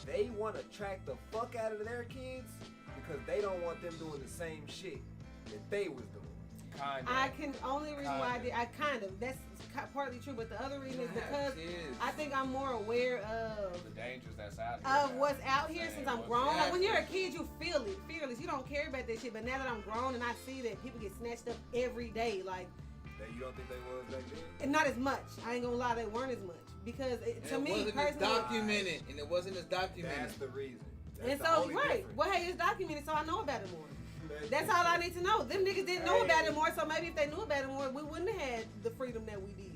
they want to track the fuck out of their kids because they don't want them doing the same shit that they was doing. kind of. I can only reason why I Kinda. did. I kind of. That's partly true, but the other reason is You have because kids. I think I'm more aware of The dangers that's out here. of now. what's out here since I'm What's grown. Like when happening. you're a kid, you feel it, fearless. You don't care about that shit. But now that I'm grown and I see that people get snatched up every day, like That you don't think they was back then? and not as much. I ain't gonna lie, they weren't as much because to And me it wasn't personally. as documented, and it wasn't as documented. That's the reason. That's And the so only right, difference. well hey, it's documented, so I know about it more. That's all I need to know. Them niggas didn't know about it more, so maybe if they knew about it more, we wouldn't have had the freedom that we did.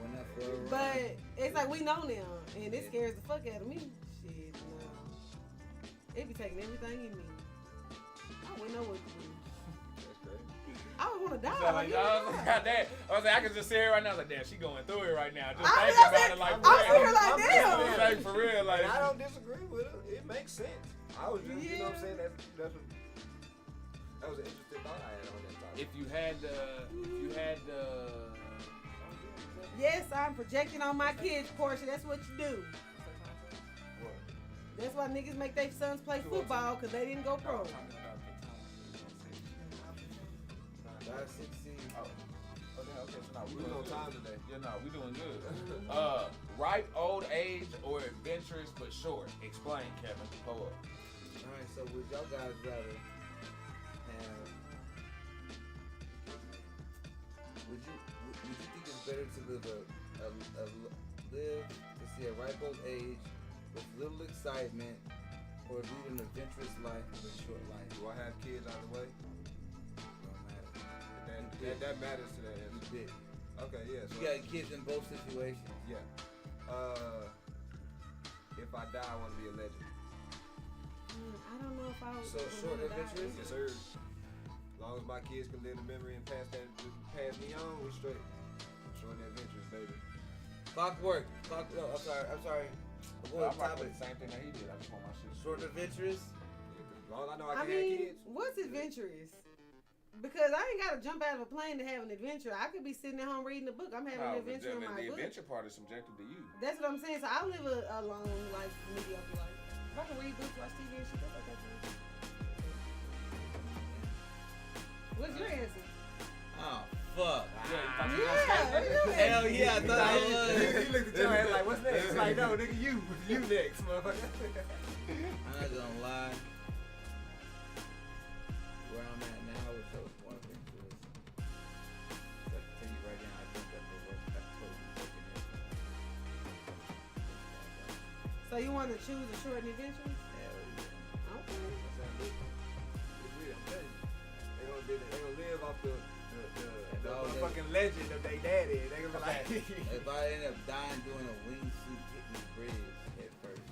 We're not for a run. But it's like we know now, and it scares the fuck out of me. Shit, no. It be taking everything in me. I wouldn't know what to do. That's crazy. I would want to die. So, like, I was like, goddamn. I was like, I can just see her right now. I was like, damn, she going through it right now. Just I thinking was about like- it, like, I was real. here like, I'm damn. just Like, for real, like. And I don't disagree with it. It makes sense. I was just, you know what I'm saying? That was an interesting thought I had on that topic. If you had the. Yes, I'm projecting on my kids, Portia. That's what you do. What? That's why niggas make their sons play football because they didn't go pro. Last 16. Okay, so now We was on time today. Yeah, no, we doing good. Ripe old age or adventurous but short? Explain, Kevin. Pull up. Alright, so would y'all guys rather have? Would you think it's better to live live to see a ripe old age with little excitement, or lead an adventurous life with a short life? Do I have kids out of the way? Don't matter. That matters to that. You did. Okay, yeah. So, You got kids in both situations. yeah. If I die, I want to be a legend. I don't know if I would. So short adventures? Yes, sir. As long as my kids can live the memory and pass me on, we straight. Short adventures, baby. Clockwork. I'm sorry. I'm Avoid rocking topic. with the same thing that he did. I just want my shit. Short adventures. As long as I know I I can have mean, kids. what's adventurous? Because I ain't gotta jump out of a plane to have an adventure. I could be sitting at home reading a book. I'm having an adventure in my the book. adventure part is subjective to you. That's what I'm saying. So I live a long life, mediocre life. If I can read books, watch TV and shit, that's okay for me. What's your answer? Oh, fuck. Yeah. Hell yeah, I thought I was. He looked at your head like, what's next? Like, no, nigga, you next, motherfucker. I'm not gonna lie. Where I'm at now with those one things is, I can tell you right now, I think that the worst got totally taken in. So you want to choose a short adventure? Hell yeah. Okay. They gonna live off the dog, motherfucking legend of they daddy. They gonna be like, If I end up dying doing a wingsuit hitting the bridge head first.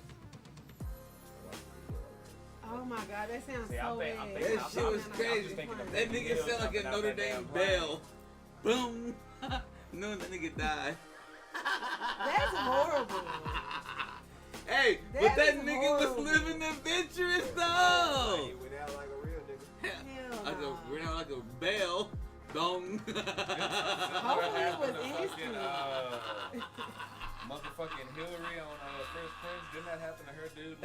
Oh my God, that sounds See, so I'm bad. thinking- That shit was I'm crazy. just thinking of That nigga sound like a jumping out Notre that damn Dame plane. bell. Boom. Knowing that nigga died. That's horrible. Hey, That but that is nigga horrible. was living adventurous though. he went out like a real nigga. Hell no. Like a bell. Dong. Hopefully it was instant. Motherfucking Hillary on Fresh Prince. Didn't that happen to her, dude?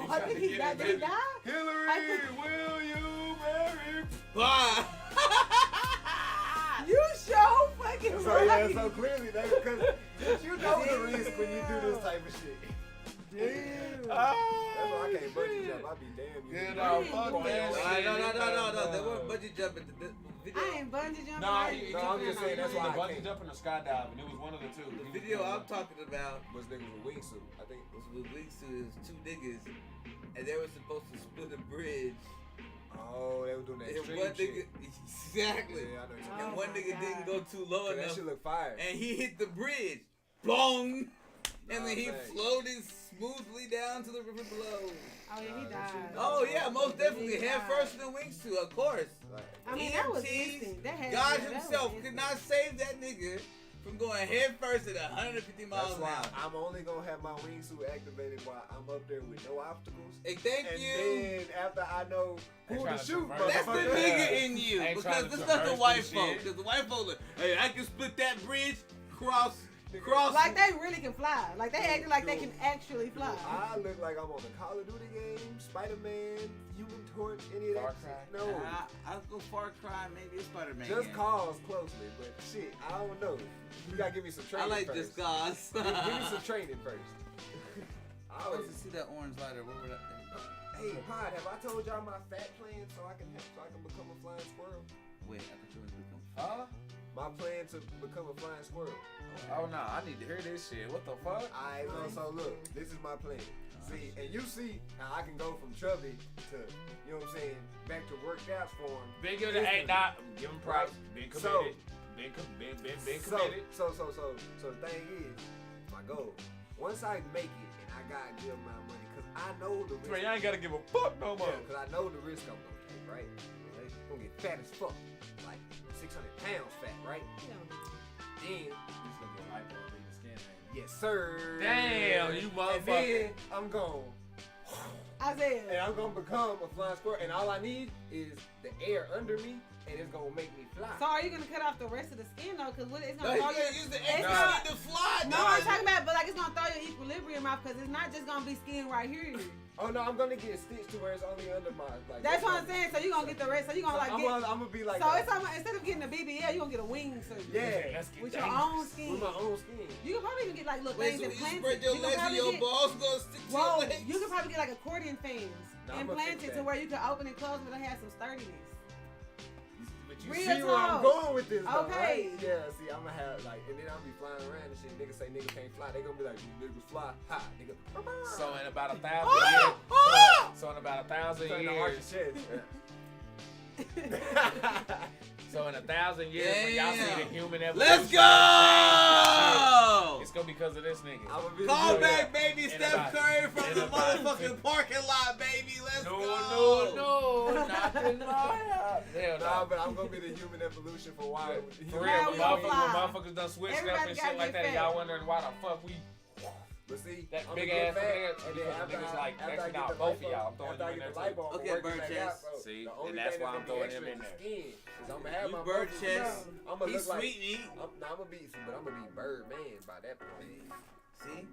I think he died. Did he die? Hillary, will you marry? Bye. You so fucking So right. yeah, so clearly, because you know the risk when you do this type of shit. Damn. That's why I can't bungee jump. I be damn you. Yeah, no, fuck that shit. No. They weren't bungee jumping. The video, I ain't bungee jumping. No, I he ain't No, I'm just saying that's why I the bungee can't. jumping or skydiving. It was one of the two. the video I'm talking about Was niggas with wingsuit? I think. was with Wingsuit. It was two niggas, and they were supposed to split a bridge. Oh, they were doing that And extreme one shit. nigga, exactly. Yeah, I know what you're Oh And talking one my nigga God. didn't go too low about. That enough, shit look fire. and he hit the bridge. Blong. And Nah, then he thanks. floated smoothly down to the river below. Oh yeah, he Nah, that died. shit- Oh yeah, most definitely. He Head died. first in the wingsuit, of course. Like, I mean, that was EMTs, instant. That had God that was himself could instant. not save that nigga from going head first at 150 miles that's an why hour. I'm only gonna have my wingsuit activated while I'm up there with no obstacles. Hey, thank And you. then after I know who Ain't to trying to shoot, traverse. That's the motherfucker. nigga in you. Ain't Because trying to this not the traverse white this folk. shit. Because the white folk look, hey, I can split that bridge, cross. Like they really can fly. Like they acted like they can actually fly. I look like I'm on the Call of Duty game, Spider-Man, Human Torch, any of Far that shit. Cry? No. I'll go Far Cry, maybe a Spider-Man. Just game. calls closely, but shit, I don't know. You gotta give me some I training like first. this cause. Give me some training first. I always see that orange lighter. What were that thing? Hey, Pod, have I told y'all my fat plan so I can become a flying squirrel? Wait, I thought you were looking. Huh? My plan to become a flying squirrel. Oh no, I need to hear this shit. What the fuck? Alright, so look, this is my plan. See, and you see how I can go from chubby to, you know what I'm saying, back to worked out form. Been giving it, hey, nah, give him props. Been So- committed. Been committed. So the thing is, my goal, once I make it and I got a good amount of money, because I know the risk. Man, y'all ain't gotta give a fuck no more. Yeah, because I know the risk I'm gonna take, right? I'm gonna get fat as fuck, like 600 pounds fat, right? Then, yes sir. Damn, you And motherfucker. then I'm gonna, I and said, I'm gonna become a flying squirrel, and all I need is the air under me, and it's gonna make me fly. so are you gonna cut off the rest of the skin though? Cause what it's No, gonna he's throw gonna you. use the It's extra not- to fly. No, I'm talking about, but like it's gonna throw your equilibrium off because it's not just gonna be skin right here. Oh no, I'm gonna get stitched to where it's only under my like. That's what I'm saying. So you gonna get the rest. So you gonna like I'm get. gonna be like. So it's almost, instead of getting a BBL, you gonna get a wingsuit. Yeah, Let's get With your dangerous. own skin. with my own skin. You can probably even get like little Wait, things so you implanted. spread your You can legs and probably your get- balls gonna stick to your Whoa, legs? you can probably get like accordion fans Nah, I'ma implanted fix to that. where you can open and close, but it has some sturdiness. But you Real See where I'm talk. going with this, though, Okay. right? Yeah, see, I'm gonna have, like, and then I'll be flying around and shit. Niggas say niggas can't fly. They gonna be like, you niggas fly. Ha, nigga. So in about 1,000 Oh! years. Oh! So in about 1,000 Turn the arch years. chest. So in 1,000 years, when y'all see the human evolution, Let's go! it's gonna be because of this nigga. I'ma be Call the back, baby. In Steph about- Curry from in the about- motherfucking parking lot, baby. Let's No, go. not the liar. Hell Nah, no. but I'm gonna be the human evolution for why. For How real, we when gonna motherfuckers, fly? when motherfuckers done switched up Everybody and gotta shit like get that, and fat. y'all wondering why the fuck we But see, that I'ma big get ass fat, nigga, and then because after niggas I- like, after I actually, get nah, the both of light y'all, I'm bulb- throwing after I you in get there the light too. bulb, Okay, working bird back chest. out, bro. See, The only and that's thing why I'm gonna be throwing extra him in is the there. skin, 'cause I'ma have You my bird muscles, chest. bro. I'ma He's look like sweet and eat. I'ma be, but I'ma be Birdman by that point. See?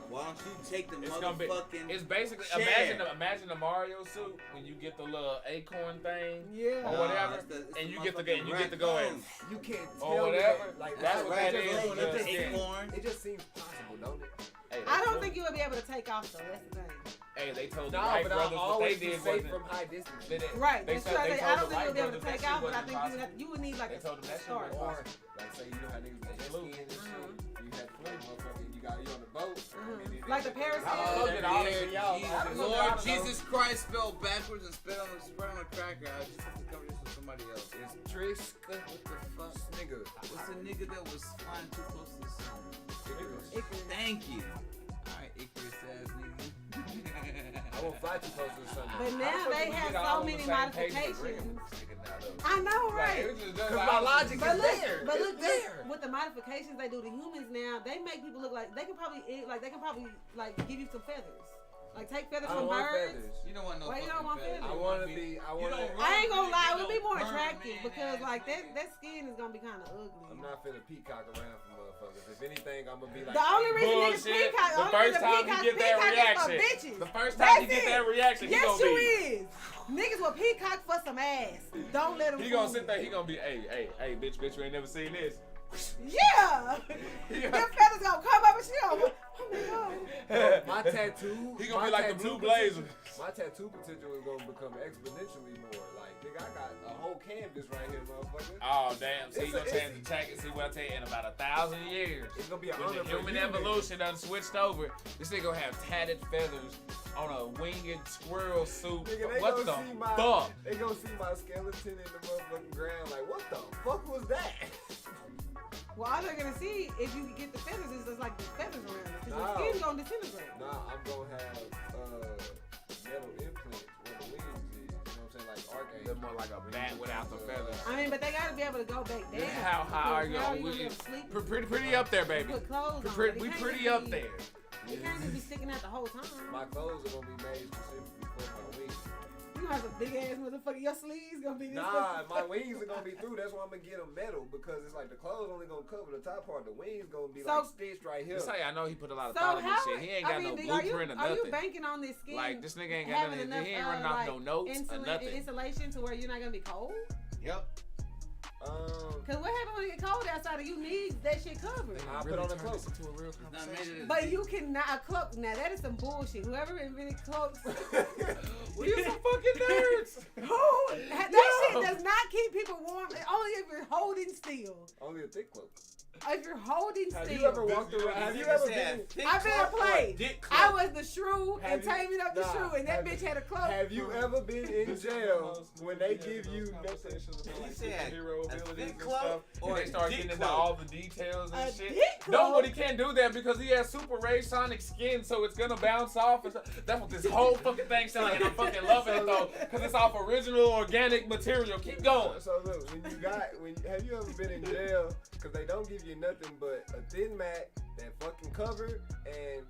Why don't you take the It's gonna be. motherfucking It's basically chair. imagine the Mario suit when you get the little acorn thing Yeah. or Nah, whatever, it's and the you get to motherfucking you get to go in. raccoon. You can't Or tell me whatever. that, like That's it what that just- is, it just just seems- acorn. It just seems possible, don't it? Hey, I don't think you would be able to take off though. That's the thing. Hey, they told the No, Wright but I brothers what they always be did safe wasn't. from high distance. Right. They That's said- true. they I told don't the think you'll be able to Wright brothers that take shit off, but I wasn't think possible. you would need like They a told them that shit start. wasn't Or possible. like say you know how niggas be jet skiing and shit. You had flu, motherfucker. You got you on the boat. Like the parasail? I'll get all Dear of y'all. Jesus, I don't know. Lord Jesus Christ spelled backwards and spread on a cracker. I just have to cover this with somebody else. It's Trisk. What the fuck? Nigga. What's the nigga that was flying too close to the sun? Icarus. Thank you. Alright, Icarus ass nigga. I won't fly too close to the sun. But now they have so many modifications. I know, right? Cause my logic But is look, there. but It's look, there. with the modifications they do to humans now, they make people look like they can probably give you some feathers. Like take feathers I from don't want birds. feathers. You don't want no Why you fucking don't want feathers. feathers? I want to be. I want to. I ain't gonna lie, it would be more Birdman attractive because ass like nigga. that skin is gonna be kind of ugly. I'm not finna peacock around for motherfuckers. If anything, I'm gonna be like. The only reason niggas Bullshit. peacock, The only first reason time you peacock get that is for reaction. bitches. The first time That's you get it. that reaction, he Yes, gonna you be. is. Niggas will peacock for some ass. Don't let them. He gonna sit there. He gonna be, hey, bitch, you ain't never seen this. Yeah. Them feathers gonna come up and she gonna. Oh my god. My tattoo. He gonna my be like the tattoo Blue Blazers. potential- My tattoo potential is gonna become exponentially more. Like, nigga, I got a whole canvas right here, motherfucker. Oh damn! See, It's you gonna a- change the jacket. See what I tell you? In about 1,000 years, It's gonna be an when honor the for human you, nigga. evolution done switched over, this nigga gonna have tatted feathers on a winged squirrel suit. Nigga, they What gonna the see my. fuck? They gonna see my skeleton in the motherfucking ground. Like, what the fuck was that? Well, all they're gonna see if you get the feathers is just like the feathers around it. Cause No. your skin's gonna disintegrate. Nah, I'm gonna have metal implants where the wings is. You know what I'm saying? Like arcade. They're more like a bat without the feathers. I mean, but they gotta be able to go back down. How high are you? How on? gonna We, be able to sleep? pretty up there, baby. Put clothes on. Pretty, They we can't pretty just up be- there. They can't just be sticking out the whole time. My clothes are gonna be made specifically for my wings. You gonna have a big ass motherfucker. Your sleeves gonna be this. Nah, my wings are gonna be through. That's why I'm gonna get them metal because it's like the clothes only gonna cover the top part. The wings gonna be So- like stitched right here. This how I know he put a lot of So thought in this how? shit. He ain't got no are you, blueprint or are you nothing. banking on this skin? Like this nigga ain't got having nothing. enough, He ain't running off like, no notes or nothing. insulation to where you're not gonna be cold? Yep. Cause what happens when it get cold outside? You need that shit covered. I put on a cloak. Into a real It's not made conversation. of But you cannot a cloak. Now that is some bullshit. Whoever invented cloaks, We are some fucking nerds. that shit does not keep people warm. Only if you're holding still. Only a thick cloak. If you're holding Have still. you ever walked around? Have you ever been? I've been a play. Dick I cloak. was the shrew and Have you- taming up the nah, shrew, and that have- bitch had a cloak. Have you ever been in jail when they give you nothing? He said Hero a abilities thick and cloak stuff, or and they a start dick getting into cloak? all the details and A shit. dick No, cloak? but he can't do that because he has super ray sonic skin, so it's gonna bounce off. And that's what this whole fucking thing sounds like, and I'm fucking loving it though, because it's off original organic material. Keep going. So look, have you ever been in jail? Because they don't give you nothing but a thin mat, that fucking cover, and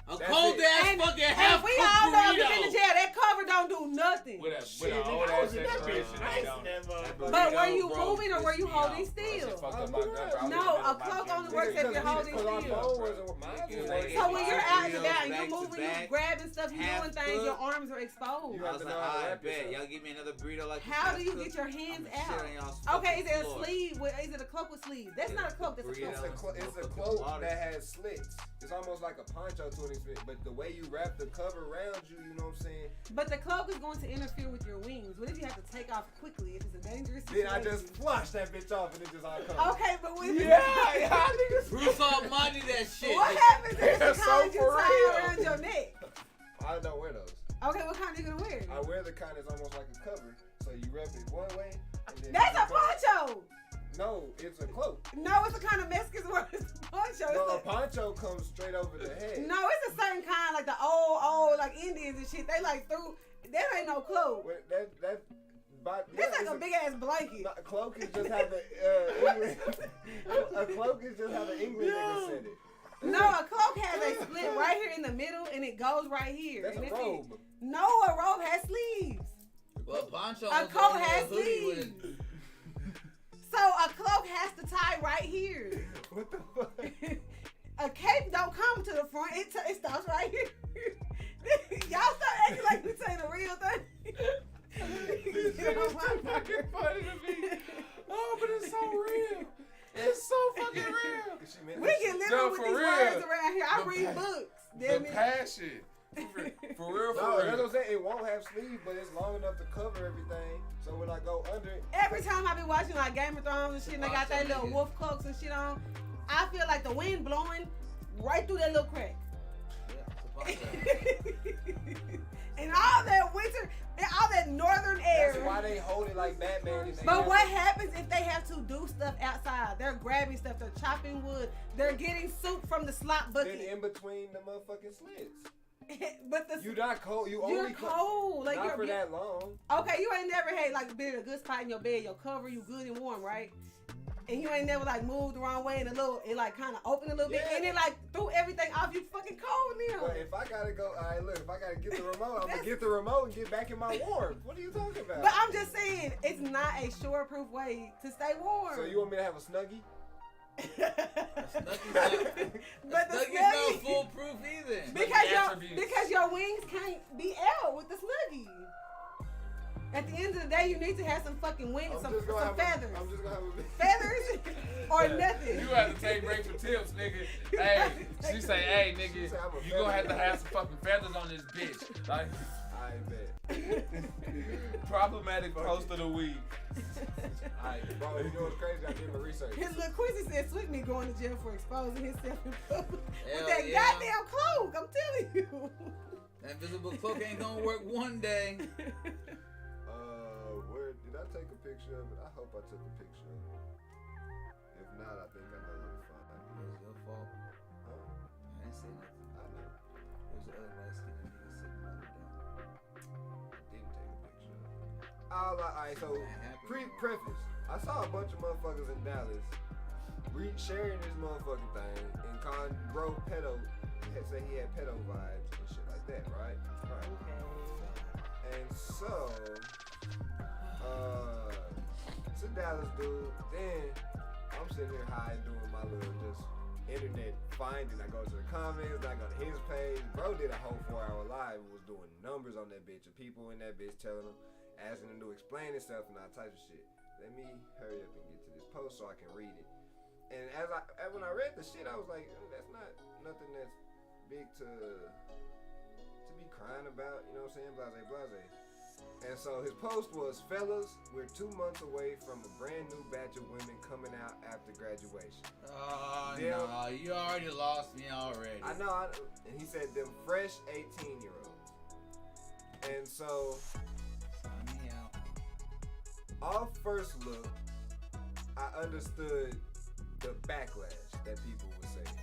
A that's cold it. ass And- fucking and half we cooked all know if burrito. you've been in jail, that cover don't do nothing. With a Shit, old nigga, I ass was in that section, bitch it nice don't. in that motherfucker. But were Burrito, you bro, moving or were you pissed me holding off. still? Fucked up my gut, bro. I was No, in the middle a of my cloak gym. only works if you're holding Because our still. phone wasn't mine. Niggas was like working. So when you're out and Burritos about and back you're to moving, you back, grabbing stuff, you half doing things, cooked. your arms are exposed. You I have was to like, know how to I wrap bet. yourself. Y'all give me another burrito like How this do you cooked? get your hands I'ma shit out? on y'all's Okay, is fucking it a floor. sleeve? Is it a cloak with sleeves? That's not a cloak, that's a Burrito. cloak. It's a cloak that has slits. It's almost like a poncho to an extent, but the way you wrap the cover around you, you know what I'm saying? But the cloak is going to interfere with your wings. What if you have to take off quickly if it's a dangerous Then situation. I just flush that bitch off and it just all comes. Okay, but when Yeah, niggas. Bruce Almighty that shit. what happens if Yeah, it's a kind so you for tie real. around your neck? I don't wear those. Okay, what kind are you gonna wear? I wear the kind that's almost like a cover, so you wrap it one way. And then That's you a poncho. No, it's a cloak. No, it's a kind of Mexicans wear. It's a poncho. No, a It's poncho comes straight over the head. no, it's a certain kind, like the old, like Indians and shit. They like through. That ain't no cloak. It's Like a big ass blanket. A cloak is just how the English. A cloak is just how the English niggas said it. No, a cloak has a split right here in the middle, and it goes right here. That's and a it's robe. No, a robe has sleeves. Well, poncho. A is coat only has hoodie sleeves. with- So a cloak has to tie right here. What the fuck? A cape don't come to the front. It stops right here. Y'all start acting like this ain't a real thing. This shit is too fucking funny to me. Oh, but it's so real. It's so fucking real. We get literal No, with for these real. words around here. I The read pa- books. The Damn it. passion. For real, for No, that's real. what I'm saying. It won't have sleeves, but it's long enough to cover everything. So when I go under it, Every time I be watching like Game of Thrones and shit, and they got that little wolf cloaks and shit on, I feel like the wind blowing right through that little crack. Yeah, it's a poncho. And all that winter, and all that northern air. that's why they hold it like Batman. And they But have what it- happens if they have to do stuff outside? They're grabbing stuff, they're chopping wood, they're getting soup from the slop Then bucket. in between the motherfucking slits. But the You not cold. You you're only cold. Like not you're for that long. okay, you ain't never had like been in a good spot in your bed, your cover, you good and warm, right? And you ain't never like moved the wrong way and it like kind of opened a little bit Yeah. and it like threw everything off. You fucking cold now. But if I gotta go, alright, look, if I gotta get the remote, I'm gonna get the remote and get back in my warm. What are you talking about? But I'm just saying, it's not a sure-proof way to stay warm. So you want me to have a snuggie? Snuggy's not, But the Snuggy's snuggie, not foolproof either. attributes. because your wings can't be out with the snuggie. At the end of the day, you need to have some fucking wings, some feathers. I'm just gonna have a Feathers or nothing. You have to take Rachel tips, nigga. Hey, she say, hey, nigga, say I'm a you gonna have to feather. have some fucking feathers on this bitch. Like, I bet. problematic post of the week. Alright, bro, you know what's crazy? I did my research. His little Quincy said Sweet Me going to jail for exposing himself in public with Hell that yeah. goddamn cloak. I'm telling you. That invisible cloak ain't gonna work one day. Where did I take a picture of it? I hope I took a picture of it. If not, I think I know where to find it. It was your fault. Huh? I didn't say nothing. I know. There's the other light skinned nigga sitting right there. Didn't take a picture of it. Alright, so That happened. preface. I saw a bunch of motherfuckers in Dallas sharing this motherfucking thing and calling bro pedo, say he had pedo vibes and shit like that, right? Right. And so, it's a Dallas dude. Then I'm sitting here high doing my little just internet finding. I go to the comments, I go to his page. Bro did a whole 4-hour live and was doing numbers on that bitch. And people in that bitch telling him, asking him to explain himself and all types of shit. Let me hurry up and get to this post so I can read it. And when I read the shit, I was like, that's not nothing that's big to be crying about, you know what I'm saying? Blase, blase. And so his post was, fellas, we're 2 months away from a brand new batch of women coming out after graduation. Oh, Yeah. no, you already lost me already. I know, and he said them fresh 18-year-olds. And so, Sign me out. off first look, I understood the backlash that people were saying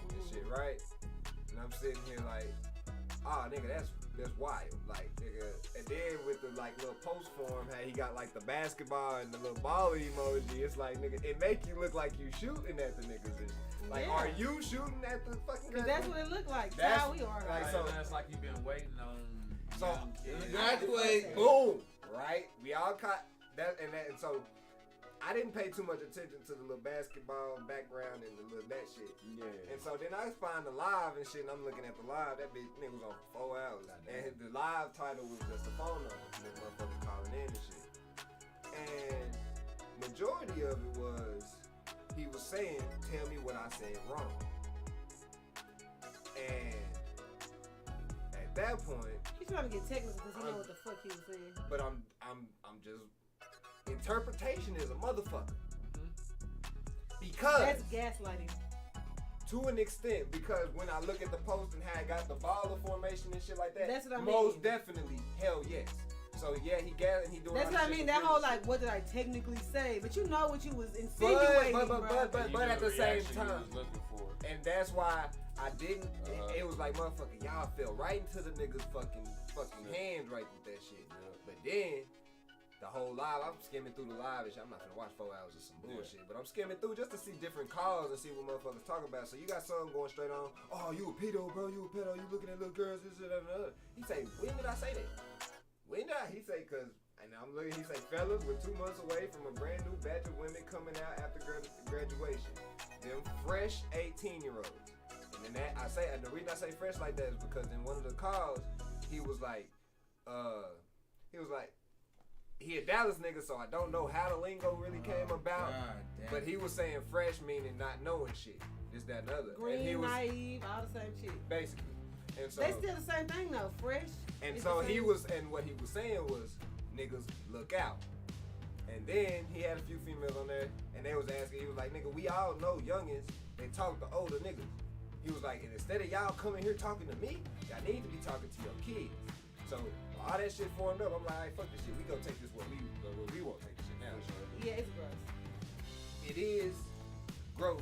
and shit, right? And I'm sitting here like, nigga, that's wild. Like, nigga, and then with the like little post form, how he got like the basketball and the little ball emoji, it's like, nigga, it make you look like you shooting at the niggas. And, like, Yeah. are you shooting at the fucking? Cause that's what it looked like. That's- That's how we are. like, Like, so- it's like you've been waiting on So- young kids. Graduate. Boom, right? We all caught that, and so I didn't pay too much attention to the little basketball background and the little that shit. Yeah. And so then I find the live and shit, and I'm looking at the live. That bitch nigga was on for 4 hours, and the live title was just a phone number. And this motherfucker calling in and shit. And majority of it was he was saying, "Tell me what I said wrong." And at that point, He's trying to get technical because he know what the fuck he was saying. but I'm just interpretation is a motherfucker. Because That's gaslighting. to an extent, because when I look at the post and how it got the baller formation and shit like that, That's what I most mean. definitely, hell yes. So yeah, he got and he doing. That's all what I this mean. shit That for whole business. like, what did I technically say? But you know what you was insinuating, bro. But at the same time, was looking for. and that's why I didn't. Uh-huh. It was like motherfucker, y'all fell right into the niggas fucking hands right with that shit. But then the whole live, I'm skimming through the live and shit. I'm not gonna watch 4 hours of some bullshit, but I'm skimming through just to see different calls and see what motherfuckers talking about. So you got some going straight on. Oh, you a pedo, bro? You a pedo? You looking at little girls? This, that, and the other. He say, when did I say that? When did I? He say, cause. And I'm looking. He say, fellas, we're 2 months away from a brand new batch of women coming out after graduation. Them fresh 18-year-olds. And then that I say, and the reason I say fresh like that is because in one of the calls, he was like, he a Dallas nigga, so I don't know how the lingo really came about. But he was saying fresh meaning not knowing shit. This, that, and the other. Green, and he was, naive, all the same shit. basically. And so They still the same thing though, fresh. and It's so the he same. was, and what he was saying was, niggas look out. And then he had a few females on there, and they was asking, he was like, nigga, we all know youngins, they talk to older niggas. He was like, and instead of y'all coming here talking to me, y'all need to be talking to your kids. So all that shit formed up. I'm like, all right, fuck this shit. We gonna take this where we won't take this shit now. Yeah, it's gross. It is gross,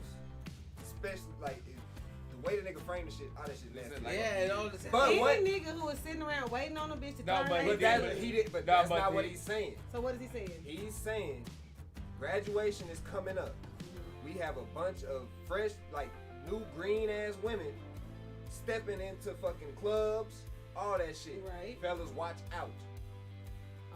especially like the way the nigga framed the shit. All that shit nasty. Like, Yeah, it all the But Any what- nigga who was sitting around waiting on a bitch to No, turn but 18. But that's he did. But No, that's but not what he- he's saying. So what is he saying? He's saying graduation is coming up. We have a bunch of fresh, like new green ass women stepping into fucking clubs, all that shit. Right. Fellas, watch out.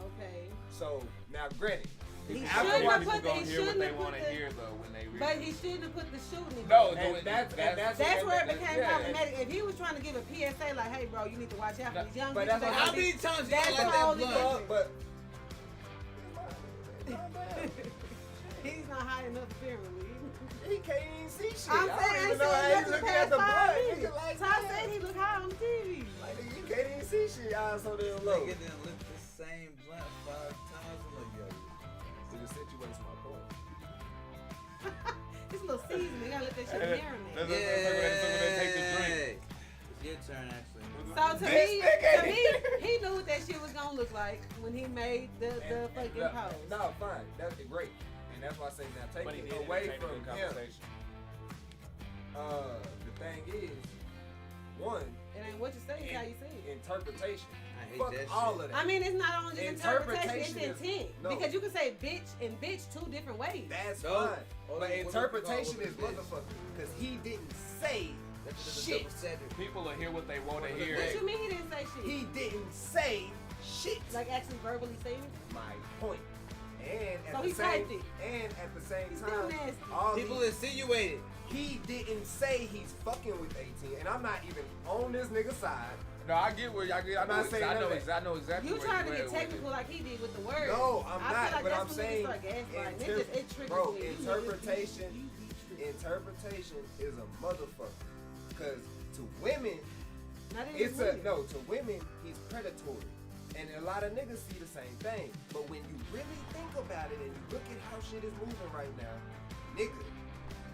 Okay. So now, granted, He after shouldn't what have People put the, gonna he hear what shouldn't they have put want to the, hear though when they read but it. he shouldn't have put the shooting. No, And that's That's where it became yeah, problematic. If he was trying to give a PSA like, hey bro, you need to watch out for these young But bitches. that's they what How gonna many be- times you That's got like the that only blunt? but He's not high enough apparently. he can't even see shit. I'm I saying, don't I even know how said he's nothing looking past at the 5 blood. minutes. Nigga, like, Ty yeah. said he look high on the TV. Like, nigga, you can't even see shit. Eyes so damn low. Nigga done lit the same blunt 5 times. I'm like, yo. It accentuates my point. It's a little seasoning. Gotta let that shit That's- marinate. that's- when they take the drink. It's your turn, actually. So to This me, nigga. he knew what that shit was gonna look like when he made the fucking look, post. No, fine. That's great. And that's why I say now take But he it did away take from the him. conversation. The thing is, one, It ain't what you say, it's how you say it. interpretation. I hate Fuck that all shit. of that. I mean, it's not only just interpretation, it's Interpretation is- intent. no. Because you can say bitch and bitch 2 different ways. That's No. fine. Only But what you interpretation call is a bitch. motherfucker. Because he didn't say That's shit. People will hear what they want to What hear. What you mean he didn't say shit? He didn't say shit. Like actually verbally saying it? My point. And So at he the same typed it. and at the same He's still time, nasty. all People he, insinuated. he didn't say he's fucking with 18. And I'm not even on this nigga's side. No, I get where y'all get. I'm not saying I know, none of I know exactly. You where trying to you get at with it. technical like he did with the words. No, I'm I not, feel like but that's I'm when saying niggas start gaslighting. inter- It triggers bro, me. You interpretation- niggas, you be Interpretation is a motherfucker. Because to women, Not even it's a women. no. To women, he's predatory, and a lot of niggas see the same thing. But when you really think about it and you look at how shit is moving right now, nigga,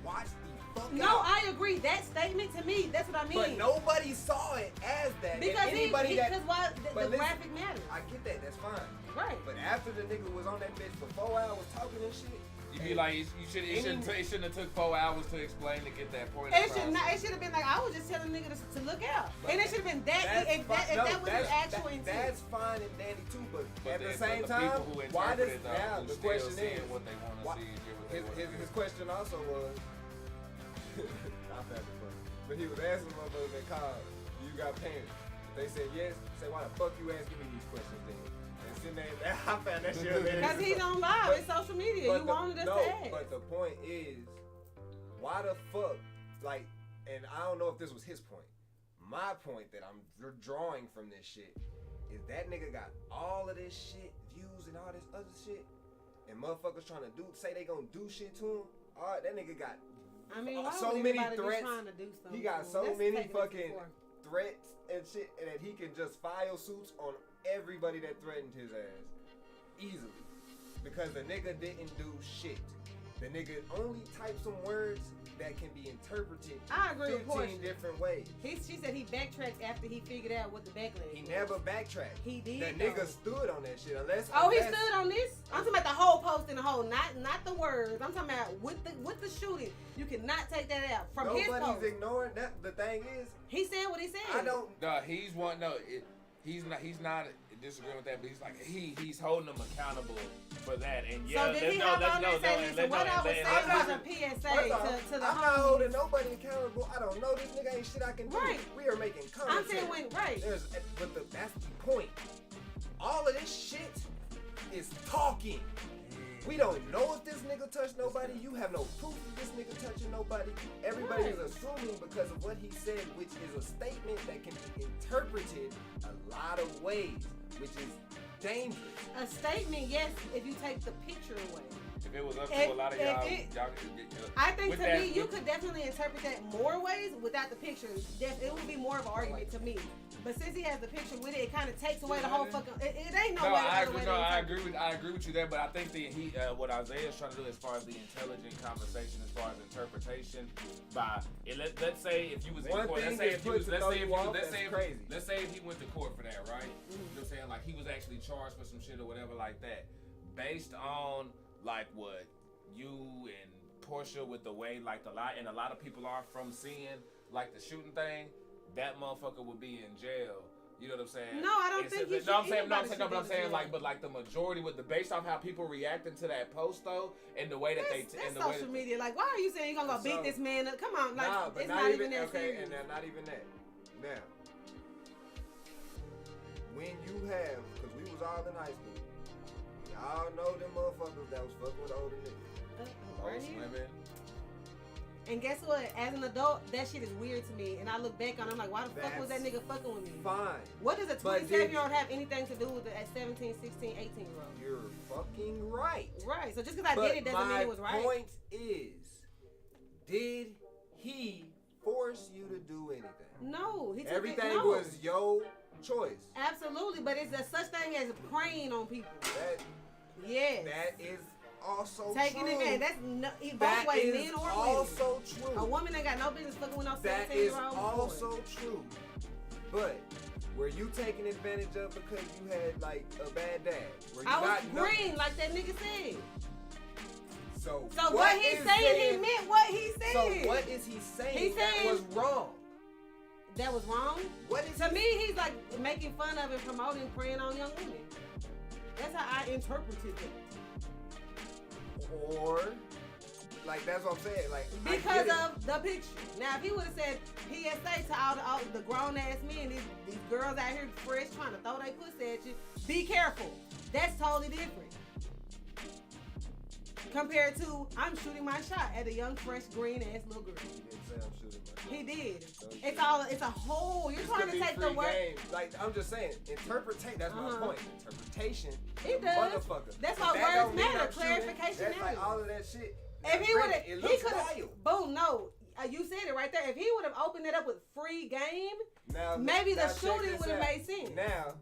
watch the fuck No, out. I agree. That statement to me, that's what I mean. But nobody saw it as that. because and anybody that because why but the listen, graphic matters. I get that. That's fine. Right. But after the nigga was on that bitch for 4 hours talking and shit, You be like, it shouldn't have took 4 hours to explain to get that point. It across. should not. It should have been like I was just telling nigga to look out, But and it should have been that. that's If that, fine. if No, that was his that's- actual intent. That's fine and dandy too, but at the but same the time, people who why does interpret it, though, now who the still question seeing is what they want to why- see and hear what they want to his hear. question also was I found it funny, but he was asking motherfuckers that called, "Do you got parents?" If they said yes, say why the fuck you asking me these questions then? And sitting there, I found that shit hilarious. Because he's on live. But- It's social media. But You the- wanted us no, to ask. but the point is, why the fuck, like, and I don't know if this was his point. My point that I'm drawing from this shit is that nigga got all of this shit, views and all this other shit, and motherfuckers trying to say they gonna do shit to him. All right, that nigga got I mean, why so would many everybody be threats. trying to do something? He got to him? so That's many taking it too fucking far. threats and shit, and that he can just file suits on everybody that threatened his ass easily. because the nigga didn't do shit. The nigga only typed some words that can be interpreted I agree with 15 Portia. different ways. She said he backtracked after he figured out what the backlash He was. never backtracked. He did. That though. nigga stood on that shit. Unless He stood on this. I'm talking about the whole post and the whole, not the words. I'm talking about with the shooting. You cannot take that out from his post. Nobody's ignoring that. The thing is, He said what he said. I don't. No, he's one. No, he's not disagreeing with that, but he's like he's holding them accountable for that. And yeah, So did he hop on there and say, listen, what I was saying was a PSA First off, to the I'm not holding nobody accountable. I don't know this nigga ain't shit I can do. Right. We are making content. I'm saying right. But that's the point. All of this shit is talking. We don't know if this nigga touched nobody. You have no proof of this nigga touching nobody. Everybody is assuming because of what he said, which is a statement that can be interpreted a lot of ways, which is dangerous. A statement, yes, if you take the picture away. If it was up to a lot of y'all, I think to me, you could definitely interpret that more ways without the picture. It would be more of an argument to me. But since he has the picture with it, it kind of takes away the whole fucking. It ain't no way. I agree with you there, but I think what Isaiah's trying to do as far as the intelligent conversation, as far as interpretation, let's say if you was in court, let's say if he went to court for that, right? You know what I'm saying? Like he was actually charged for some shit or whatever like that, based on like what you and Portia with the way like a lot of people are from seeing like the shooting thing. That motherfucker would be in jail. You know what I'm saying? No, I don't think you should. No, I'm saying like, but like the majority based off how people reacting to that post though, and the way that that's social media. Like, why are you saying you're gonna go beat this man up? Come on, like it's not even that serious. And not even that. Now, when you have, because we was all in high school, y'all know them motherfuckers that was fucking with older niggas. Right here. Women. And guess what? As an adult, that shit is weird to me. And I look back on it, I'm like, why the fuck was that nigga fucking with me? Fine. What does a 27-year-old have anything to do with a 17, 16, 18-year-old? You're fucking right. Right. So just because I did it doesn't mean it was right. My point is, did he force you to do anything? No. He took Everything no. was your choice. Absolutely. But it's a such thing as preying on people. Yes. That is also taking true. Advantage. That's both ways, men or women. Also true. A woman ain't got no business fucking with no 17-year-old. That is also true. But were you taking advantage of because you had like a bad dad? I was green, like that nigga said. So what he's saying, he meant what he said. So what is he saying that was wrong? That was wrong? What is to me, he's like making fun of and promoting preying on young women. That's how I interpreted it. Or, like, that's what I'm saying. Like, because of the picture. Now, if he would have said PSA to all the grown ass men, these girls out here fresh trying to throw their pussy at you, be careful. That's totally different. Compared to, I'm shooting my shot at a young, fresh, green ass little girl. He didn't say I'm shooting my shot. He did. It's a whole. You're trying to take the word. Like, I'm just saying, interpretation. That's my point. Interpretation. It does. Motherfucker. That's why words matter. Clarification matters. Like all of that shit. If he would have, he could have. wild. Boom, no. You said it right there. If he would have opened it up with free game, maybe the shooting would have made sense. Now,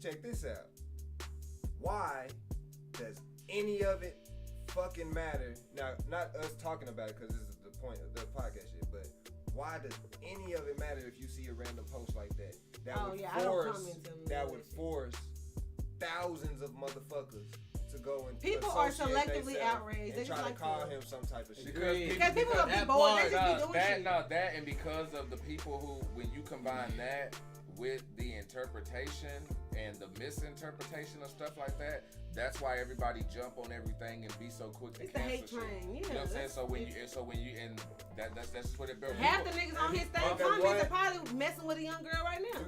check this out. Why does any of it fucking matter? Now, not us talking about it because this is the point of the podcast shit, but why does any of it matter if you see a random post like that? That would force thousands of motherfuckers to go and people are selectively outraged. They try to call him some type of shit. Because people will be bored. They just be doing shit. That and because of the people who, when you combine that with the interpretation and the misinterpretation of stuff like that, that's why everybody jump on everything and be so quick to cancel shit. It's the hate train, yeah. You know what I'm saying? So when you and that's just what it built. Half the niggas on his thing comments are probably messing with a young girl right now.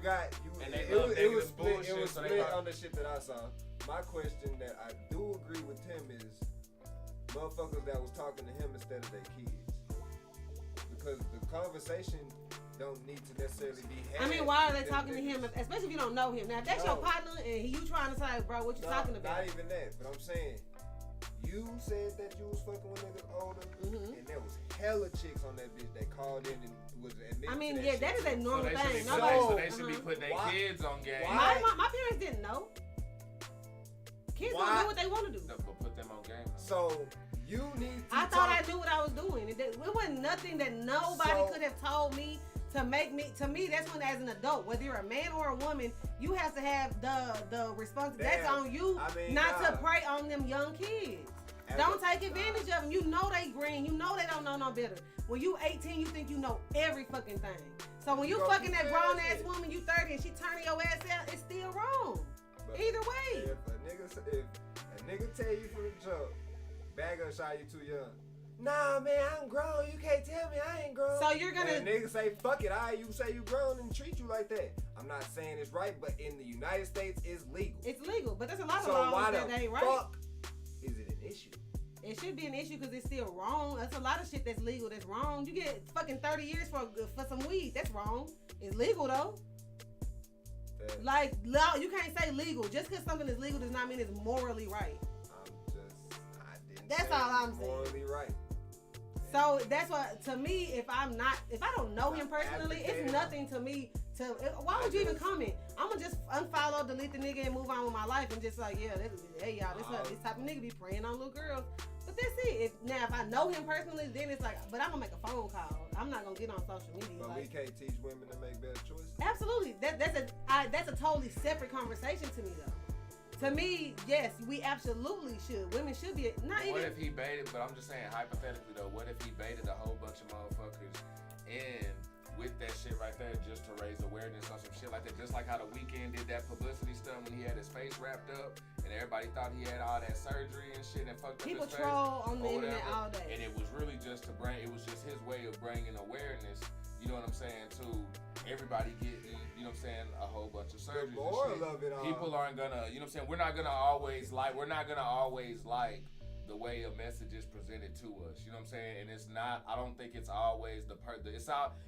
It was split on the shit that I saw. My question that I do agree with Tim is motherfuckers that was talking to him instead of their kids. Because the conversation don't need to necessarily be had. I mean, why are they talking to him, especially if you don't know him? Now, if that's your partner and you trying to say, bro, what you talking about? Not even that, but I'm saying, you said that you was fucking with niggas older, and there was hella chicks on that bitch that called in and was admitted I mean, to yeah, that is a normal thing. So they should be putting their kids on game. My parents didn't know. Kids don't do what they want to do. No, but put So you need to I thought I knew what I was doing. It wasn't nothing that nobody could have told me to make me. To me, that's when, as an adult, whether you're a man or a woman, you have to have the responsibility. That's on you, not to prey on them young kids. Don't take advantage of them. You know they green. You know they don't know no better. When you 18, you think you know every fucking thing. So when you fucking that grown ass woman, you 30, and she turning your ass out, it's still wrong. But Either way. If a nigga tell you from the jump, bag up shot, you too young. Nah, man, I'm grown. You can't tell me I ain't grown. So you're gonna. And nigga say, fuck it. You say you grown and treat you like that. I'm not saying it's right, but in the United States, it's legal. It's legal, but there's a lot of So laws why that the ain't right. fuck is it an issue? It should be an issue because it's still wrong. That's a lot of shit that's legal that's wrong. You get fucking 30 years for some weed. That's wrong. It's legal though. Like, you can't say legal. Just because something is legal does not mean it's morally right. That's all I'm saying. Morally right. So that's what, to me, if I don't know him personally, it's nothing to me to. Why would you even comment? I'm gonna just unfollow, delete the nigga, and move on with my life, and just like, yeah, hey y'all, this type of nigga be preying on little girls. But that's it. If I know him personally, then it's like, but I'm gonna make a phone call. I'm not gonna get on social media. But we can't teach women to make better choices. Absolutely. That's a totally separate conversation to me though. To me, yes, we absolutely should. Women should be not even. What if he baited? But I'm just saying hypothetically though. What if he baited a whole bunch of motherfuckers in with that shit right there just to raise awareness on some shit like that? Just like how The Weeknd did that publicity stuff when he had his face wrapped up and everybody thought he had all that surgery and shit and fucked up people his face. troll on the internet all day. And it was really just it was just his way of bringing awareness. You know what I'm saying? To everybody getting, you know what I'm saying, a whole bunch of surgeries. The moral of it all. People aren't gonna, you know what I'm saying, we're not gonna always like the way a message is presented to us. You know what I'm saying? And it's not, I don't think it's always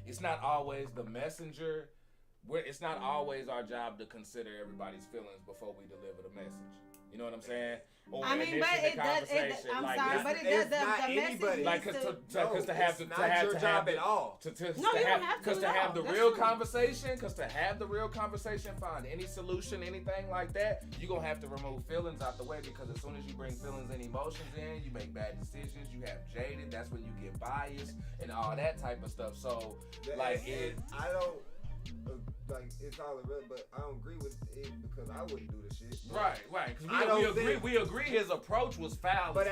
it's not always the messenger. It's not always our job to consider everybody's feelings before we deliver the message. You know what I'm saying? Or I mean, but it does. I'm sorry, but it does. The message like, because to have the real conversation, find any solution, anything like that, you're gonna have to remove feelings out the way, because as soon as you bring feelings and emotions in, you make bad decisions. You have jaded. That's when you get biased and all that type of stuff. So, I don't. Like, it's all irrelevant, but I don't agree with it because I wouldn't do the shit. Right. We agree his approach was foul. But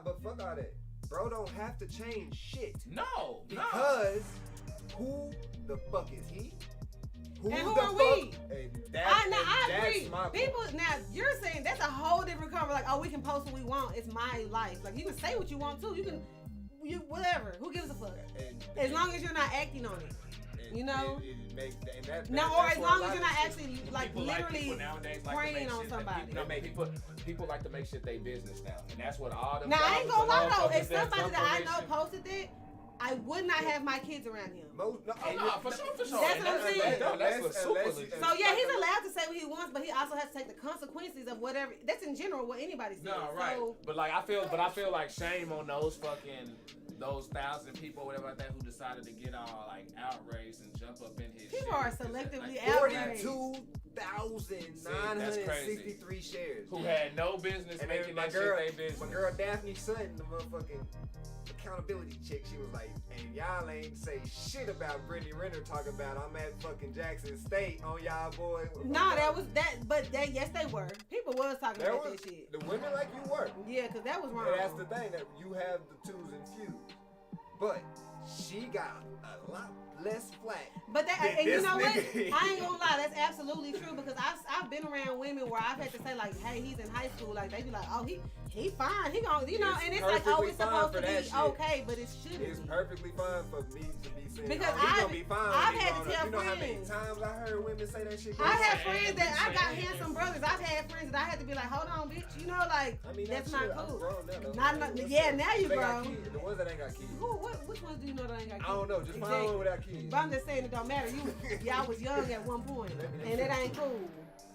but fuck all that. Bro don't have to change shit. No. Because who the fuck is he? And who are we? I agree. People, now you're saying that's a whole different conversation. Like, oh, we can post what we want. It's my life. Like, you can say what you want to. You whatever. Who gives a fuck? As long as you're not acting on it. You know? As long as you're not actually literally preying on somebody. People like to make shit their business now, and that's what all them. Now I ain't gonna lie though, if somebody that I know posted it, I would not have my kids around him. For sure. That's what I'm saying. That's So yeah, he's allowed to say what he wants, but he also has to take the consequences of whatever. That's in general what anybody says. No, right. So, but I feel like shame on those 1,000 people, whatever like that, who decided to get all like outraged and jump up in his. People are selectively outraged. 42,963 shares. Who had no business making that shit their business. My girl Daphne Sutton, the motherfucking accountability chick, she was like, and y'all ain't say shit about Brittany Renner talking about I'm at fucking Jackson State on y'all boy. Nah, yes they were. People was talking about that shit. The women like you were. Yeah, because that was wrong. And that's the thing, that you have the Tues and Few. But she got a lot less flack. But you know what? I ain't gonna lie, that's absolutely true, because I've been around women where I've had to say like, hey, he's in high school, like they be like, oh he fine, he gonna, you know, and it's like, oh, it's supposed to be okay, but it shouldn't. It's perfectly fine for me to be saying, because gonna be fine. I've had to tell you know friends. How many times I heard women say that shit? I have friends that I got handsome brothers. I've had friends that I had to be like, hold on, bitch, you know, like that's not cool. Now you grown. The ones that ain't got kids. Which ones do you know that ain't got kids? I don't know. Just find one without kids. But I'm just saying it don't matter. Y'all was young at one point, and it ain't cool.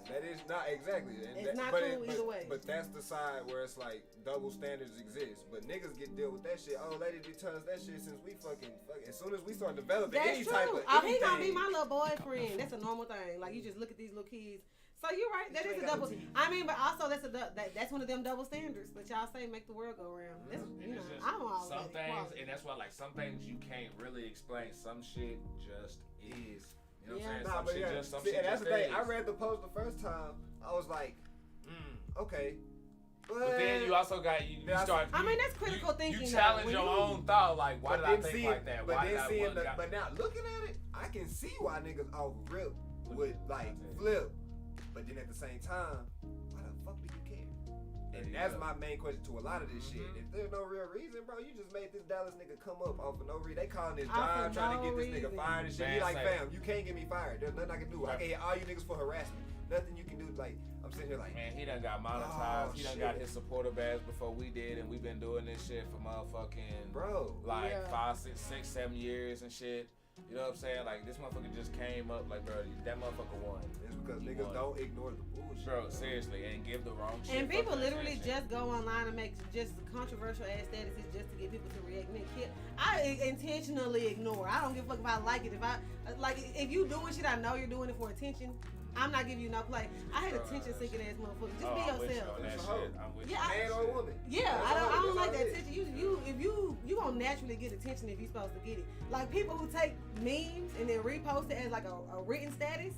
That is not exactly. It's not cool either way. But that's the side where it's like double standards exist. But niggas get deal with that shit. Oh, lady be telling us that shit since we fucking. As soon as we start developing that's any true. type of he gonna be my little boyfriend. That's a normal thing. Like you just look at these little kids. So you're right. That You is ain't a got double. no teeth. I mean, but also that's one of them double standards that y'all say make the world go round. That's, And you know, it's just I'm all some about things, equality. and that's why like some things you can't really explain. Some shit just is. You know what I'm saying? Nah, Some but shit yeah. just some See, shit and that's just the thing. is. I read the post the first time. I was like, okay. But then you also got you Then I- start. I mean, that's critical thinking. You though. challenge When your you- own thought. Like, why But did I then think seeing, like that? but Why then did I seeing want the, got- but now looking at it, I can see why niggas off rip would like flip. But then at the same time, why the fuck do you care? And that's my main question to a lot of this shit. If there's no real reason, bro, you just made this Dallas nigga come up off of no reason. They calling this Off job of trying to no get this nigga reason. fired and shit. Man, He like, say- fam, you can't get me fired. There's nothing I can do. I can hit all you niggas for harassment. Nothing you can do. Like, I'm sitting here like, Man, he done got monetized. Oh, he done shit. got his supporter badge before we did, and we've been doing this shit for motherfucking bro. like Yeah. 5, 6, 6, 7 years and shit. You know what I'm saying? Like this motherfucker just came up, like bro, that motherfucker won. It's because He niggas won. don't ignore the bullshit. Bro, seriously, and give the wrong shit. And people fucking literally attention. just go online and make just controversial ass statuses just to get people to react. And I intentionally ignore. I don't give a fuck if I like it. If I like, if you doing shit, I know you're doing it for attention. I'm not giving you no play. I hate attention seeking ass motherfuckers. Just be I'm with you yourself. on that It's a shit. hoe. I'm with Yeah, you on Man that or shit. woman. Yeah, That's I all don't like it that is. attention. If you gonna naturally get attention if you supposed to get it. Like people who take memes and then repost it as like a written status.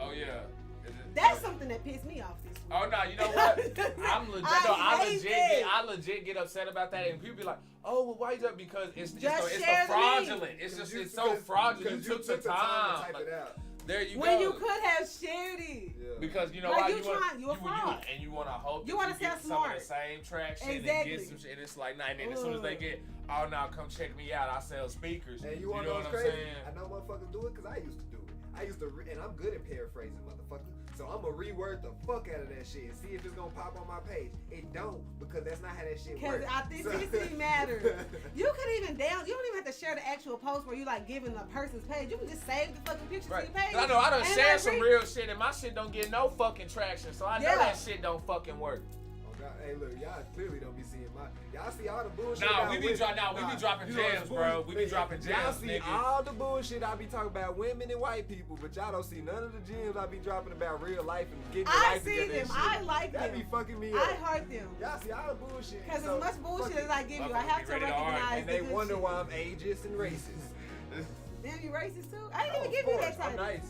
Oh yeah. Is it- That's something that pissed me off this week. Oh no, you know what? I'm legit. I I legit get upset about that, and people be like, "Oh, well, why you up?" Because it's Just it's share the the meme. fraudulent. It's just You- it's so because- fraudulent. because You took the time. to type Like, it out. there you When go. you could have shared it. Yeah. Because you know Like, why you want trying- you a fraud. and you want to hope You that wanna you get sound some of smart. the same traction Exactly. and get some shit. And it's like, nah, and then as soon as they get, oh no, come check me out. I sell speakers. And you know want to know what what's I'm crazy? saying? I know motherfuckers do it because I used to do it. I used to, and I'm good at paraphrasing, motherfucker. So I'm gonna reword the fuck out of that shit and see if it's gonna pop on my page. It don't, because that's not how that shit Because works. authenticity matters. You could even you don't even have to share the actual post where you like giving the person's page. You can just save the fucking picture Right. to your page. I know I done And shared like, some real shit, and my shit don't get no fucking traction. So I know Yeah. that shit don't fucking work. Oh, God. Hey, look, y'all clearly don't be seeing my. Y'all see all the bullshit. Nah, about we be women. dropping you know what's gems, bro. We be bullshit? dropping Y'all gems, see nigga. all the bullshit I be talking about women and white people, but y'all don't see none of the gems I be dropping about real life and getting your I life see together. them. and shit. I like That them. be fucking me I up. heart them. Y'all see all the bullshit. Because So, as much bullshit fuck as I give you, I Motherfuckers have be to ready to argue. recognize and the they good wonder shit. why I'm ageist and racist. Damn, you racist too? I didn't Oh, even give of you course. that I'm title. nice.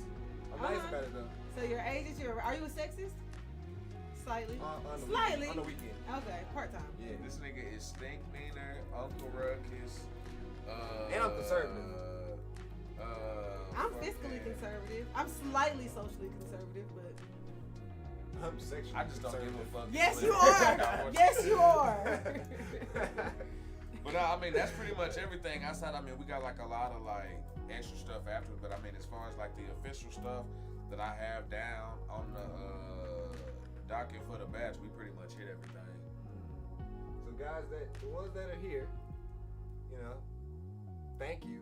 I'm nice Uh-huh. about it though. So your age is are you a sexist? Slightly. On the Slightly. On the weekend. Okay, part time. Yeah. This nigga is Stink Meaner, Uncle Ruckus, And I'm conservative. I'm fuck fiscally yeah. conservative. I'm slightly socially conservative, but I'm sexually I just don't give a fuck. yes, you are. Yes, you are. But I mean, that's pretty much everything. Outside, I mean, we got like a lot of like extra stuff after. But I mean, as far as like the official stuff that I have down on the docket for the batch, we pretty much hit everything. So guys, the ones that are here, you know, thank you.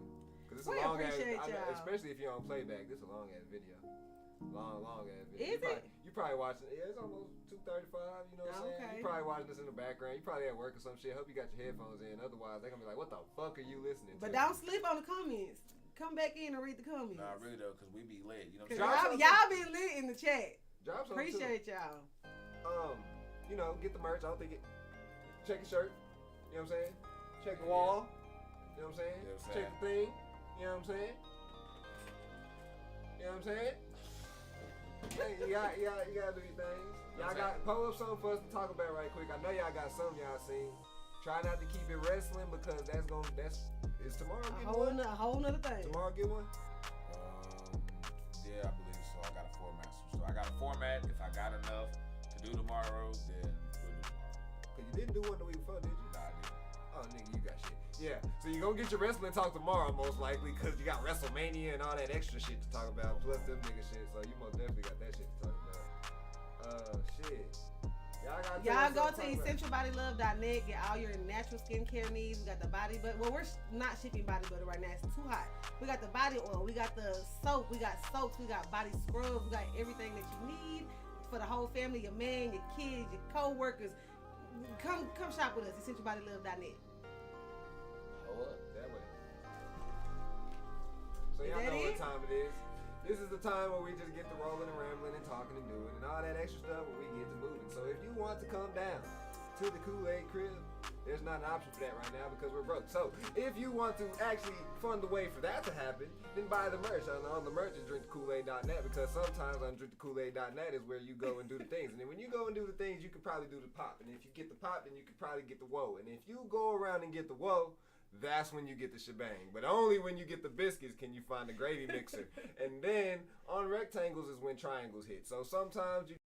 Cause it's We a long ass, appreciate y'all. especially if you're on playback. This is a long ass video. Long ass video. Is it? You probably watching. Yeah, it's almost 2:35. You know what I'm saying? Okay. You probably watching this in the background. You probably at work or some shit. Hope you got your headphones in. Otherwise, they're gonna be like, "What the fuck are you listening But to?" don't sleep on the comments. Come back in and read the comments. Nah, really though, cause we be lit. You know what Cause I'm saying? y'all been lit in the chat. Drop some too. Appreciate y'all. You know, get the merch. I don't think it. Check the shirt. You know what I'm saying? Check the wall. You know what I'm saying? You know what I'm Check the thing. You know what I'm saying? You know what I'm saying? Hey, you gotta do these things. Y'all got pull up something for us to talk about right quick. I know y'all got something y'all seen. Try not to keep it wrestling because is tomorrow A get whole, one? a whole nother thing. Tomorrow get one? Yeah, I believe so. I got a format. So I got a format. If I got enough to do tomorrow, then we'll do tomorrow. Cause you didn't do one the week before, did you? Nah, I didn't. Oh, nigga, you got shit. Yeah, so you gonna get your wrestling talk tomorrow, most likely, because you got WrestleMania and all that extra shit to talk about, plus them nigga shit, so you most definitely got that shit to talk about. Shit. Y'all go to essentialbodylove.net, get all your natural skincare needs. We got the body butter. Well, we're not shipping body butter right now. It's too hot. We got the body oil. We got the soap. We got soaps. We got body scrubs. We got everything that you need for the whole family, your man, your kids, your co-workers. Come shop with us, essentialbodylove.net. Hold up, that way. So Is y'all that know what it? time it is. This is the time where we just get to rolling and rambling and talking and doing and all that extra stuff where we get to moving. So if you want to come down to the Kool-Aid crib, there's not an option for that right now because we're broke. So if you want to actually fund the way for that to happen, then buy the merch. On the merch is drinkthekool-aid.net, because sometimes on drinkthekool-aid.net is where you go and do the things. And then when you go and do the things, you can probably do the pop. And if you get the pop, then you can probably get the whoa. And if you go around and get the whoa, that's when you get the shebang. But only when you get the biscuits can you find the gravy mixer. And then on rectangles is when triangles hit. So sometimes you